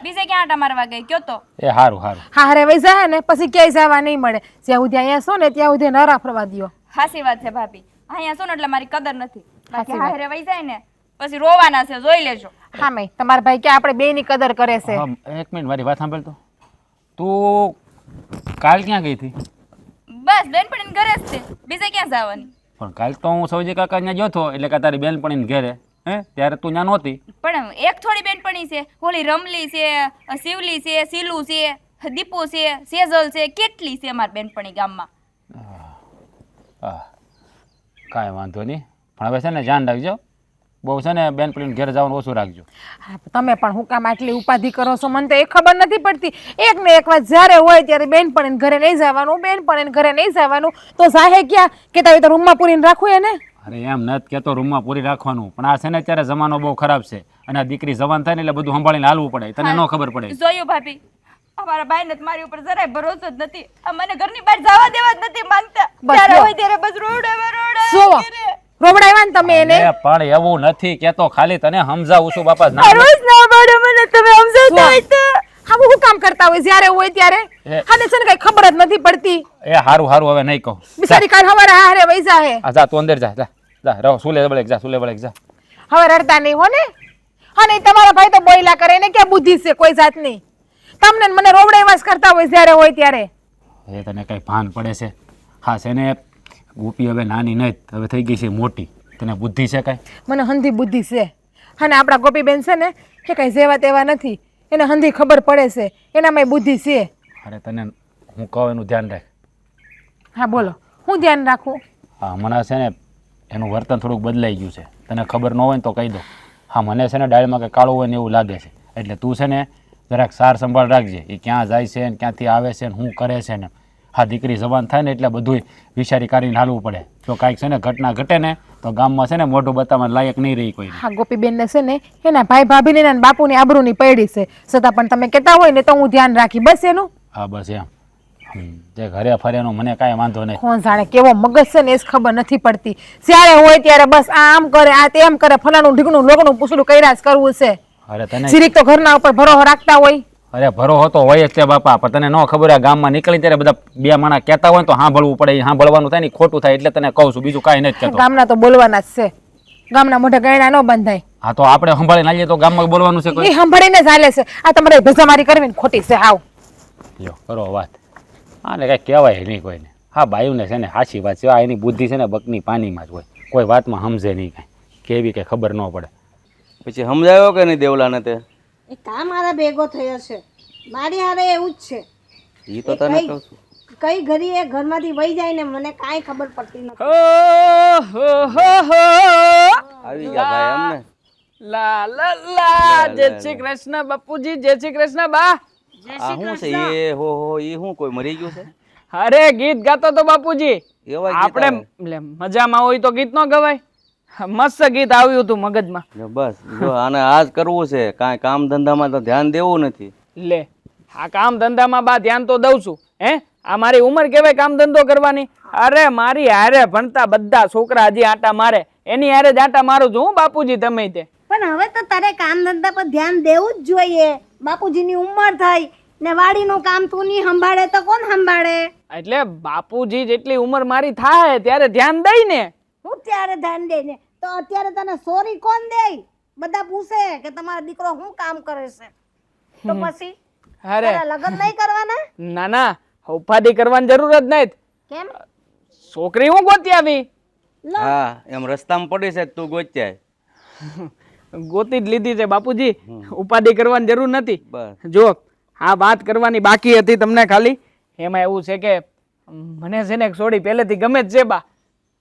બીજે ક્યાં આટા મારવા ગઈ કયો તો? એ સારું સારું. હા હારે વહી જાય ને પછી ક્યાંય જવા નહીં મળે. જ્યાં સુધી અહીંયા છો ને ત્યાં સુધી ન રાફરવા દ્યો. હાસી વાત છે ભાભી. અહીંયા શું ને એટલે મારી કદર નથી. બાકી હારે વહી જાય ને પછી રોવાના છે જોઈ લેજો. હા મેં તમારા ભાઈ કે આપણે બેયની કદર કરે છે. હા એક મિનિટ મારી વાત સાંભળ તો તું કાલ ક્યાં ગઈ હતી? બસ બેનપણીને ઘરે જ છે બીજે ક્યાં જવાની? પણ કાલ તો હું સૌજી કાકા ત્યાં ગયો હતો એટલે કે તારી બેનપણીને ઘેરે હે ત્યારે તું ત્યાં નહોતી. પણ એક થોડી બેનપણી છે ઓલી રમલી છે શિવલી છે સીલુ છે દીપુ છે સેજલ છે કેટલી છે મારી બેનપણી ગામમાં. હા કાંઈ વાંધો નહીં પણ હવે છે ને ધ્યાન રાખજો બહુ છે ને બેનપણીને ઘેર જવાનું ઓછું રાખજો. હા તમે પણ હું કામ આટલી ઉપાધિ કરો છો મને તો એ ખબર નથી પડતી. એક ને એક વાત જ્યારે હોય ત્યારે બેનપણીને ઘરે નહીં જવાનું, બેનપણીને ઘરે નહીં જવાનું તો જાહે ક્યાં કે તારે તો રૂમમાં પૂરીને રાખવું એને? અરે એમ નથી કહેતો રૂમમાં પૂરી રાખવાનું પણ આ છે ને અત્યારે જમાનો બહુ ખરાબ છે અને આ દીકરી જવાન થાય ને એટલે બધું સંભાળીને હાલવું પડે. તને ન ખબર પડે? જોયું ભાભી અમારા ભાઈને તો મારી ઉપર જરાય ભરોસો જ નથી. આ મને ઘરની બહાર જવા દેવા જ નથી માંગતા. જ્યારે હોય ત્યારે બસ રોડ રોવડાવ્યા ને તમે એને? એ પણ એવું નથી કેતો ખાલી તને સમજાવું છું બાપા. રોજ ના પાડો મને તમે સમજાવતા હોય તો. હા હું કામ કરતા હોય જ્યારે હોય ત્યારે આને છે ને કઈ ખબર જ નથી પડતી. એ હારું હારું હવે નહીં કહું. બિચારી કાલ હવારે હારે વઈ જાહે. આ જા તું અંદર જા જા જા રહો સુલે બળેક જા સુલે બળેક જા. હવે રડતા નહીં હો ને. હા નહીં તમારા ભાઈ તો બોયલા કરે એને ક્યાં બુદ્ધિ છે કોઈ જાતની. તમને મને રોવડાવ્યા જ કરતા હોય જ્યારે હોય ત્યારે. એ તને કઈ ભાન પડે છે? હા છે ને ગોપી હવે નાની નહીં હવે થઈ ગઈ છે મોટી. તને બુદ્ધિ છે કાંઈ? મને હંધી બુદ્ધિ છે. અને આપણા ગોપીબેન છે ને એ કઈ જેવા તેવા નથી. એને હંધી ખબર પડે છે એનામાં બુદ્ધિ છે. અરે તને હું કહું એનું ધ્યાન રાખ. હા બોલો હું ધ્યાન રાખું? હા હમણાં છે ને એનું વર્તન થોડુંક બદલાઈ ગયું છે. તને ખબર ન હોય ને તો કહી દો. હા મને છે ને ડાળમાં કંઈ કાળું હોય ને એવું લાગે છે એટલે તું છે ને જરાક સાર સંભાળ રાખજે. એ ક્યાં જાય છે ને ક્યાંથી આવે છે ને શું કરે છે ને. હા દીકરી જવાન થાય ને એટલે બધું વિચારી કરીને હાલવું પડે. જો કાંઈક છે ને ઘટના ઘટે ને તો ગામમાં છે ને મોઢું બતાવવા લાયક નહીં રહી કોઈ. હા ગોપીબેનને છે ને એના ભાઈ ભાભીને એના બાપુની આબરૂની પડી છે છતાં પણ તમે કહેતા હોય ને તો હું ધ્યાન રાખી બસ એનું. હા બસ એમ જે ઘરે ફરેનો મને કાંઈ વાંધો નહીં. કોણ જાણે કેવો મગજ છે ને એ જ ખબર નથી પડતી. જ્યારે હોય ત્યારે બસ આ આમ કરે આ તેમ કરે, ફલાણું ઢીકણું લોકોનું પૂછડું કર્યા જ કરવું છે. અરે તને સિરીક તો ઘરના ઉપર ભરોસો રાખતા હોય. અરે ભરોસો તો હોય જ તે બાપા, પણ તને ન ખબર આ ગામમાં નીકળી ત્યારે બધા બે માણસ કહેતા હોય ને તો સાંભળવું પડે. સાંભળવાનું થાય ને ખોટું થાય એટલે તને કહું છું, બીજું કાંઈ નથી કહેતો. ગામના તો બોલવાના જ છે, ગામના મોઢે ગયડા ન બંધાય. હા તો આપણે સંભાળીને આવીએ તો ગામમાં બોલવાનું છે કોઈ? એ સાંભળીને જ હાલે છે. આ તમારે ભેજામારી કરવી ને ખોટી છે હાવ. લ્યો કરો વાત. આને કાંઈ કહેવાય નહીં કોઈને. હા બાયુને છે ને સાચી વાત છે, આ એની બુદ્ધિ છે ને બકની પાણીમાં જ હોય, કોઈ વાતમાં સમજે નહીં કાંઈ, કેવી કંઈ ખબર ન પડે. પછી સમજાયો કે નહીં દેવલાને તે? એ કામ મારા ભેગો થયો છે, મારી હારે એવું જ છે. એ તો તને કહું છું. કઈ ઘડી એ ઘરમાંથી વહી જાય ને મને કાંઈ ખબર પડતી નથી. આવી ગયા ભાઈ અમને. લા લા લા, જય શ્રી કૃષ્ણ બાપુજી, જય શ્રી કૃષ્ણ બા. આ શું છે એ? હો એ શું કોઈ મરી ગયું છે? અરે ગીત ગાતો તો બાપુજી. એવા ગીત આપણે આવે? લે, મજામાં હોય તો ગીત ન ગવાય. મસ્ત ગીત આવ્યું હતું મગજમાં. જો બસ જો આને આજ કરવું છે, કાંઈ કામ ધંધામાં તો ધ્યાન દેવું નથી. લે, આ કામ ધંધામાં બા ધ્યાન તો દઉં છું. હે, આ મારી ઉંમર કહેવાય કામ ધંધો કરવાની? અરે મારી હારે ભણતા બધા છોકરા હજી આટા મારે, એની હારે જ આટા મારું છું હું બાપુજી તમે તે. પણ હવે તો તારે કામ ધંધા પર ધ્યાન દેવું જ જોઈએ. બાપુજીની ઉંમર થઈ ને વાડીનું કામ તું નહીં સંભાળે તો કોણ સંભાળે? એટલે બાપુજી જેટલી ઉંમર મારી થાય ત્યારે ધ્યાન દઈ ને. હું ત્યારે ધ્યાન દે ને તો અત્યારે તને સોરી કોણ દે? બધા પૂછે કે તમારો દીકરો શું કામ કરે છે, તો પછી અરે તારા લગ્ન નહીં કરવાના? ના ના, ઉપાધિ કરવાની જરૂર જ નહીં. કેમ? છોકરી હું ગોતી આવી. હા એમ રસ્તામાં પડી છે તું ગોચ્યા? ગોતી જ લીધી છે બાપુજી, ઉપાધિ કરવાની જરૂર નથી. બસ જો આ વાત કરવાની બાકી હતી તમને ખાલી. એમાં એવું છે કે મને છે ને છોડી પહેલેથી ગમે જ છે બા,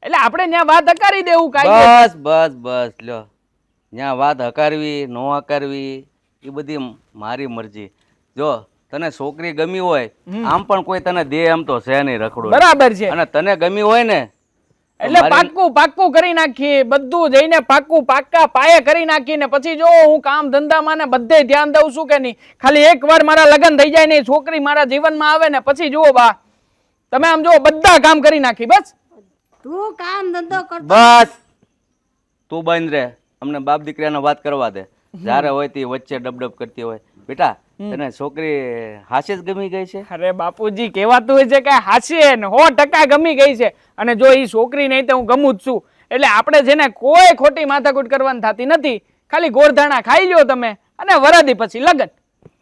એટલે આપણે ત્યાં વાત હકારી દેવું કાંઈ. બસ બસ બસ લ્યો, ત્યાં વાત હકારવી ન હકારવી એ બધી મારી મરજી. જો તને છોકરી ગમી હોય આમ પણ કોઈ તને દે એમ તો છે નહીં રખડું. બરાબર છે, અને તને ગમી હોય ને એટલે પાક્કું પાક્કું કરી નાખીએ બધું, જઈને પાક્કું પાક્કા પાયે કરી નાખીને પછી જો હું કામ ધંધામાં ને બધે ધ્યાન દઉં છું કે નહીં. ખાલી એકવાર મારા લગ્ન થઈ જાય ને છોકરી મારા જીવનમાં આવે ને પછી જુઓ બા તમે આમ જો બધા કામ કરી નાખી. બસ તું કામ ધંધો કર. બસ તું બંધ રે, અમને બાપ દીકરાને વાત કરવા દે. જ્યારે હોય તે વચ્ચે ડબડબ કરતી હોય. બેટા તને છોકરી હાશે જ ગમી ગઈ છે? અરે બાપુજી કહેવાતું હોય છે કે હાશે ને 100% ગમી ગઈ છે, અને જો એ છોકરી નહીં તો હું ગમું જ છું. એટલે આપણે જેને કોઈ ખોટી માથાકૂટ કરવાની થતી નથી. ખાલી ગોળધાણા ખાઈ લ્યો તમે અને વરાદી પછી લગન,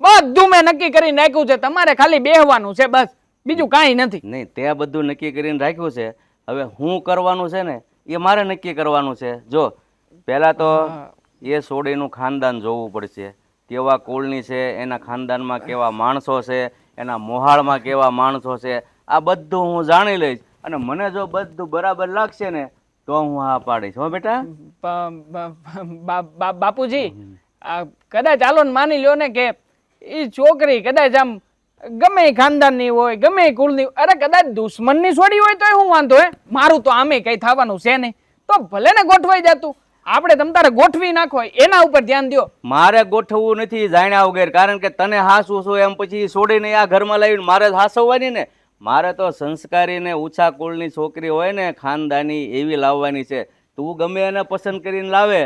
બધું મેં નક્કી કરી નાખ્યું છે. તમારે ખાલી બેહવાનું છે બસ, બીજું કાંઈ નથી. નહીં તે બધું નક્કી કરીને રાખ્યું છે, હવે હું કરવાનું છે ને એ મારે નક્કી કરવાનું છે. જો પહેલા તો એ સોડીનું ખાનદાન જોવું પડશે, કેવા કુળની છે, એના ખાનદાનમાં કેવા માણસો છે, એના મોહાળમાં કેવા માણસો છે, આ બધું હું જાણી લઈશ. અને મને જો બધું બરાબર લાગશે ને તો હું હા પાડીશ. હો બેટા. બાપુજી કદાચ ચાલો ને માની લ્યો ને કે એ છોકરી કદાચ આમ ગમે એ ખાનદાનની હોય, ગમે એ કુળની, અરે કદાચ દુશ્મનની છોડી હોય તો હું વાંધો હે, મારું તો આમે કઈ થવાનું છે નહીં, તો ભલે ને ગોઠવાઈ જતું. આપણે તમ તારે ગોઠવી નાખો, એના ઉપર ધ્યાન દો. મારે ગોઠવવું નથી જાણ્યા વગર, કારણ કે તને હાસવું છું એમ પછી છોડીને આ ઘરમાં લાવીને મારે જ હાસવવાની ને. મારે તો સંસ્કારી ને ઊંચા કુળની છોકરી હોય ને ખાનદાની એવી લાવવાની છે. તું ગમે એને પસંદ કરીને લાવે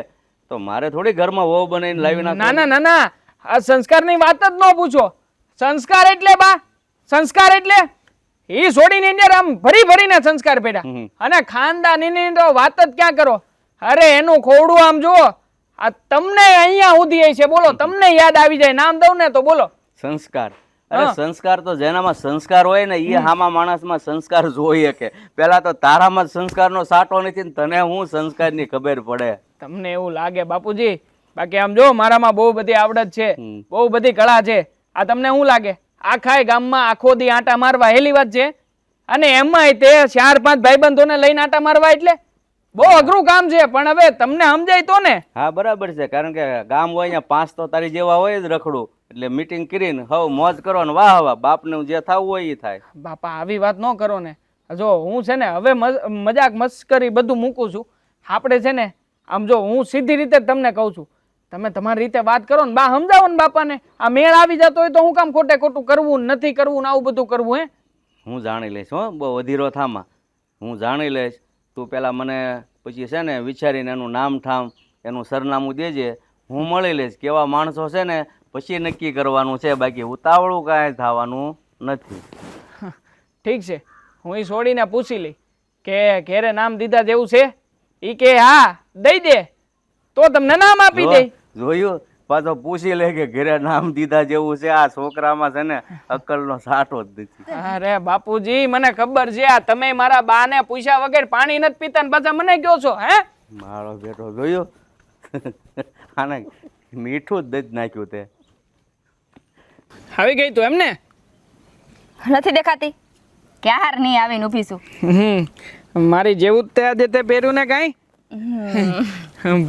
તો મારે થોડી ઘરમાં વહુ બનાવીને લાવી નાખ. ના ના ના ના, આ સંસ્કારની વાત જ ન પૂછો. સંસ્કાર એટલે બા, સંસ્કાર એટલે એ છોડીની અંદર આમ ભરી ભરીને સંસ્કાર પેડા, અને ખાનદાનીની તો વાત જ ક્યાં કરો. અરે એનું ખોડું આમ જુઓ, આ તમને અહીંયા સુધી છે, બોલો તમને યાદ આવી જાય નામ દઉં ને તો બોલો સંસ્કાર. અરે સંસ્કાર તો જેનામાં સંસ્કાર હોય ને એ હામા માણસમાં સંસ્કાર જોઈએ. કે પેલા તો તારામાં સંસ્કારનો સાટો નથી ને તને હું સંસ્કારની ખબર પડે. તમને એવું લાગે બાપુજી, બાકી આમ જો મારામાં બહુ બધી આવડત છે, બહુ બધી કળા છે. આ તમને શું લાગે આખા ગામમાં આખો દી આંટા મારવા હેલી વાત છે? અને એમાંય તે 4-5 ભાઈબંધોને લઈને આંટા મારવા એટલે બહુ અઘરું કામ છે. પણ હવે તમને સમજાય તો ને? હા બરાબર છે, કારણ કે ગામ હોય અહીંયા 5 તો તારી જેવા હોય જ રખડું, એટલે મીટિંગ કરીને હવ મોજ કરો ને વાહ વાહ, બાપને જે થવું હોય એ થાય. બાપા આવી વાત ન કરો ને. જો હું છે ને હવે મજાક મસ્કરી બધું મૂકું છું. આપણે છે ને આમ જો હું સીધી રીતે તમને કહું છું, તમે તમારી રીતે વાત કરો ને બા, સમજાવો ને બાપાને. આ મેળ આવી જતો હોય તો હું કામ ખોટે ખોટું કરવું નથી કરવું ને આવું બધું કરવું? હે હું જાણી લઈશ હો, બહુ અધીરો થામાં. હું જાણી લઈશ. તું પહેલાં મને પછી છે ને વિચારીને એનું નામ ઠામ એનું સરનામું દેજે, હું મળી લઈશ. કેવા માણસો છે ને પછી નક્કી કરવાનું છે, બાકી ઉતાવળું કાંઈ થવાનું નથી. ઠીક છે, હું એ છોડીને પૂછી લઈ કે ઘેરે નામ દીધા જેવું છે. ઈ કે હા દઈ દે તો તમને નામ આપી દે. જોયું, પાછો પૂછી લે કે ઘરે નામ દીધા જેવું છે. આ છોકરામાં છે ને અક્કલનો સાટો જ નથી. અરે બાપુજી મને ખબર છે, આ તમે મારા બાને પૂછ્યા વગર પાણી નથી પીતા ને પાછા મને કહો છો હે? મારો બેટો જોયું, આને મીઠું જ દઈ નાખ્યું તે. આવી ગઈ તું એમને? નથી દેખાતી? ક્યાર નહીં આવીને ઊભી છું. મારી જેવું જ તે આજે તે પહેર્યું ને કાંઈ?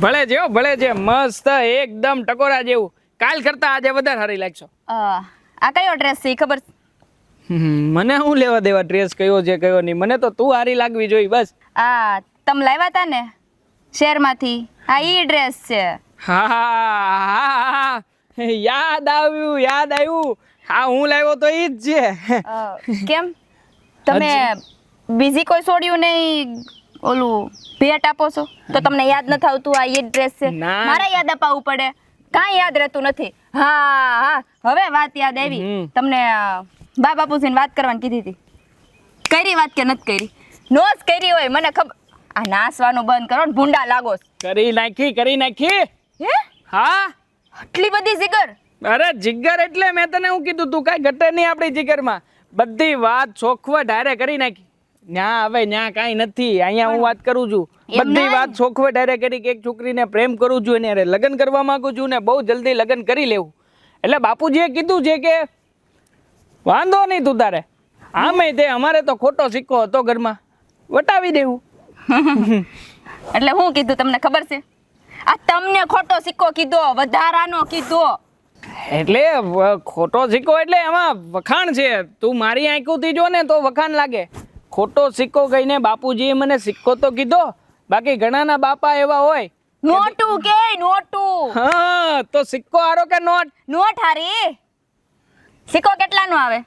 ભલે છે હો, ભલે છે, મસ્ત એકદમ ટકોરા જેવું. કાલ કરતા આજે વધારે સારી લાગશો. આ કયો ડ્રેસ છે ઈ ખબર છે? મને હું લેવા દેવા ડ્રેસ કયો છે કયો નહીં, મને તો તું સારી લાગવી જોઈએ બસ. આ તમે લાવ્યા તા ને શહેરમાંથી, આ ઈ ડ્રેસ છે. હા યાદ આવ્યું યાદ આવ્યું. હા હું લાવ્યો તો ઈ જ છે. કેમ તમે બીજી કોઈ છોડ્યું નહીં ઓલું ભેટ આપો છો તો તમને યાદ નથી આવતું આ ઈ ડ્રેસ છે? ના. મારે યાદ અપાવવું પડે, કાંઈ યાદ રહેતું નથી. હા હવે વાત યાદ આવી. તમને બા બાપુજીને વાત કરવાની કીધી હતી, કરી વાત કે નથી કરી? નો જ કરી હોય મને ખબર. આ નાસવાનું બંધ કરો ને, ભૂંડા લાગો છો. કરી નાખી. હે હા આટલી બધી જીગર? અરે જીગર એટલે મેં તને હું કીધું, તું કાંઈ ઘટે નહીં આપણી જીગરમાં. બધી વાત ચોખવટ હારે કરી નાખી. ન્યા હવે ન્યા કાંઈ નથી, અહીંયા હું વાત કરું છું. બધી વાત ચોખવટ હારે કરી કે એક છોકરીને પ્રેમ કરું છું એને લગ્ન કરવા માંગુ છું ને બહુ જલ્દી લગ્ન કરી લેવું. એટલે બાપુજીએ કીધું છે કે વાંધો નહીં તું તારે, આમે તે અમારે તો ખોટો સિક્કો હતો ઘરમાં, વટાવી દેવું. એટલે હું કીધું તમને ખબર છે? આ તમને ખોટો સિક્કો કીધો, વધારાનો કીધો. એટલે ખોટો સિક્કો એટલે એમાં વખાણ છે. તું મારી આંખોથી જો ને તો વખાણ લાગે. ખોટો સિક્કો કહીને બાપુજીએ મને સિક્કો તો કીધો, બાકી ઘણાના બાપા એવા હોય. નોટું કે નોટું? હા તો સિક્કો હારો કે નોટ? નોટ હારી. સિક્કો કેટલાનો આવે?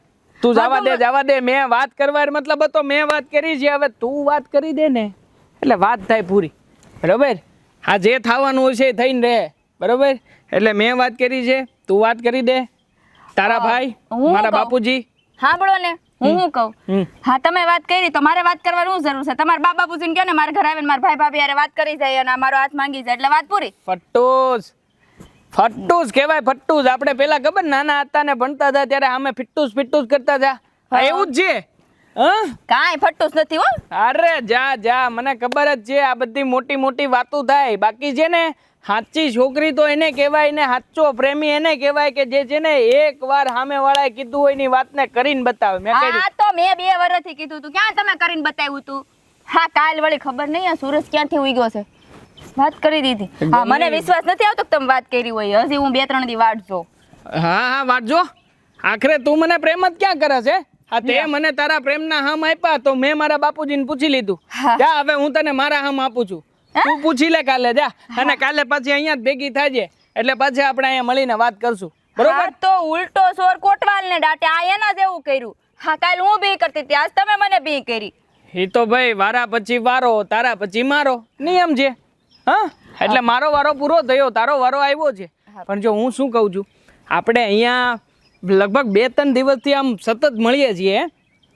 તું જવા દે મેં વાત કરવા મતલબ હતો, મેં વાત કરી છે, હવે તું વાત કરી દે ને એટલે વાત થાય પૂરી. બરોબર? હા જે થવાનું હોય છે એ થઈને રહે. બરોબર? એટલે મેં વાત કરી છે, તું વાત કરી દે. તારા ભાઈ મારા બાપુજી સાંભળો ને, હું કહું. હા તમે વાત કરી તો મારે વાત કરવાની શું જરૂર છે? તમારા બા બાપુજીને કહો ને મારા ઘરે આવીને મારા ભાઈ ભાભી હારે વાત કરી જાય અને મારો હાથ માંગી જાય એટલે વાત પૂરી. ફટ્ટુસ કહેવાય, ફટ્ટુસ. આપણે પેલા ખબર નાના હતા ને ભણતા હતા ત્યારે અમે ફિટ્ટુસ કરતા હતા. એવું જ છે. કાંઈ ફટ્ટુસ નથી હો. અરે જા મને ખબર જ છે. આ બધી મોટી વાતો થાય, બાકી છે ને સાચી છોકરી તો એને કહેવાય ને સાચો પ્રેમી એને કહેવાય કે જે છે ને એકવાર સામે વાળાએ કીધું હોય ની વાતને કરીને બતાવે. મેં હા તો મેં 2 વર્ષથી કીધું તું, ક્યાં તમે કરીને બતાવ્યું તું? હા કાલ વળી ખબર નહીં આ સુરજ ક્યાંથી ઉગ્યો છે, વાત કરી દીધી. હા મને વિશ્વાસ નથી આવતો કે તમે વાત કરી હોય. હજી હું 2-3 દી વાટ જો. હા વાટજો. આખરે તું મને પ્રેમ જ ક્યાં કરે છે? હા તે મને તારા પ્રેમના હમ આપ્યા તો મેં મારા બાપુજીને પૂછી લીધું. જા હવે હું તને મારા હમ આપું છું, તું પૂછી લે કાલે. જા અને કાલે પાછી અહીંયા જ ભેગી થાજે એટલે પછી આપણે અહીંયા મળીને વાત કરશું. બરોબર? તો ઉલટો સોર કોટવાલ ને ડાટે આ એના જેવું કર્યું. હા કાલ હું બી કરતી હતી, આજ તમે મને બી કરી. એ તો ભાઈ વારા પછી વારો, તારા પછી મારો નિયમ છે. હા એટલે મારો વારો પૂરો થયો, તારો વારો આવ્યો છે. પણ જો હું શું કહું છું, આપણે અહીંયા લગભગ 2-3 દિવસથી આમ સતત મળીએ છીએ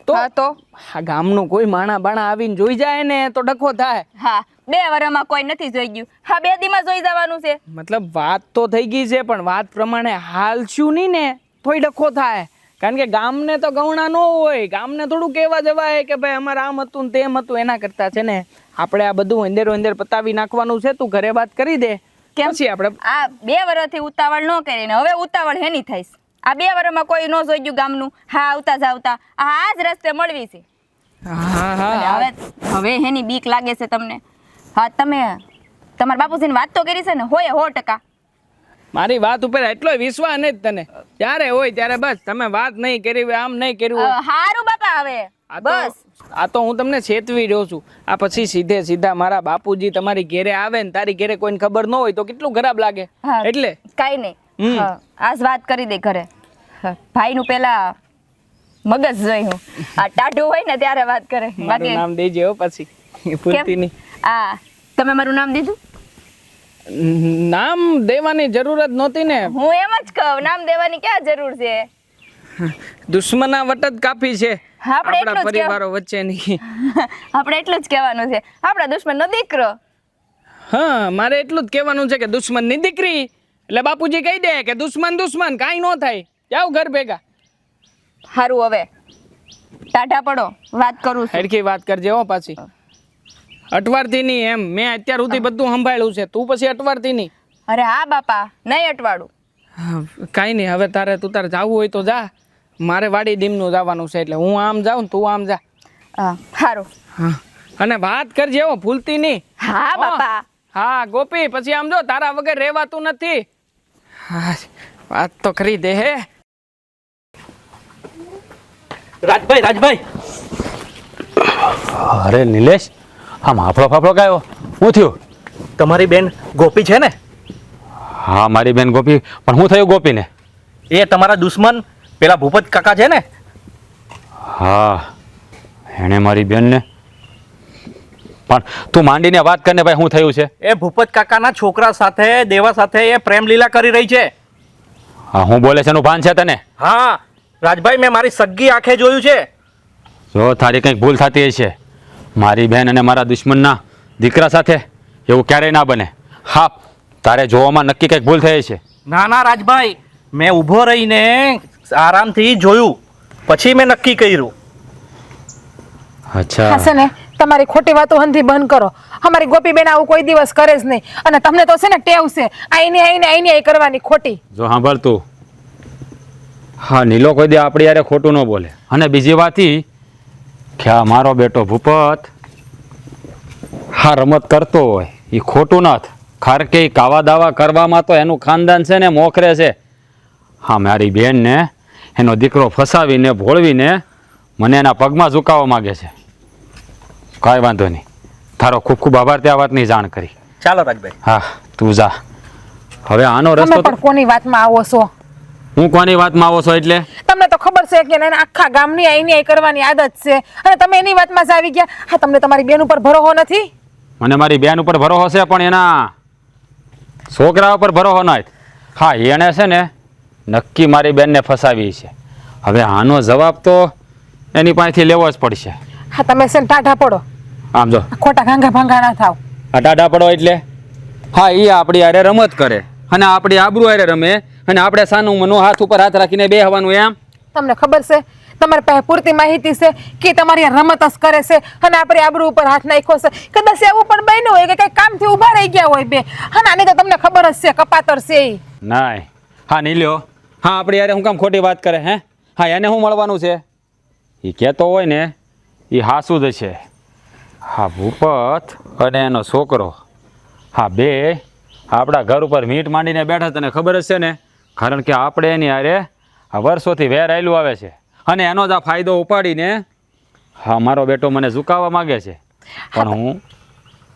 તો આ ગામનું કોઈ માણા બાણા આવીને જોઈ જાય ને તો ડખો થાય. હા 2 વર્ષમાં કોઈ નથી જોઈ ગયું, હા 2 દીમાં જોઈ જવાનું છે. મતલબ વાત તો થઈ ગઈ છે પણ વાત પ્રમાણે હાલશું નહીં ને તોય ડખો થાય. કારણ કે ગામને તો ગૌણા ન હોય, ગામને થોડું કહેવા જવાય કે ભાઈ અમારે આમ હતું ને તેમ હતું. એના કરતા છે ને આપણે આ બધું અંદર પતાવી નાખવાનું છે. તું ઘરે વાત કરી દે પછી આપણે આ 2 વર્ષથી ઉતાવળ ન કરીને હવે ઉતાવળ હેની થઈશ. આ 2 વર્ષમાં કોઈ ન જોઈ ગયું ગામનું. હા આવતા જાવતા આ જ રસ્તે મળવી છે. હવે હેની બીક લાગે છે તમને? હા તમે તમારા બાપુજીને વાત તો કરી છે ને? હોય 100%. મારી વાત ઉપર એટલો વિશ્વાસ નથી તને. જ્યારે હોય ત્યારે બસ તમે વાત નહીં કરી હોય, આમ નહીં કર્યું હોય. હારું બાપા હવે બસ. આ તો હું તમને છેતવી રહ્યો છું. આ પછી સીધા મારા બાપુજી તમારી ઘેરે આવે ને તારી ઘેરે કોઈને ખબર ન હોય તો કેટલું ખરાબ લાગે. એટલે કાઈ નહીં, આજ વાત કરી દે ઘરે. ભાઈનું પેલા મગજ જોઈ હું આ ટાઢું હોય ને ત્યારે વાત કરે મારું બાકી નામ દેજે હો પછી પૂરતીની આ તમે મારું નામ દીધું નામ દેવાની જરૂર જ નહોતી ને હું એમ જ કહું નામ દેવાની ક્યાં જરૂર છે દુશ્મના વટ જ કાફી છે આપણે એટલું આપણા જ પરિવારો વચ્ચેની આપણે એટલું જ કહેવાનું છે આપણા દુશ્મનનો દીકરો હા મારે એટલું જ કહેવાનું છે કે દુશ્મનની દીકરી એટલે બાપુજી કહી દે કે દુશ્મન દુશ્મન કાંઈ ન થાય જાઓ ઘર ભેગા સારું હવે ટાઢા પડો વાત કરું છું હરખી વાત કરજે હો પાછી અટવાડતી નહીં એમ મેં અત્યાર સુધી બધું સંભાળ્યું છે તું પછી અટવાડતી નહીં અરે હા બાપા નહીં અટવાડું કાંઈ નહીં હવે તું તારે જવું હોય તો જા મારે વાડી ડીમનું જવાનું છે એટલે હું આમ જાઉં ને તું આમ જા સારું હા અને વાત કરજે હો ભૂલતી નહીં હા બાપા હા ગોપી પછી આમ જો તારા વગર રહેવાતું નથી હા વાત તો કરી દે હે રાજભાઈ અરે નિલેશ આમ હાફળો ફાફળો કાયો શું થયું તમારી બેન ગોપી છે ને હા મારી બેન ગોપી પણ શું થયું ગોપીને એ તમારા દુશ્મન પેલા ભૂપત કાકા છે ને હા એણે મારી બેનને પણ તું માંડીને વાત કરને ભાઈ શું થયું છે એ ભૂપત કાકાના છોકરા સાથે દેવા સાથે એ પ્રેમ લીલા કરી રહી છે હા હું બોલે છે એનું ભાન છે તને હા રાજભાઈ મેં મારી સગ્ગી આંખે જોયું છે જો તારી કંઈક ભૂલ થતી હશે મારી બેન અને મારા દુશ્મનના દીકરા સાથે એવું ક્યારેય ના બને હા તારે જોવામાં નક્કી કંઈક ભૂલ થઈ છે ના ના રાજભાઈ મેં ઊભો રહીને આરામથી જોયું પછી મેં નક્કી કર્યું અચ્છા હશે ને તમારી ખોટી વાતો હંધી બંધ કરો અમારી ગોપીબેન આવું કોઈ દિવસ કરે જ નહીં અને તમને તો છે ને ટેવ છે આઈને કરવાની ખોટી જો સાંભળ તું હા નીલો કોઈ દે આપણી યારે ખોટું ન બોલે અને બીજી વાત ઈ કે આ મારો બેટો ભૂપત હા રમત કરતો હોય એ ખોટું નથી કારણ કે ઈ કાવા દાવા કરવામાં તો એનું ખાનદાન છે ને મોખરે છે હા મારી બેનને એનો દીકરો ફસાવીને ભોળવીને મને એના પગમાં ઝુકાવવા માગે છે કાંઈ વાંધો નહીં તારો ખૂબ ખૂબ આભાર તે આ વાતની જાણ કરી ચાલો રાજભાઈ હા તું જા હવે આનો તમે રસ્તો પણ કોની વાતમાં આવો છો હું કોની વાતમાં આવો છો એટલે તમને તો ખબર છે કે એને આખા ગામની આઈ કરવાની આદત છે અને તમે એની વાતમાં જ આવી ગયા હા તમને તમારી બેન ઉપર ભરોસો નથી મને મારી બેન ઉપર ભરોસો છે પણ એના છોકરા ઉપર ભરોસો નથી હા એણે છે ને નક્કી મારી બેનને ફસાવી છે હવે આનો જવાબ તો એની પાસેથી લેવો જ પડશે હા તમે છે ને ટાઢા પડો આમ જો ખોટા ઘાંઘા ભાંગા ના થાવ આ ટાઢા પડો એટલે હા એ આપણી હારે રમત કરે અને આપણી આબરૂ હારે રમે અને આપણે સાનું મનું હાથ ઉપર હાથ રાખીને બેહવાનું એમ તમને ખબર છે તમારી પાસે પૂરતી માહિતી છે કે તમારી આ રમત જ કરે છે અને આપણે આબરૂ ઉપર હાથ નાખ્યો છે કદાચ એવું પણ બન્યું હોય કે કઈ કામથી ઊભા રહી ગયા હોય બે હા આની તો તમને ખબર જ છે કપાતર છે ઈ નાય હા નહીં લ્યો હા આપણી યારે હું કામ ખોટી વાત કરે હે હા એને શું મળવાનું છે એ કહેતો હોય ને એ હાસું જ છે હા ભૂપત અને એનો છોકરો હા બે આપણા ઘર ઉપર મીટ માંડીને બેઠા તને ખબર જ છે ને કારણ કે આપણે એની હારે આ વર્ષોથી વેર આવેલું આવે છે અને એનો જ આ ફાયદો ઉપાડીને હા મારો બેટો મને ઝુકાવવા માગે છે પણ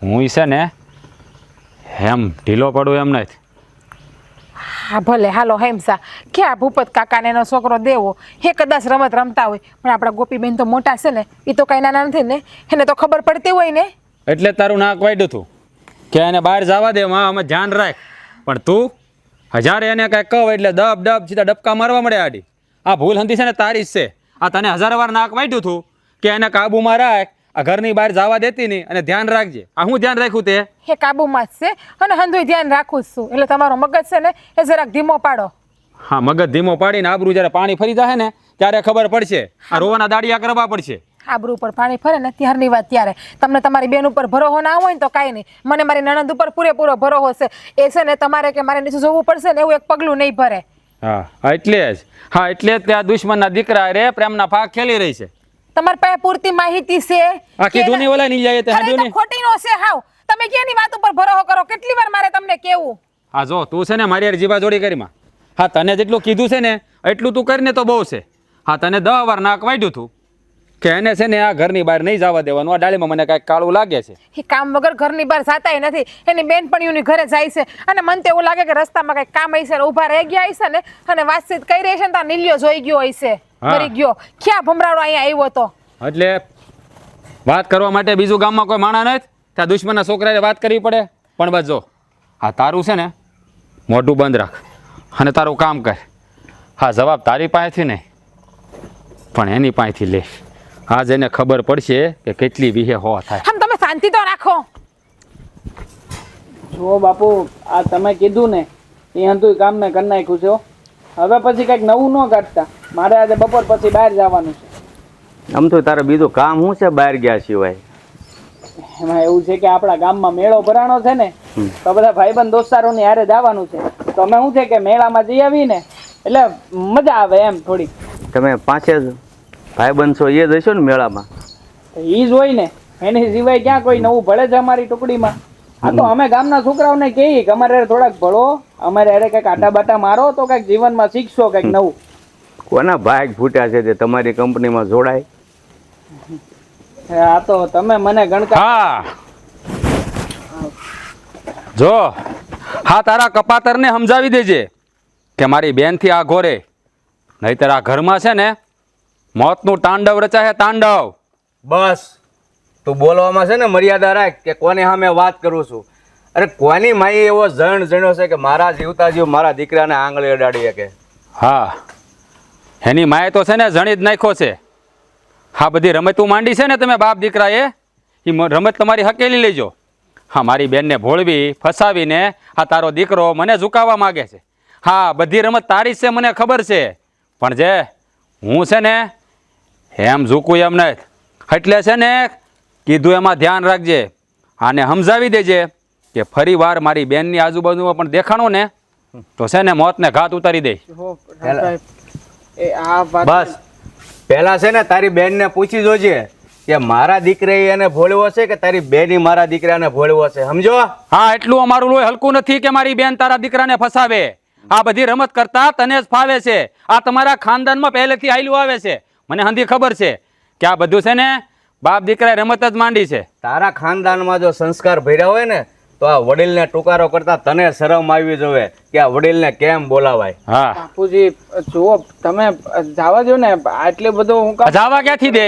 હું છે ને એમ ઢીલો પડું એમ નથી હા ભલે હાલો હેમસા કે આ ભૂપત કાકાને એનો છોકરો દેવો એ કદાચ રમત રમતા હોય પણ આપણા ગોપીબેન તો મોટા છે ને એ તો કઈ નાના નથી ને એને તો ખબર પડતી હોય ને એટલે તારું નાક વાડ્યું હતું કે એને બહાર જવા દે માં અમે ધ્યાન રાખ પણ તું હજાર એને કાંઈ કહો એટલે દબ દબ સીધા ડબકા મારવા મળે આડી આ ભૂલ હંધી છે ને તારી જ છે આ તને હજાર વાર નાક વાડ્યું હતું કે એને કાબુમાં રાખ આ ઘરની બહાર જવા દેતી નહીં અને ધ્યાન રાખજે આ હું ધ્યાન રાખ્યું તે એ કાબુમાં જ છે અને હંધુય ધ્યાન રાખું જ છું એટલે તમારો મગજ છે ને એ જરાક ધીમો પાડો હા મગજ ધીમો પાડીને આબરૂ જ્યારે પાણી ફરી જાય ને ત્યારે ખબર પડશે આ રોવાના દાડિયા કરવા પડશે આબરૂ ઉપર પાણી ફરે ને ત્યારની વાત ત્યારે તમને તમારી બેન ઉપર ભરોસો ના હોય ને તો કાંઈ નહીં મને મારી નણંદ ઉપર પૂરેપૂરો ભરોસો છે એ છે ને તમારે કે મારે નીચે જોવું પડશે ને એવું એક પગલું નહીં ભરે હા એટલે જ ત્યાં દુશ્મનના દીકરા રે પ્રેમના ભાગ ખેલી રહી છે તમારી પાસે પૂરતી માહિતી છે આખી દુની ઓલા નહીં જાય તે અરે તો ખોટી નો છે હાવ તમે કેની વાત ઉપર ભરોસો કરો કેટલી વાર મારે તમને કેવું હા જો તું છે ને મારી યાર જીવા જોડી કરીમાં હા તને જેટલું કીધું છે ને એટલું તું કરીને તો બહુ છે હા તને 10 વાર નાક વાડ્યું તું કે એને છે ને આ ઘરની બહાર નહીં જવા દેવાનું આ ડાળીમાં મને કાંઈક કાળું લાગે છે એ કામ વગર ઘરની બહાર જાતાય નથી એની બેનપણીઓની ઘરે જાય છે અને મને તો એવું લાગે કે રસ્તામાં કંઈક કામ હશે ને ઊભા રહી ગયા હશે ને અને વાતચીત કરી રહી છે ને ત્યાં નીલિયો જોઈ ગયો હશે હા. મરી ગયો. ક્યાં ભમરાડો અહીંયા આવ્યો તો? એટલે વાત કરવા માટે બીજું ગામમાં કોઈ માણા નથી ત્યાં દુશ્મનના છોકરાએ વાત કરવી પડે. પણ બસ જો આ તારું છે ને મોઢું બંધ રાખ અને તારું કામ કર. હા જવાબ તારી પાસેથી નહીં પણ એની પાસેથી લે. આજ એને ખબર પડશે કે કેટલી વિહે હો થાય. આમ તમે શાંતિ તો રાખો. જો બાપુ આ તમે કીધું ને એ હતું કામ મેં કરી નાખ્યું છે હો. હવે પછી કંઈક નવું ન કાઢતા. મારે આજે બપોર પછી બહાર જવાનું છે. આમ તો તારે બીજું કામ શું છે બહાર ગયા સિવાય? એમાં એવું છે કે આપણા ગામમાં મેળો ભરાણો છે ને તો બધા ભાઈબંધ દોસ્તારોની હારે જવાનું છે. તો અમે શું છે કે મેળામાં જઈ આવીએ ને એટલે મજા આવે એમ થોડી. તમે પાંચે જ ભાઈબંધ છો એ જ હશો ને મેળામાં? તો ઈ જ હોય ને એની સિવાય ક્યાં કોઈ નવું ભળે છે અમારી ટુકડીમાં? હા તો અમે ગામના છોકરાઓને કહીએ કે અમારે હારે થોડાક ભળો, અમારે હારે કંઈક આટા બાટા મારો તો કંઈક જીવનમાં શીખશો કંઈક નવું. કોના ભાગ ફૂટ્યા છે તે તમારી કંપનીમાં જોડાય? આ તો તમે મને ગણતા. હા જો હા તારા કપાતરને સમજાવી દેજે કે મારી બેનથી આ ઘોરે નહીતર આ ઘરમાં છે ને મોતનું તાંડવ રચાય. તાંડવ. બસ તું બોલવામાં છે ને મર્યાદા રાખ કે કોની સામે વાત કરું છું. અરે કોની માઈ એવો જણ જણ્યો છે કે મારા જીવતા જીવ મારા દીકરાને આંગળી અડાડી શકે? હા એની માએ તો છે ને જણી જ નાખ્યો છે. હા બધી રમતું માંડી છે ને તમે બાપ દીકરાએ એ રમત તમારી હકેલી લેજો. હા મારી બેનને ભોળવી ફસાવીને હા તારો દીકરો મને ઝુકાવવા માગે છે. હા બધી રમત તારી જ છે મને ખબર છે પણ જે હું છે ને એમ ઝૂકું એમ નથી. એટલે છે ને કીધું એમાં ધ્યાન રાખજે. આને સમજાવી દેજે કે ફરી વાર મારી બેનની આજુબાજુમાં પણ દેખાણો ને તો છે ને મોતને ઘાત ઉતારી દે. એ આ વાત બસ પહેલા છે ને તારી બેનને પૂછી જોજે કે મારા દીકરાએ એને ભોળવો છે કે તારી બેની મારા દીકરાને ભોળવો છે. સમજો? હા એટલું અમારું લોહી હલકું નથી કે મારી બેન તારા દીકરાને ફસાવે. આ બધી રમત કરતા તને જ ફાવે છે. આ તમારા ખાનદાનમાં પહેલેથી આયલું આવે છે. મને હંધી ખબર છે કે આ બધું છે ને બાપ દીકરાએ રમત જ માંડી છે. તારા ખાનદાનમાં જો સંસ્કાર ભર્યા હોય ને તો આ વડીલને ટુકારો કરતા તને શરમ આવી જોઈએ કે આ વડીલને કેમ બોલાવાય. હા બાપુજી જુઓ તમે જવા દો ને આટલું બધું હું કામ. જાવા ક્યાંથી દે?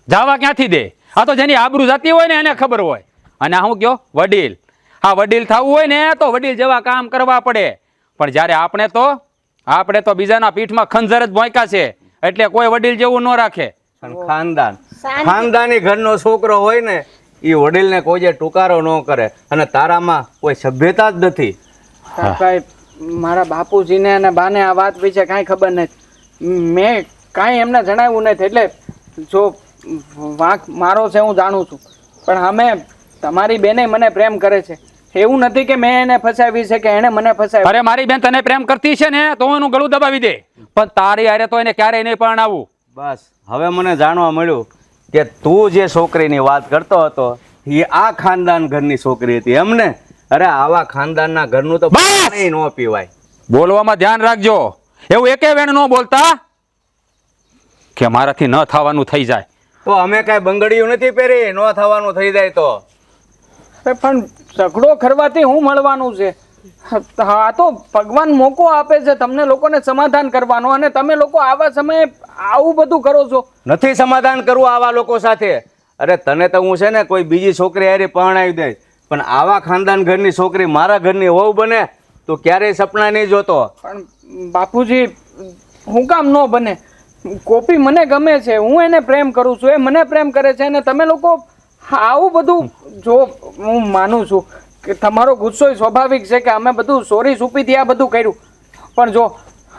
જાવા ક્યાંથી દે? આ તો જેની આબરૂ જતી હોય ને એને ખબર હોય. અને આ હું કયો વડીલ. હા વડીલ થવું હોય ને તો વડીલ જેવા કામ કરવા પડે. પણ જ્યારે આપણે તો બીજાના પીઠમાં ખંજર જ ભોંક્યા છે એટલે કોઈ વડીલ જેવું ન રાખે. ખાનદાની ઘરનો છોકરો હોય ને એ વડીલને કોઈ જે ટુકારો ન કરે અને તારામાં કોઈ સભ્યતા જ નથી. સાહેબ મારા બાપુજીને અને બાને આ વાત વિશે કાંઈ ખબર નથી. મેં કાંઈ એમને જણાવ્યું નથી. એટલે જો વાંક મારો છે હું જાણું છું પણ અમે તમારી બેને મને પ્રેમ કરે છે. એવું નથી કે મેં એને ફસાવી છે કે એણે મને ફસાવી. અરે મારી બેન તને પ્રેમ કરતી છે ને તો એનું ગળું દબાવી દે પણ તારી હારે તો એને ક્યારેય નહીં પરણાવું. બસ હવે મને જાણવા મળ્યું કે તું જે છોકરીની વાત કરતો હતો એ આ ખાનદાન ઘરની છોકરી હતી એમને? અરે આવા ખાનદાનના ઘરનું તો પાણી ન પીવાય. બોલવામાં ધ્યાન રાખજો. એવું એકે વેણ ન બોલતા કે મારાથી ન થવાનું થઈ જાય. તો અમે કઈ બંગડીયું નથી પહેરી ન થવાનું થઈ જાય તો? પણ ઝઘડો કરવાથી હું મળવાનું છે? હા તો ભગવાન મોકો આપે છે તમને લોકોને સમાધાન કરવાનો અને તમે લોકો આવા સમયે આવું બધું કરો છો. નથી સમાધાન કરવું આવા લોકો સાથે. અરે તને તો હું છે ને કોઈ બીજી છોકરી હારે પરણાવી દઈશ પણ આવા ખાનદાન ઘરની છોકરી મારા ઘરની વહુ બને તો ક્યારેય સપના નહીં જોતો. પણ બાપુજી હું કામ ન બને? કોપી મને ગમે છે, હું એને પ્રેમ કરું છું, એ મને પ્રેમ કરે છે અને તમે લોકો આવું બધું. જો હું માનું છું કે તમારો ગુસ્સો સ્વાભાવિક છે કે અમે બધું સોરી સુપીથી આ બધું કર્યું પણ જો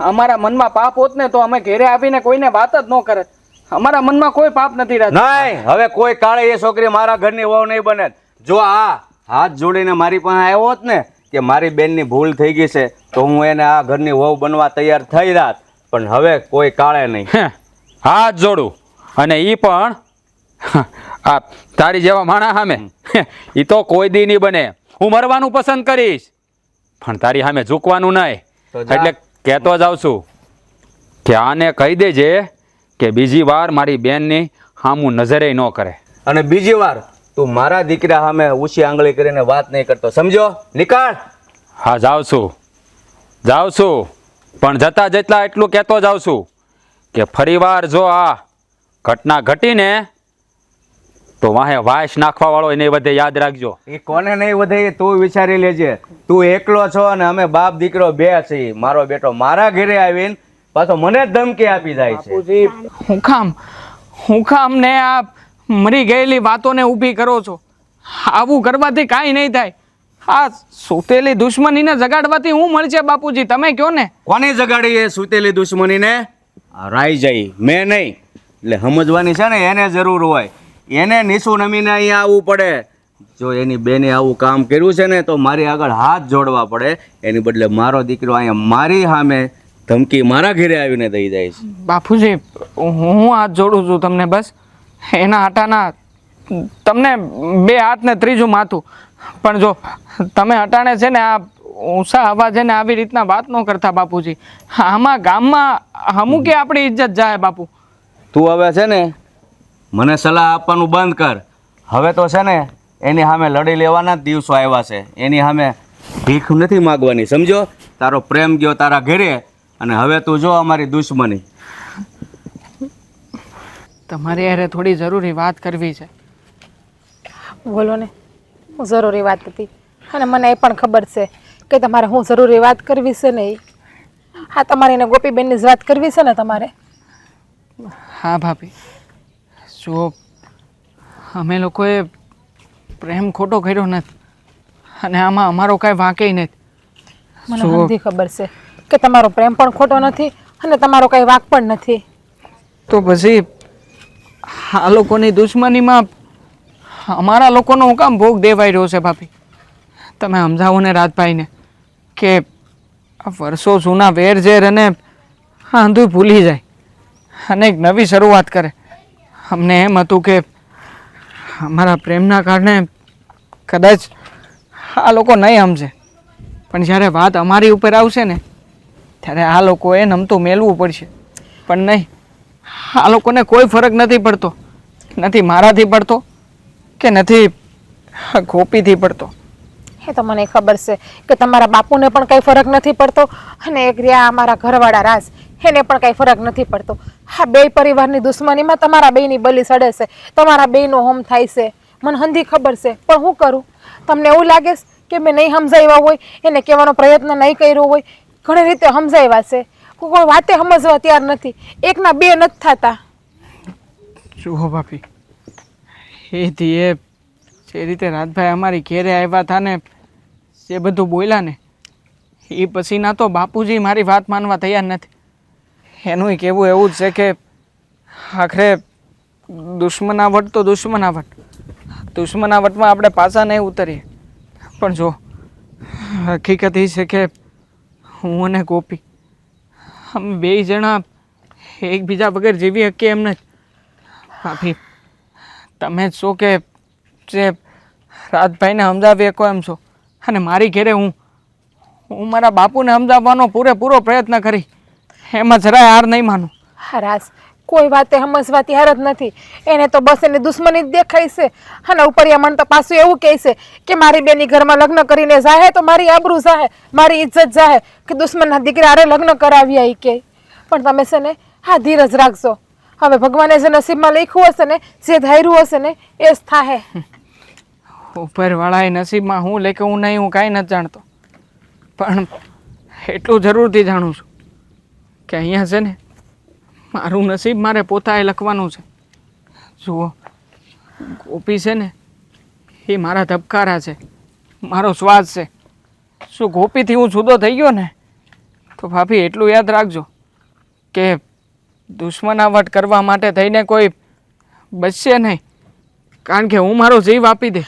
અમારા મનમાં પાપ હોત ને તો અમે ઘેરે આવીને કોઈને વાત જ ન કરે. અમારા મનમાં કોઈ પાપ નથી રહેતું. નહીં હવે કોઈ કાળે એ છોકરી મારા ઘરની વહુ નહીં બને. જો આ હાથ જોડીને મારી પાસે આવ્યો હોત ને કે મારી બેનની ભૂલ થઈ ગઈ છે તો હું એને આ ઘરની વહુ બનવા તૈયાર થઈ રાત પણ હવે કોઈ કાળે નહીં. હાથ જોડું અને ઈ પણ આ તારી જેવા માણા સામે ઈ તો કોઈ દી નહીં બને. હું મરવાનું પસંદ કરીશ પણ તારી સામે ઝૂકવાનું નહીં. એટલે કહેતો જાઉં છું કે આને કહી દેજે કે બીજી વાર મારી બેનની સામું નજરે ન કરે. અને બીજી વાર તું મારા દીકરા સામે ઊંચી આંગળી કરીને વાત નહીં કરતો. સમજો? નીકળ. હા જાઉં છું પણ જતા જેટલા એટલું કહેતો જાઉં છું કે ફરીવાર જો આ ઘટના ઘટીને તો વાહે વાંસ નાખવા વાળો એને વધે યાદ રાખજો. એ કોને નહીં વધે એ તું વિચારી લેજે. તું એકલો છો અને અમે બાપ દીકરો બે છીએ. મારો બેટો મારા ઘરે આવીને પાછો મને જ ધમકી આપી જાય છે. હું કામ ને આ મરી ગયેલી વાતોને ઊભી કરો છો? આવું કરવાથી કાંઈ નહીં થાય. આ સૂતેલી દુશ્મનીને જગાડવાથી હું મળશે બાપુજી? તમે કહો ને. કોને જગાડી એ સૂતેલી દુશ્મનીને? રાઈ જાય મેં નહીં. એટલે સમજવાની છે ને એને જરૂર હોય. એને નીચું નમીને અહીંયા આવવું પડે. જો એની બેને આવું કામ કર્યું છે ને તો મારી આગળ હાથ જોડવા પડે. એની બદલે મારો દીકરો અહીંયા મારી સામે ધમકી મારા ઘરે આવીને દઈ જાય છે. બાપુજી હું હાથ જોડું છું તમને, બસ એના આટાના તમને બે હાથ ને ત્રીજું માથું. પણ જો તમે અટાણે છે ને આ ઊંચા અવાજે ને આવી રીતના વાત ન કરતા બાપુજી. આમાં ગામમાં અમુક કે આપણી ઇજ્જત જાય બાપુ. તું હવે છે ને મને સલાહ આપવાનું બંધ કર. હવે તો છે ને એની સામે લડી લેવાના જ દિવસો આવ્યા છે. એની સામે ભીખ નથી માગવાની, સમજો? તારો પ્રેમ ગયો તારા ઘરે અને હવે તું જો અમારી દુશ્મની. તમારી યારે થોડી જરૂરી વાત કરવી છે. બોલો ને. હું જરૂરી વાત હતી અને મને એ પણ ખબર છે કે તમારે હું જરૂરી વાત કરવી છે ને. હા, તમારે એને ગોપીબેનની જ વાત કરવી છે ને તમારે? હા ભાભી, જુઓ અમે લોકોએ પ્રેમ ખોટો કર્યો નથી અને આમાં અમારો કાંઈ વાંકે નથી. મને બધી ખબર છે કે તમારો પ્રેમ પણ ખોટો નથી અને તમારો કાંઈ વાંક પણ નથી. તો પછી આ લોકોની દુશ્મનીમાં અમારા લોકોનો હું કામ ભોગ દેવાઈ રહ્યો છે ભાભી? તમે સમજાવો ને રાજભાઈને કે આ વર્ષો જૂના વેર ઝેર અને આંધું ભૂલી જાય અને એક નવી શરૂઆત કરે. અમને એમ હતું કે અમારા પ્રેમના કારણે કદાચ આ લોકો નહીં સમજે, પણ જ્યારે વાત અમારી ઉપર આવશે ને ત્યારે આ લોકોએ નમતું મેળવું પડશે. પણ નહીં, આ લોકોને કોઈ ફરક નથી પડતો. નથી મારાથી પડતો કે નથી ગોપીથી પડતો. એ તો મને ખબર છે કે તમારા બાપુને પણ કંઈ ફરક નથી પડતો અને એક રહ્યા અમારા ઘરવાળા રાજ, એને પણ કંઈ ફરક નથી પડતો. હા, બે પરિવારની દુશ્મનીમાં તમારા બેની બલી સડે છે, તમારા બેનો હોમ થાય છે. મને હંધી ખબર છે, પણ હું કરું? તમને એવું લાગે છે કે મેં નહીં સમજાવ્યા હોય, એને કહેવાનો પ્રયત્ન નહીં કર્યો હોય? ઘણી રીતે સમજાવ્યા છે, કોઈ વાતે સમજવા તૈયાર નથી. એકના બે નથી થતા. જુઓ ભાભી, એ ધીએ જે રીતે રાજભાઈ અમારી ઘેરે આવ્યા હતા ને જે બધું બોલ્યા ને એ પછીના તો બાપુજી મારી વાત માનવા તૈયાર નથી. એનું કહેવું એવું જ છે કે આખરે દુશ્મનાવટ તો દુશ્મનાવટ, દુશ્મનાવટમાં આપણે પાછા નહીં ઉતરીએ. પણ જો હકીકત એ છે કે હું અને ગોપી અમે બે જણા એકબીજા વગર જીવી શકીએ એમ નથી. ભાભી તમે જ છો કે જે રાજભાઈને સમજાવી શકો એમ છો, અને મારી ઘેરે હું મારા બાપુને સમજાવવાનો પૂરેપૂરો પ્રયત્ન કરી, એમાં જરાય હાર નહીં માનું. હા રાસ, કોઈ વાતે સમજવા તૈયાર જ નથી. એને તો બસ એની દુશ્મની જ દેખાય છે. અને ઉપરિયા મને તો પાછું એવું કહે છે કે મારી બેની ઘરમાં લગ્ન કરીને જાહે તો મારી આબરૂ જાહે, મારી ઇજ્જત જાહે, કે દુશ્મનના દીકરા હારે લગ્ન કરાવ્યા એ કે. પણ તમે છે ને હા ધીરજ રાખજો. હવે ભગવાને જે નસીબમાં લખ્યું હશે ને, જે ધાર્યું હશે ને એ જ થાહે. ઉપરવાળાએ નસીબમાં હું લેકે હું નહીં, હું કાંઈ નથી જાણતો, પણ એટલું જરૂરથી જાણું છું કે અહીંયા છે ને મારું નસીબ મારે પોતાએ લખવાનું છે. જુઓ ગોપી છે ને એ મારા ધબકારા છે, મારો શ્વાસ છે. શું ગોપીથી હું જુદો થઈ ગયો ને તો ભાભી એટલું યાદ રાખજો કે દુશ્મનાવટ કરવા માટે થઈને કોઈ બચશે નહીં, કારણ કે હું મારો જીવ આપી દે.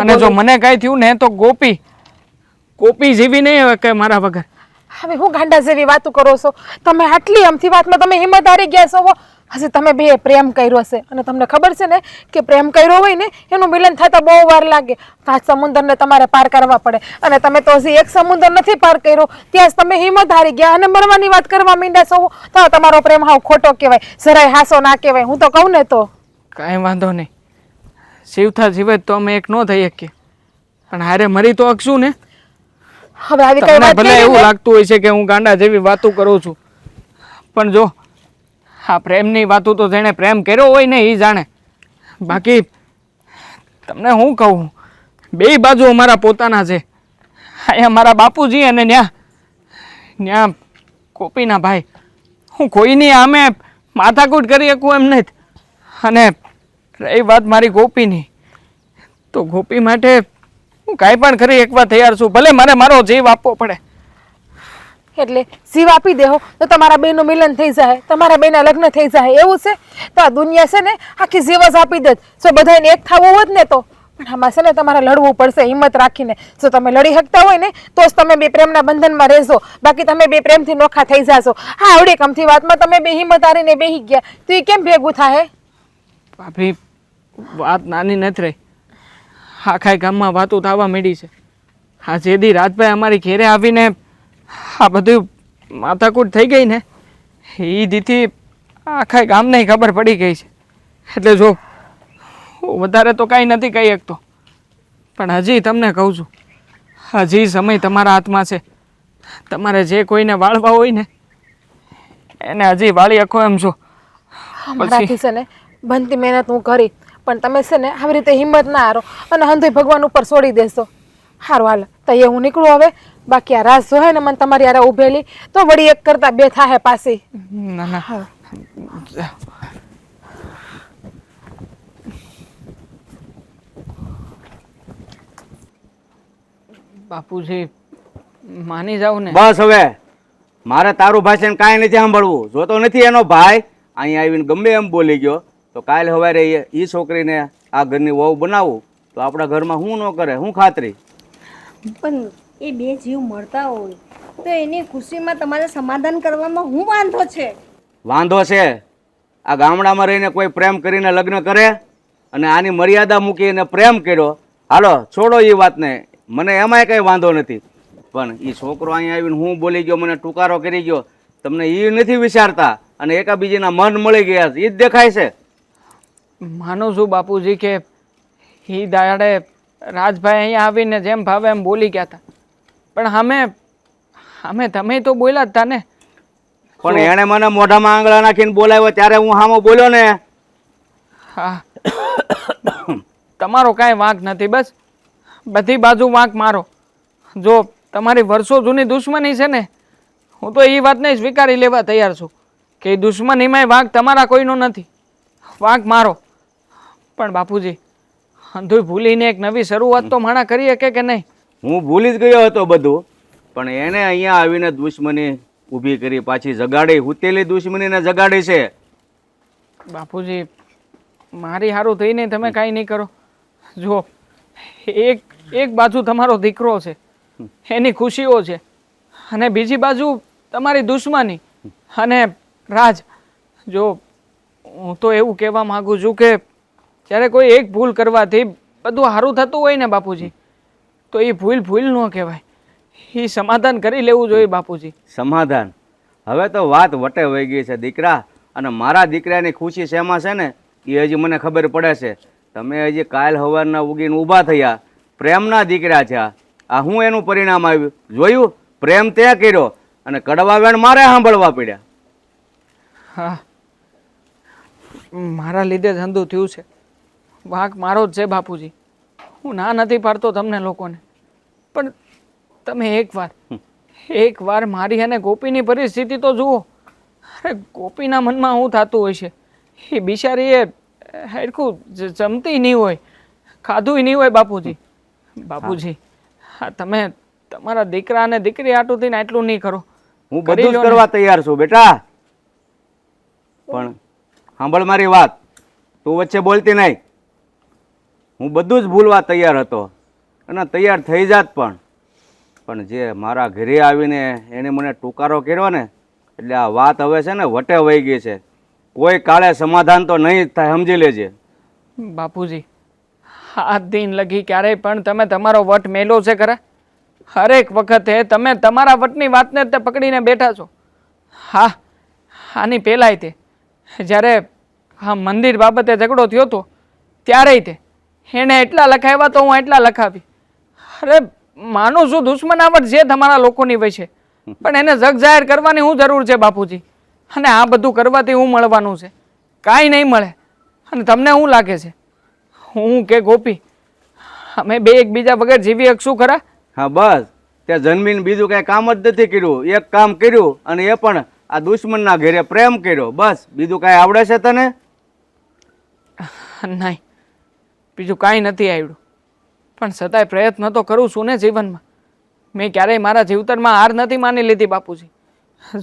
અને જો મને કાંઈ થયું ને તો ગોપી જીવી નહીં હવે કે મારા વગર. હવે હું ગાંડા જેવી વાતો કરો છો તમે? આટલી અમથી વાતમાં તમે હિંમત હારી ગયા છો? હજી તમે બે પ્રેમ કર્યો છે અને તમને ખબર છે ને કે પ્રેમ કર્યો હોય ને એનું મિલન થતા બહુ વાર લાગે. 5 સમુદ્રને તમારે પાર કરવા પડે અને તમે તો હજી એક સમુદ્ર નથી પાર કર્યો, ત્યાં જ તમે હિંમત હારી ગયા અને મરવાની વાત કરવા માંડ્યા છો. તો તમારો પ્રેમ હાવ ખોટો કહેવાય, જરાય હાસો ના કહેવાય. હું તો કહું ને તો કાંઈ વાંધો નહીં, જીવતા જીવે તો અમે એક ન થઈ શકીએ, પણ હારે મરી તો અકશું ને. હવે આવી કઈ વાત ભલે એવું લાગતું હોય છે કે હું ગાંડા જેવી વાતો કરું છું, પણ જો આ પ્રેમની વાતો તો જેણે પ્રેમ કર્યો હોય ને એ જાણે. બાકી તમને હું કહું, બે બાજુ અમારા પોતાના છે. અહીંયા મારા બાપુજી અને ન્યા ગોપીના ભાઈ. હું કોઈની આમે માથાકૂટ કરી શકું એમ નથી. અને રહી વાત મારી ગોપીની, તો ગોપી માટે હું કાંઈ પણ કરી શકવા તૈયાર છું, ભલે મારે મારો જીવ આપવો પડે. એટલે જીવ આપી દેહો તો તમારા બેનું મિલન થઈ જાય, તમારા બેના લગ્ન થઈ જાય એવું છે? તો આ દુનિયા છે ને આખી જીવ જ આપી દે. જો બધાને એક થવું હોત ને તો, પણ આમાં છે ને તમારે લડવું પડશે હિંમત રાખીને. જો તમે લડી શકતા હોય ને તો જ તમે બે પ્રેમના બંધનમાં રહેશો, બાકી તમે બે પ્રેમથી નોખા થઈ જાશો. હા, આવડી કમથી વાતમાં તમે બે હિંમત હારીને બેહી ગયા તો એ કેમ ભેગું થાય? ભાભી, વાત નાની નથી રહી. આખા ગામમાં વાતો થવા માંડી છે. આ જેદી રાજભાઈ અમારી ઘેરે આવીને આ બધું માથાકૂટ થઈ ગઈ ને, એ દીથી આખા ગામને ખબર પડી ગઈ છે. એટલે જો હું વધારે તો કાંઈ નથી કહી શકતો, પણ હજી તમને કહું છું, હજી સમય તમારા હાથમાં છે. તમારે જે કોઈને વાળવા હોય ને એને હજી વાળી શકો એમ છો. અમારાથી છે ને બનતી મહેનત હું કરી, પણ તમે છે ને આવી રીતે હિંમત ના હારો અને હંધુય ભગવાન ઉપર છોડી દેશો. હારું હાલ તો એ હું નીકળું હવે. બાકી આ રાસ જો હે ને મને તમારી યારે ઉભેલી તો વળી એક કરતા બે થાહે પાછી. ના ના, બાપુજી માની જાવ ને. બસ હવે મારે તારું ભાષણ કાંઈ નથી સાંભળવું. જોતો નથી એનો ભાઈ અહીંયા આવીને ગમે એમ બોલી ગયો તો કાલે સવારે એ છોકરીને આ ઘરની વહુ બનાવવું તો આપણા ઘરમાં શું ન કરે, શું ખાતરી? પણ એ બે જીવ મળતા હોય તો એની ખુશીમાં તમારે સમાધાન કરવામાં શું વાંધો છે? વાંધો છે આ ગામડામાં રહીને કોઈ પ્રેમ કરીને લગ્ન કરે અને આની મર્યાદા મૂકીને પ્રેમ કર્યો. હાલો છોડો એ વાતને, મને એમાંય કંઈ વાંધો નથી. પણ એ છોકરો અહીંયા આવીને હું બોલી ગયો, મને ટુકારો કરી ગયો, તમને એ નથી વિચારતા અને એકાબીજીના મન મળી ગયા છે, એ જ દેખાય છે. માનું છું બાપુજી કે એ દાડે રાજભાઈ અહીંયા આવીને જેમ ભાવે એમ બોલી ગયા હતા, પણ અમે તમે તો બોલ્યા જ હતા ને. પણ એણે મને મોઢામાં આંગળા નાખીને બોલાવ્યો ત્યારે હું હામો બોલ્યો ને. હા, તમારો કાંઈ વાંક નથી, બસ બધી બાજુ વાંક મારો. જો તમારી વર્ષો જૂની દુશ્મની છે ને, હું તો એ વાતને સ્વીકારી લેવા તૈયાર છું કે એ દુશ્મનીમાંય વાંક તમારા કોઈનો નથી, વાંક મારો. પણ બાપુજી, અંધુય ભૂલીને એક નવી શરૂઆત તો માણા કરી શકે કે નહીં? હું ભૂલી જ ગયો હતો બધું, પણ એને અહીંયા આવીને દુશ્મની ઊભી કરી, પાછી જગાડી, હુતેલી દુશ્મનીને જગાડી છે. બાપુજી, મારી હારું થઈને તમે કાંઈ નહીં કરો. જો એક બાજુ તમારો દીકરો છે, એની ખુશીઓ છે, અને બીજી બાજુ તમારી દુશ્મની અને રાજ. જો હું તો એવું કહેવા માંગુ છું કે જ્યારે કોઈ એક ભૂલ કરવાથી બધું સારું થતું હોય ને બાપુજી, તો એ ભૂલ ન કહેવાય, એ સમાધાન કરી લેવું જોઈએ બાપુજી. સમાધાન? હવે તો વાત વટે વહી ગઈ છે દીકરા, અને મારા દીકરાની ખુશી શેમાં છે ને એ હજી મને ખબર પડે છે. તમે હજી કાલ સવારના ઉગીને ઊભા થયા, પ્રેમના દીકરા છે. આ હું એનું પરિણામ આવ્યું જોયું? પ્રેમ તે કર્યો અને કડવા વેણ મારે સાંભળવા પડ્યા. હા, મારા લીધે જ અંધું થયું છે, વાંક મારો જ છે બાપુજી. હું ના નથી પાડતો તમને લોકોને, પણ તમે એકવાર મારી અને ગોપીની પરિસ્થિતિ તો જુઓ. અરે ગોપીના મનમાં શું થતું હોય છે, એ બિચારી એ હરખું જમતી નહીં હોય, ખાધું નહીં હોય બાપુજી. બાપુજી, હા તમે તમારા દીકરા અને દીકરી આટું થઈને આટલું નહીં કરો. હું બધું જ કરવા તૈયાર છું બેટા, પણ સાંભળ મારી વાત, તું વચ્ચે બોલતી નહીં. હું બધું જ ભૂલવા તૈયાર હતો અને તૈયાર થઈ જાત, પણ જે મારા ઘરે આવીને એને મને ટુકારો કર્યો ને, એટલે આ વાત હવે છે ને વટે વહી ગઈ છે. કોઈ કાળે સમાધાન તો નહીં જ થાય, સમજી લેજે. બાપુજી, આ દિન લગી ક્યારેય પણ તમે તમારો વટ મેલો છે ખરા? હરેક વખતે તમે તમારા વટની વાતને જ પકડીને બેઠા છો. હા, આની પહેલાંય તે જ્યારે હા મંદિર બાબતે ઝઘડો થયો હતો ત્યારેય તે એને એટલા લખાવ્યા તો હું એટલા લખાવી. અરે માનું છું દુશ્મનાવટ જે તમારા લોકોની હોય છે, પણ એને જગ જાહેર કરવાની શું જરૂર છે બાપુજી? અને આ બધું કરવાથી હું મળવાનું છે? કાંઈ નહીં મળે. અને તમને શું લાગે છે હું કે ગોપી અમે બે એકબીજા વગર જીવી શકશું ખરા? હા બસ, તે જન્મીને બીજું કાંઈ કામ જ નથી કર્યું. એક કામ કર્યું અને એ પણ આ દુશ્મનના ઘરે પ્રેમ કર્યો. બસ, બીજું કાંઈ આવડે છે તને? નહીં, બીજું કાંઈ નથી આવડ્યું. પણ છતાંય પ્રયત્ન તો કરું છું ને જીવનમાં. મેં ક્યારેય મારા જીવતરમાં હાર નથી માની લીધી બાપુજી.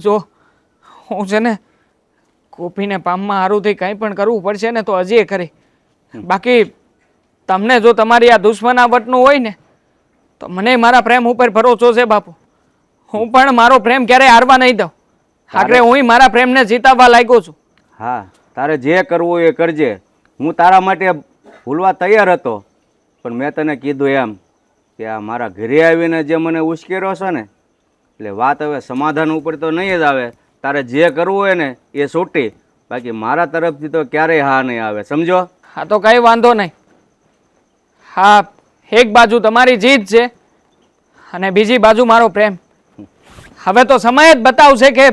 જો હું છે ને ગોપીને પામમાં હારુંથી કંઈ પણ કરવું પડશે ને તો હજી કરી. બાકી તમને જો તમારી આ દુશ્મનાવટનું હોય ને તો મને મારા પ્રેમ ઉપર ભરોસો છે બાપુ. હું પણ મારો પ્રેમ ક્યારેય હારવા નહીં દઉં. આખરે હું મારા પ્રેમને જીતાવવા લાગ્યો છું. હા, તારે જે કરવું એ કરજે. હું તારા માટે ભૂલવા તૈયાર હતો, પણ મેં તને કીધું એમ કે આ મારા ઘરે આવીને જે મને ઉશ્કેર્યો છે ને, એટલે વાત હવે સમાધાન ઉપર તો નહીં જ આવે. તારે જે કરવું હોય ને એ છૂટી, બાકી મારા તરફથી તો ક્યારેય હા નહીં આવે, સમજો? હા તો કંઈ વાંધો નહીં. હા, એક બાજુ તમારી જીત છે અને બીજી બાજુ મારો પ્રેમ. હવે તો સમય જ બતાવશે કે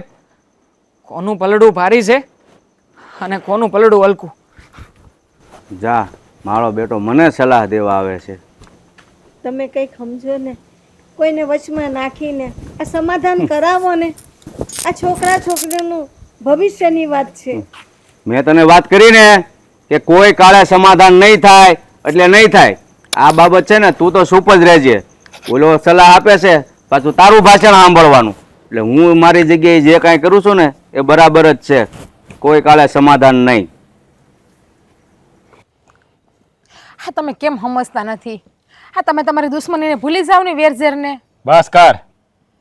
કોનું પલડું ભારી છે અને કોનું પલડું હલકું. જા, મારો બેટો મને સલાહ દેવા આવે છે. તમે કંઈક સમજો ને, કોઈને વચમાં નાખીને આ સમાધાન કરાવો ને. આ છોકરા છોકરીનું ભવિષ્યની વાત છે. મેં તને વાત કરી ને કે કોઈ કાળે સમાધાન નહીં થાય એટલે નહીં થાય. આ બાબત છે ને તું તો ચૂપ જ રહેજે. ઓલો સલાહ આપે છે પાછું તારું ભાષણ સાંભળવાનું. એટલે હું મારી જગ્યાએ જે કાંઈ કરું છું ને એ બરાબર જ છે. કોઈ કાળે સમાધાન નહીં. હા તમે કેમ સમજતા નથી? હા તમે તમારી દુશ્મનીને ભૂલી જાવ ને, વેરઝેરને. બસ કર,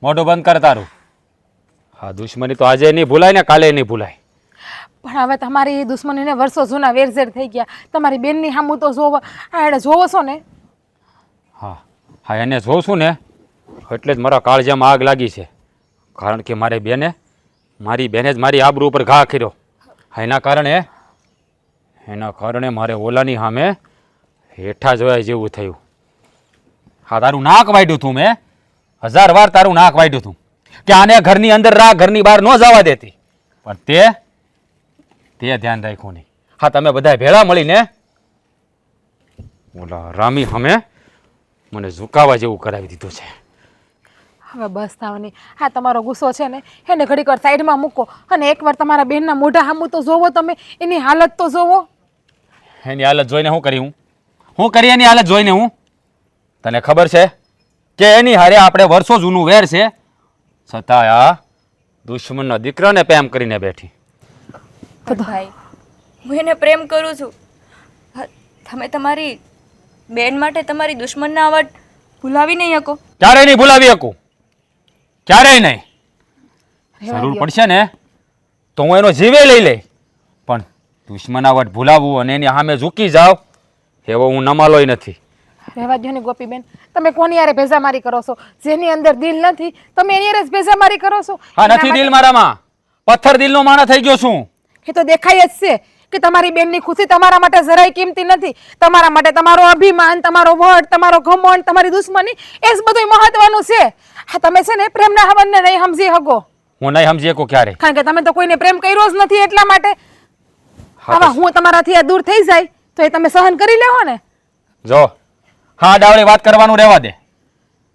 મોઢું બંધ કર તારું. હા, દુશ્મની તો આજે નહીં ભૂલાય ને કાલે નહીં ભૂલાય. પણ હવે તમારી દુશ્મનીને વર્ષો જૂના વેરઝેર થઈ ગયા. તમારી બેનની સામું તો જોવો, આ એને જોવો છો ને? હા હા, એને જોઉં છું ને એટલે જ મારા કાળજામાં આગ લાગી છે. કારણ કે મારી બેને જ મારી આબરૂ ઉપર ઘા કર્યો. એના કારણે મારે ઓલાની સામે હેઠા જોયા જેવું થયું. હા, તારું નાક વાઢ્યું તું મેં 1000 વાર તારું નાક વાઢ્યું તું કે આને ઘરની અંદર રાખ, ઘરની બહાર ન જવા દેતી. પણ તે ધ્યાન રાખ્યું નહીં. હા, તમે બધા ભેળા મળીને ઓલા રામી સામે મને ઝુકાવા જેવું કરાવી દીધું છે. હવે બસ થાવની. હા, તમારો ગુસ્સો છે ને એને ઘડીક વાર સાઈડમાં મૂકો અને એકવાર તમારા બેનના મોઢા સામું તો જોવો. તમે એની હાલત તો જોવો. એની હાલત જોઈને શું કરી? હું કરી એની હાલત જોઈને? તને ખબર છે કે એની હારે આપણે વર્ષો જૂનું વેર છે, છતાં આ દુશ્મનનો દીકરાને પ્રેમ કરીને બેઠી. ભાઈ, હું એને પ્રેમ કરું છું. તમે તમારી બેન માટે તમારી દુશ્મનના આવટ ભૂલાવી નહીં શકો. ક્યારેય નહીં ભૂલાવી શકું, ક્યારેય નહીં. જરૂર પડશે ને તો હું એનો જીવે લઈ લઈ, પણ દુશ્મનાવટ ભૂલાવવું અને એની સામે ઝૂકી જાવ એવો હું નમાલોય નથી. રહેવા દો ને ગોપીબેન, તમે કોની યારે ભેજામારી કરો છો? જેની અંદર દિલ નથી તમે એની યારે જ ભેજામારી કરો છો. હા, નથી દિલ મારામાં, પથ્થર દિલનો માણસ થઈ ગયો છું. એ તો દેખાય જ છે કે તમારી બેનની ખુશી તમારા માટે જરાય કિંમતી નથી. તમારા માટે તમારો અભિમાન, તમારો વટ, તમારો ઘમંડ, તમારી દુશ્મની એ જ બધું મહત્વનું છે. હા, તમે છે ને પ્રેમના હવનને નહીં સમજી શકો. હું નહીં સમજી શકું ક્યારે, કારણ કે તમે તો કોઈને પ્રેમ કર્યો જ નથી એટલા માટે. હવે હું તમારાથી આ દૂર થઈ જાય તો એ તમે સહન કરી લેવો ને? જો હા, ડાવળી વાત કરવાનું રહેવા દે.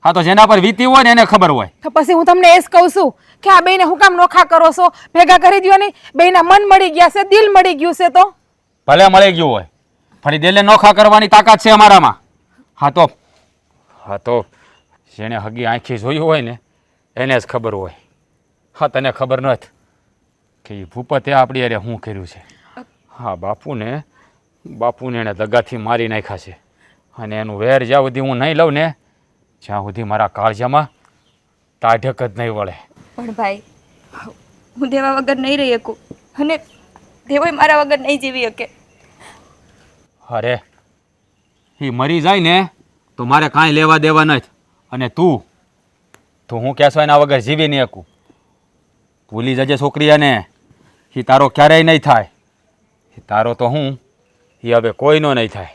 હા, તો જેના પર વીતી હોય ને એને ખબર હોય. તો પછી હું તમને એ જ કહું છું કે આ બેને હું કામ નોખા કરો છો? ભેગા કરી દ્યો નહીં. બેના મન મળી ગયા છે, દિલ મળી ગયું છે. તો ભલે મળી ગયું હોય, ફરી દિલને નોખા કરવાની તાકાત છે અમારામાં. હા તો જેને હગી આંખી જોયું હોય ને એને જ ખબર હોય. હા, તને ખબર નથી કે એ ભૂપતે આપણી અરે શું કર્યું છે. હા, બાપુને એને દગાથી મારી નાખ્યા છે. અને એનું વેર જ્યાં સુધી હું નહીં લઉં ને જ્યાં સુધી મારા કાળજામાં તાઢક જ નહીં વળે. પણ ભાઈ, હું દેવા વગર નહીં રહી શકું અને દેવાય મારા વગર નહીં જીવી શકે. અરે એ મરી જાય ને તો મારે કાંઈ લેવા દેવા નથી. અને તું હું કહેશો એના વગર જીવી નહીં શકું. ભૂલી જજે છોકરી, અને એ તારો ક્યારેય નહીં થાય. એ તારો તો હું એ હવે કોઈનો નહીં થાય.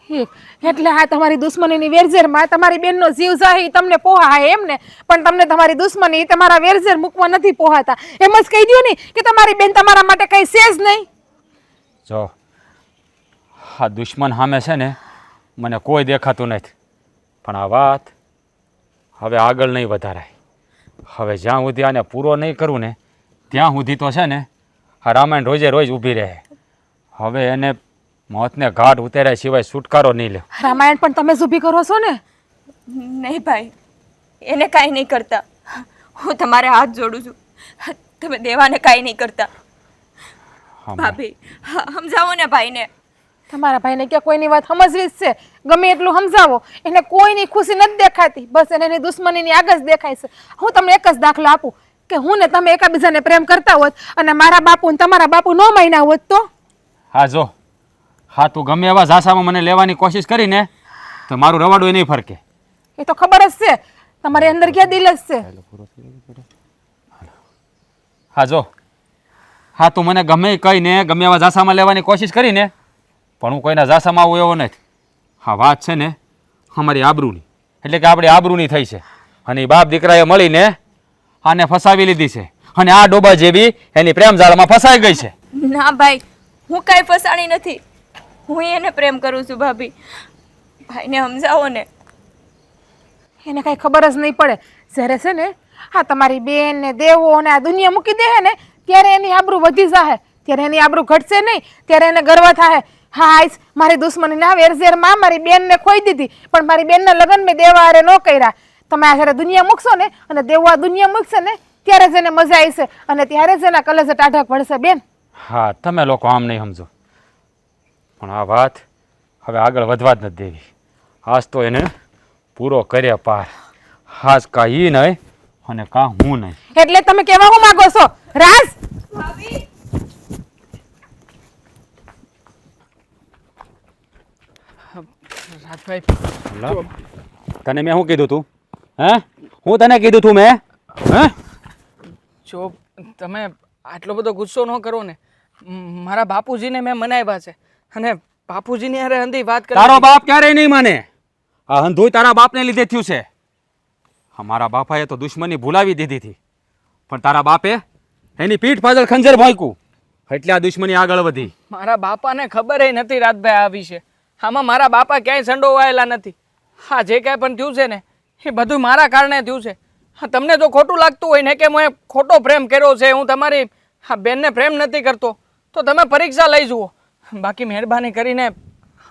એટલે આ તમારી દુશ્મનીની વેરઝેરમાં તમારી બેનનો જીવ જાય ઈ તમને પોહાય એમ ને, પણ તમને તમારી દુશ્મની ઈ તમારા વેરઝેર મૂકવા નથી પોહાતા. એમ જ કહી દો ને કે તમારી બેન તમારા માટે કઈ છે જ નહીં. જો આ દુશ્મન સામે છે ને મને કોઈ દેખાતું નથી, પણ આ વાત હવે આગળ નહીં વધારાય. હવે જ્યાં સુધી આને પૂરો નહીં કરું ને ત્યાં સુધી તો છે ને આ રામાયણ રોજે રોજ ઊભી રહે. હવે એને મોતને ઘાટ ઉતાર્યા સિવાય છુટકારો નહીં લે. રામાયણ પણ તમે જ ઊભી કરો છો ને? નહીં ભાઈ, એને કાંઈ નહીં કરતા. હું તમારે હાથ જોડું છું, તમે દેવાને કાંઈ નહીં કરતા. ભાભી સમજાવો ને ભાઈને. તમારા ભાઈને કે કોઈની વાત સમજવી જ છે, ગમે એટલું સમજાવો એને કોઈની ખુશી નથી દેખાતી, બસ એને એની દુશ્મનીની આગળ જ દેખાય છે. હું તમને એક જ દાખલો આપું કે હું ને તમે એકાબીજાને પ્રેમ કરતા હોત અને મારા બાપુ ને તમારા બાપુ ન માન્યા હોત તો? હા જો, હા તું ગમે એવા ઝાસામાં મને લેવાની કોશિશ કરીને તો મારું રવાડું નહીં ફરકે. એ તો ખબર જ છે, તમારી અંદર ક્યાં દિલ જ છે. હા જો, હા તું મને ગમે એ કહીને ગમે એવા ઝાસામાં લેવાની કોશિશ કરીને પણ હું કોઈના ઝાસામાં આવું એવો નથી. હા વાત છે ને અમારી આબરૂની, એટલે કે આપણી આબરૂની થઈ છે અને એ બાપ દીકરાએ મળીને આને ફસાવી લીધી છે અને આ ડોબા જેવી એની પ્રેમ જાળમાં ફસાઈ ગઈ છે. ના ભાઈ, હું કાંઈ ફસાણી નથી. હું એને પ્રેમ કરું છું ભાભી. ભાઈને સમજાવો ને. એને કઈ ખબર જ નહીં પડે. જ્યારે છે ને હા તમારી બેન ને દેવો અને આ દુનિયા મૂકી દે ને ત્યારે એની આબરૂ વધી જાહે, ત્યારે એની આબરૂ ઘટશે નહીં, ત્યારે એને ગર્વ થાય. હા આઈસ મારી દુશ્મનીના વેરઝેરમાં મારી બેનને ખોઈ દીધી, પણ મારી બેનના લગ્ન મેં દેવા હારે ન કર્યા. તમે આ જ્યારે દુનિયા મૂકશો ને અને દેવો આ દુનિયા મૂકશે ને ત્યારે જ એને મજા આવશે અને ત્યારે જ એના કલજે ટાઢક પડશે બેન. હા તમે લોકો આમ નહીં સમજો, પણ આ વાત હવે આગળ વધવા જ નથી દેવી. આજ તો એને પૂરો કર્યા પાર. આજ કા ઈ નહીં અને કા હું નહીં. એટલે તમે કહેવા હું માંગો છો રાજ? રાજભાઈ, તને મેં શું કીધું તું? હે હું તને કીધું તું મેં? હે જો તમે આટલો બધો ગુસ્સો ન કરો ને. મારા બાપુજીને મેં મનાવ્યા છે અને બાપુજીની હારે હંધી વાત કરી. તારો બાપ ક્યારેય નહીં માને. આ હંધુય તારા બાપને લીધે થયું છે. અમારા બાપાએ તો દુશ્મની ભૂલાવી દીધી હતી, પણ તારા બાપે એની પીઠ પાછળ ખંજર ભોંક્યું એટલે આ દુશ્મની આગળ વધી. મારા બાપાને ખબર નથી રાજભાઈ આ વિશે. આમાં મારા બાપા ક્યાંય સંડોવાયેલા નથી. હા જે કાંઈ પણ થયું છે ને એ બધું મારા કારણે થયું છે. હા તમને જો ખોટું લાગતું હોય ને કે મેં ખોટો પ્રેમ કર્યો છે, હું તમારી હા બેનને પ્રેમ નથી કરતો, તો તમે પરીક્ષા લઈ જુઓ. બાકી મહેરબાની કરીને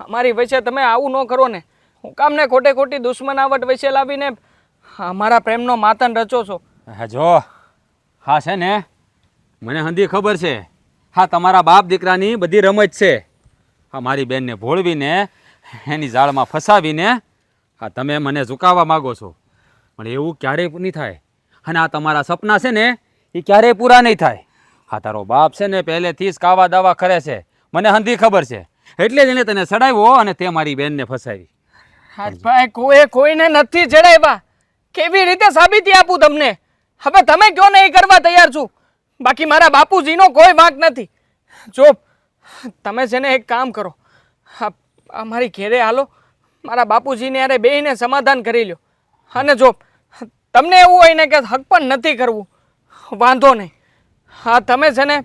અમારી વચ્ચે તમે આવું ન કરો ને. હું કામને ખોટે ખોટી દુશ્મનાવટ વચ્ચે લાવીને અમારા પ્રેમનો માતન રચો છો. હા જો, હા છે ને મને હંધી ખબર છે. હા તમારા બાપ દીકરાની બધી રમત છે. હા મારી બેનને ભોળવીને એની જાળમાં ફસાવીને હા તમે મને ઝુકાવવા માગો છો, પણ એવું ક્યારેય નહીં થાય. અને આ તમારા સપના છે ને એ ક્યારેય પૂરા નહીં થાય. હા તારો બાપ છે ને પહેલેથી જ કાવા દાવા કરે છે, મને હંધી ખબર છે, એટલે જ એને તને સડાવ્યો અને તે મારી બેનને ફસાવી. રાજભાઈ કોઈને નથી ચડાવ્યા. કેવી રીતે સાબિતી આપું તમને? હવે તમે કયો ને એ કરવા તૈયાર છું. બાકી મારા બાપુજીનો કોઈ વાંક નથી. જો તમે છે ને એક કામ કરો, અમારી ઘેરે હાલો, મારા બાપુજીને યારે બેહીને સમાધાન કરી લ્યો. અને જો તમને એવું હોય ને કે હક પણ નથી કરવું, વાંધો નહીં. હા તમે છે ને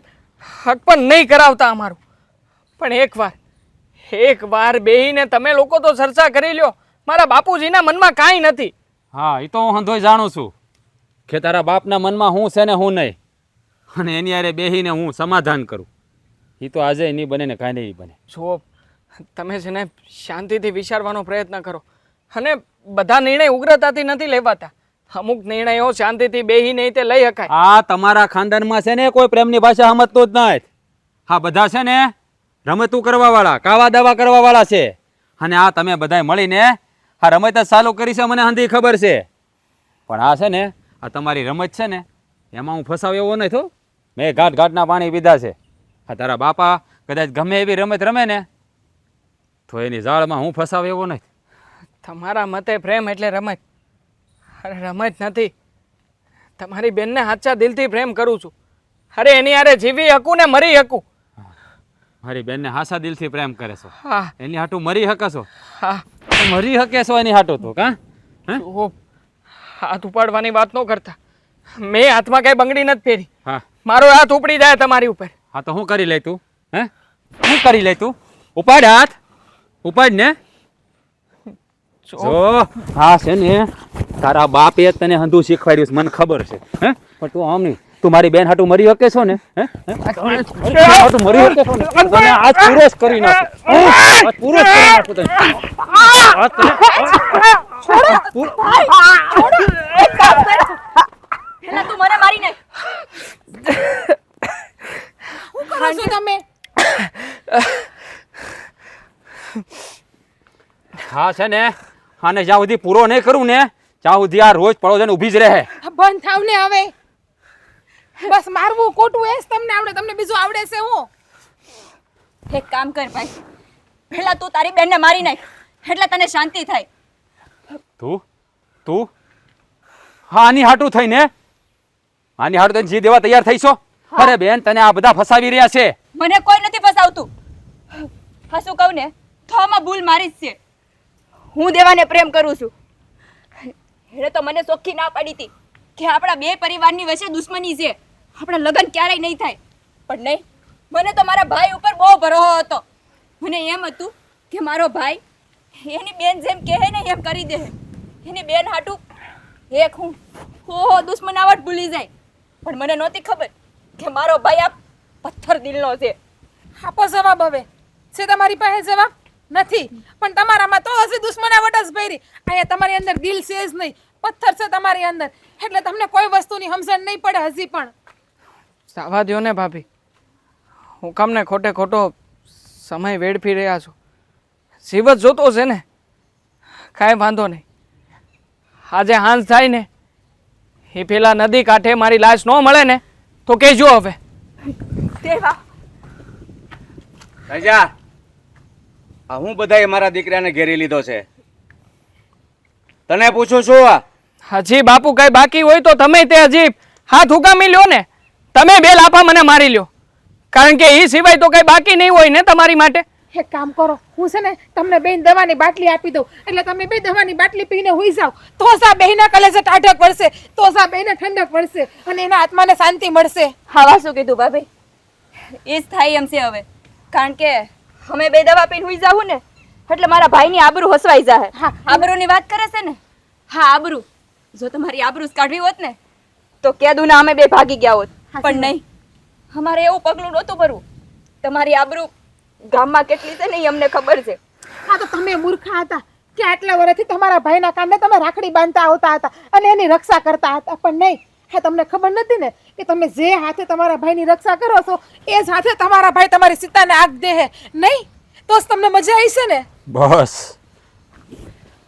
હક પણ નહીં કરાવતા અમારું, પણ એકવાર બેહીને તમે લોકો તો ચર્ચા કરી લ્યો. મારા બાપુજીના મનમાં કાંઈ નથી. હા એ તો હું હંધોય જાણું છું કે તારા બાપના મનમાં હું છે ને હું નહીં, અને એની હારે બેહીને હું સમાધાન કરું. એ તો આજે નહીં બને ને કાંઈ નહીં બને. જો તમે છે ને શાંતિથી વિચારવાનો પ્રયત્ન કરો, અને બધા નિર્ણય ઉગ્રતાથી નથી લેવાતા. અમુક નિર્ણયો શાંતિથી બેહીને તે લઈ શકાય. આ તમારા ખાનદાનમાં છે ને કોઈ પ્રેમની ભાષા સમજતો જ નથી. હા બધા છે ને રમતું કરવા વાળા, કાવા દાવા કરવા વાળા છે, અને આ તમે બધાય મળીને આ રમત જ ચાલુ કરી છે, મને હંધી ખબર છે. પણ આ છે ને આ તમારી રમત છે ને એમાં હું ફસાવ એવો નહીં થો. મેં ઘાટના પાણી પીધા છે. આ તારા બાપા કદાચ ગમે એવી રમત રમે ને તો એની જાળમાં હું ફસાવ એવો નથી. તમારા મતે પ્રેમ એટલે રમત. અરે રમત નથી. તમારી બેનને સાચા દિલથી પ્રેમ કરું છું. અરે એની હારે જીવી શકું ને મરી શકું. મારી બેનને હાસા દિલથી પ્રેમ કરે છો હા એની હાટું મરી હકશો હા મરી હકે છો એની હાટું તો કા જુઓ, હાથ ઉપાડવાની વાત ન કરતા. મેં હાથમાં કઈ બંગડી નથી પહેરી. હા મારો હાથ ઉપડી જાય તમારી ઉપર. હા તો શું કરી લે તું હે શું કરી લે તું ઉપાડ હાથ ઉપાડ ને જો હા છે ને તારા બાપે તને હંધું શીખવાડ્યું છે મને ખબર છે હે પણ તું આમ નહીં તું મારી બેન હાટું મરી શકે છો ને હે હાટું મરી શકે છો ને તને આજ પૂરો જ કરી નાખું આજ પૂરો જ કરી નાખું તને આજ તને હેલા તું મને મારી નાખ. શું કરો છો તમે? હા છે ને આને જ્યાં સુધી પૂરો નહીં કરું ને ત્યાં સુધી આ રોજ પડો જઈને ઊભી જ રહે બંધ થાવ ને હવે. બસ મારવું કોટવું એ જ તમને આવડે, તમને બીજું આવડે છે હું? એક કામ કર ભાઈ, પહેલા તું તારી બેનને મારી નાખ એટલે તને શાંતિ થાય. તું તું હા આની હાટું થઈને આની હાટું થઈને જી દેવા તૈયાર થઈ છો? અરે બેન તને આ બધા ફસાવી રહ્યા છે. મને કોઈ નથી ફસાવતું. હા શું કહું ને તો આમાં ભૂલ મારી જ છે. હું દેવાને પ્રેમ કરું છું. એને તો મને ચોખ્ખી ના પાડી હતી કે આપણા બે પરિવારની વચ્ચે દુશ્મની છે, આપણા લગ્ન ક્યારેય નહીં થાય. પણ નહીં, મને તો મારા ભાઈ ઉપર બહુ ભરોસો હતો. મને એમ હતું કે મારો ભાઈ એની બેન જેમ કહે ને એમ કરી દે. એની બેન હાટું એક હું દુશ્મનાવટ ભૂલી જાય. પણ મને નહોતી ખબર કે મારો ભાઈ આ પથ્થર દિલનો છે. આપો જવાબ હવે. છે તમારી પાસે જવાબ? નથી. પણ તમારામાં તો હજી દુશ્મનાવટ જ ભરી. અહીંયા તમારી અંદર દિલ છે જ નહીં, પથ્થર છે તમારી અંદર. એટલે તમને કોઈ વસ્તુની સમજણ નહીં પડે હજી પણ. સાવા દ્યો ને ભાભી, હું કામને ખોટે ખોટો સમય વેડફી રહ્યા છો. જીવત જોતો છે ને, કાંઈ વાંધો નહીં. આજે હાંજ થાય ને એ પેલા નદી કાંઠે મારી લાશ ન મળે ને તો કહેજો હવે. દેવા રાજા આ હું બધાએ મારા દીકરાને ઘેરી લીધો છે, તને પૂછું છું. હજી બાપુ કઈ બાકી હોય તો તમે તે હજી હાથ ઉગામી લ્યો ને. તમે બે લાફા મને મારી લ્યો, કારણ કે એ સિવાય તો કઈ બાકી નહીં હોય ને તમારી માટે. એક કામ કરો, હું છે ને તમને બેન દવાની બાટલી આપી દઉં, એટલે તમે બે દવાની બાટલી પીને હુઈ જાવ. તો સા બેના કલેજે ટાઢક પડશે, તો સા બેને ઠંડક પડશે અને એના આત્માને શાંતિ મળશે. હા શું કીધું ભાભી, એ જ થાય એમ છે હવે. કારણ કે અમે બે દવા પીને હુઈ જાવું ને એટલે મારા ભાઈની આબરૂ હસવાઈ જાય. હા. આબરૂની વાત કરે છે ને? હા આબરૂ. જો તમારી આબરૂ કાઢવી હોત ને તો કેદુના અમે બે ભાગી ગયા હોત. પણ નહીં, અમારે એવું પગલું નહોતું ભરવું. તમારી આબરૂ ગામમાં કેટલી છે ને એ અમને ખબર છે. હા તો તમે મૂર્ખા હતા કે આટલા વર્ષથી તમારા ભાઈના કાંડે તમે રાખડી બાંધતા આવતા હતા અને એની રક્ષા કરતા હતા. પણ નહીં, હા તમને ખબર નથી ને કે તમે જે હાથે તમારા ભાઈની રક્ષા કરો છો એ જ હાથે તમારા ભાઈ તમારી સીતાને આગ દે હે. નહીં તો જ તમને મજા આવી છે ને. બસ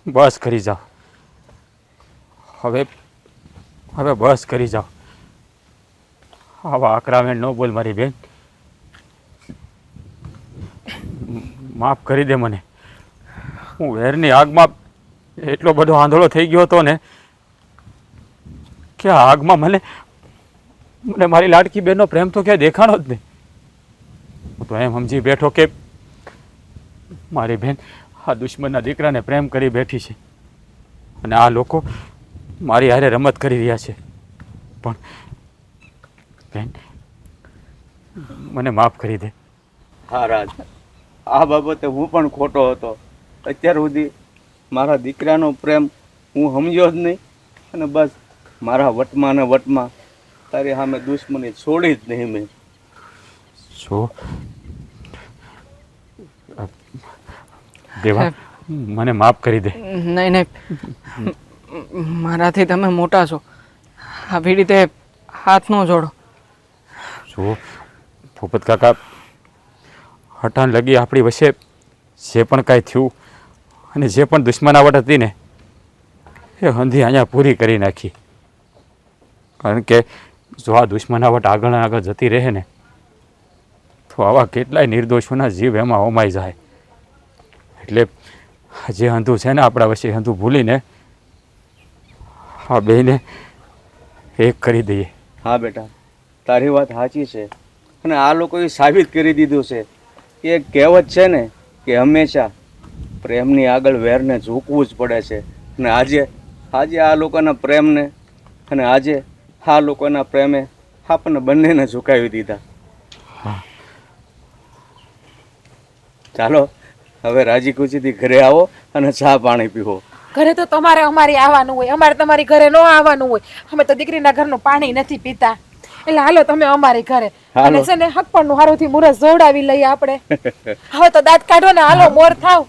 બસ કરી જાઓ હવે હવે બસ કરી જાઓ. આવા આકરામેણ ન બોલ મારી બેન, માફ કરી દે મને. હું વેરની આગમાં એટલો બધો આંધળો થઈ ગયો હતો ને કે આ આગમાં મને મને મારી લાડકી બેનનો પ્રેમ તો ક્યાંય દેખાણો જ નહીં. હું તો એમ સમજી બેઠો કે મારી બેન આ દુશ્મનના દીકરાને પ્રેમ કરી બેઠી છે અને આ લોકો મારી હારે રમત કરી રહ્યા છે. પણ બેન મને માફ કરી દે. હા રાજ, આ બાબતે હું પણ ખોટો હતો. અત્યાર સુધી મારા દીકરાનો પ્રેમ હું સમજ્યો જ નહીં અને બસ મારા વટમાં ને વટમાં તારી સામે દુશ્મની છોડી જ નહીં મેં. શું દેવા મને માફ કરી દે. નહીં નહીં, મારાથી તમે મોટા છો, આવી રીતે હાથ ન જોડો. શું ભૂપત કાકા, હટાન લગી આપણી વચ્ચે જે પણ કાંઈ થયું અને જે પણ દુશ્મનાવટ હતી ને એ હંધી અહીંયા પૂરી કરી નાખી. કારણ કે જો આ દુશ્મનાવટ આગળ ને આગળ જતી રહે ને તો આવા કેટલાય નિર્દોષોના જીવ એમાં હોમાઈ જાય. એટલે જે હંધું છે ને આપણા વચ્ચે હંધું ભૂલીને આ બેને એક કરી દઈએ. હા બેટા, તારી વાત સાચી છે અને આ લોકોએ સાબિત કરી દીધું છે એ કહેવત છે ને કે હંમેશા પ્રેમની આગળ વેરને ઝૂકવું જ પડે છે. અને આજે આ લોકોના પ્રેમને અને આજે આ લોકોના પ્રેમે આપણને બંનેને ઝુકાવી દીધા. ચાલો હવે રાજી ખુશીથી ઘરે આવો અને ચા પાણી પીવો. ઘરે તો તમારે અમારી આવવાનું હોય, અમારે તમારી ઘરે ન આવવાનું હોય. અમે તો દીકરીના ઘરનું પાણી નથી પીતા. એટલે હાલો તમે અમારી ઘરે. હાલો. અને છે ને હકપણનું હારુંથી મુરસ જોડાવી લઈએ આપણે. હવે તો દાંત કાઢો ને હાલો મોર થાવ.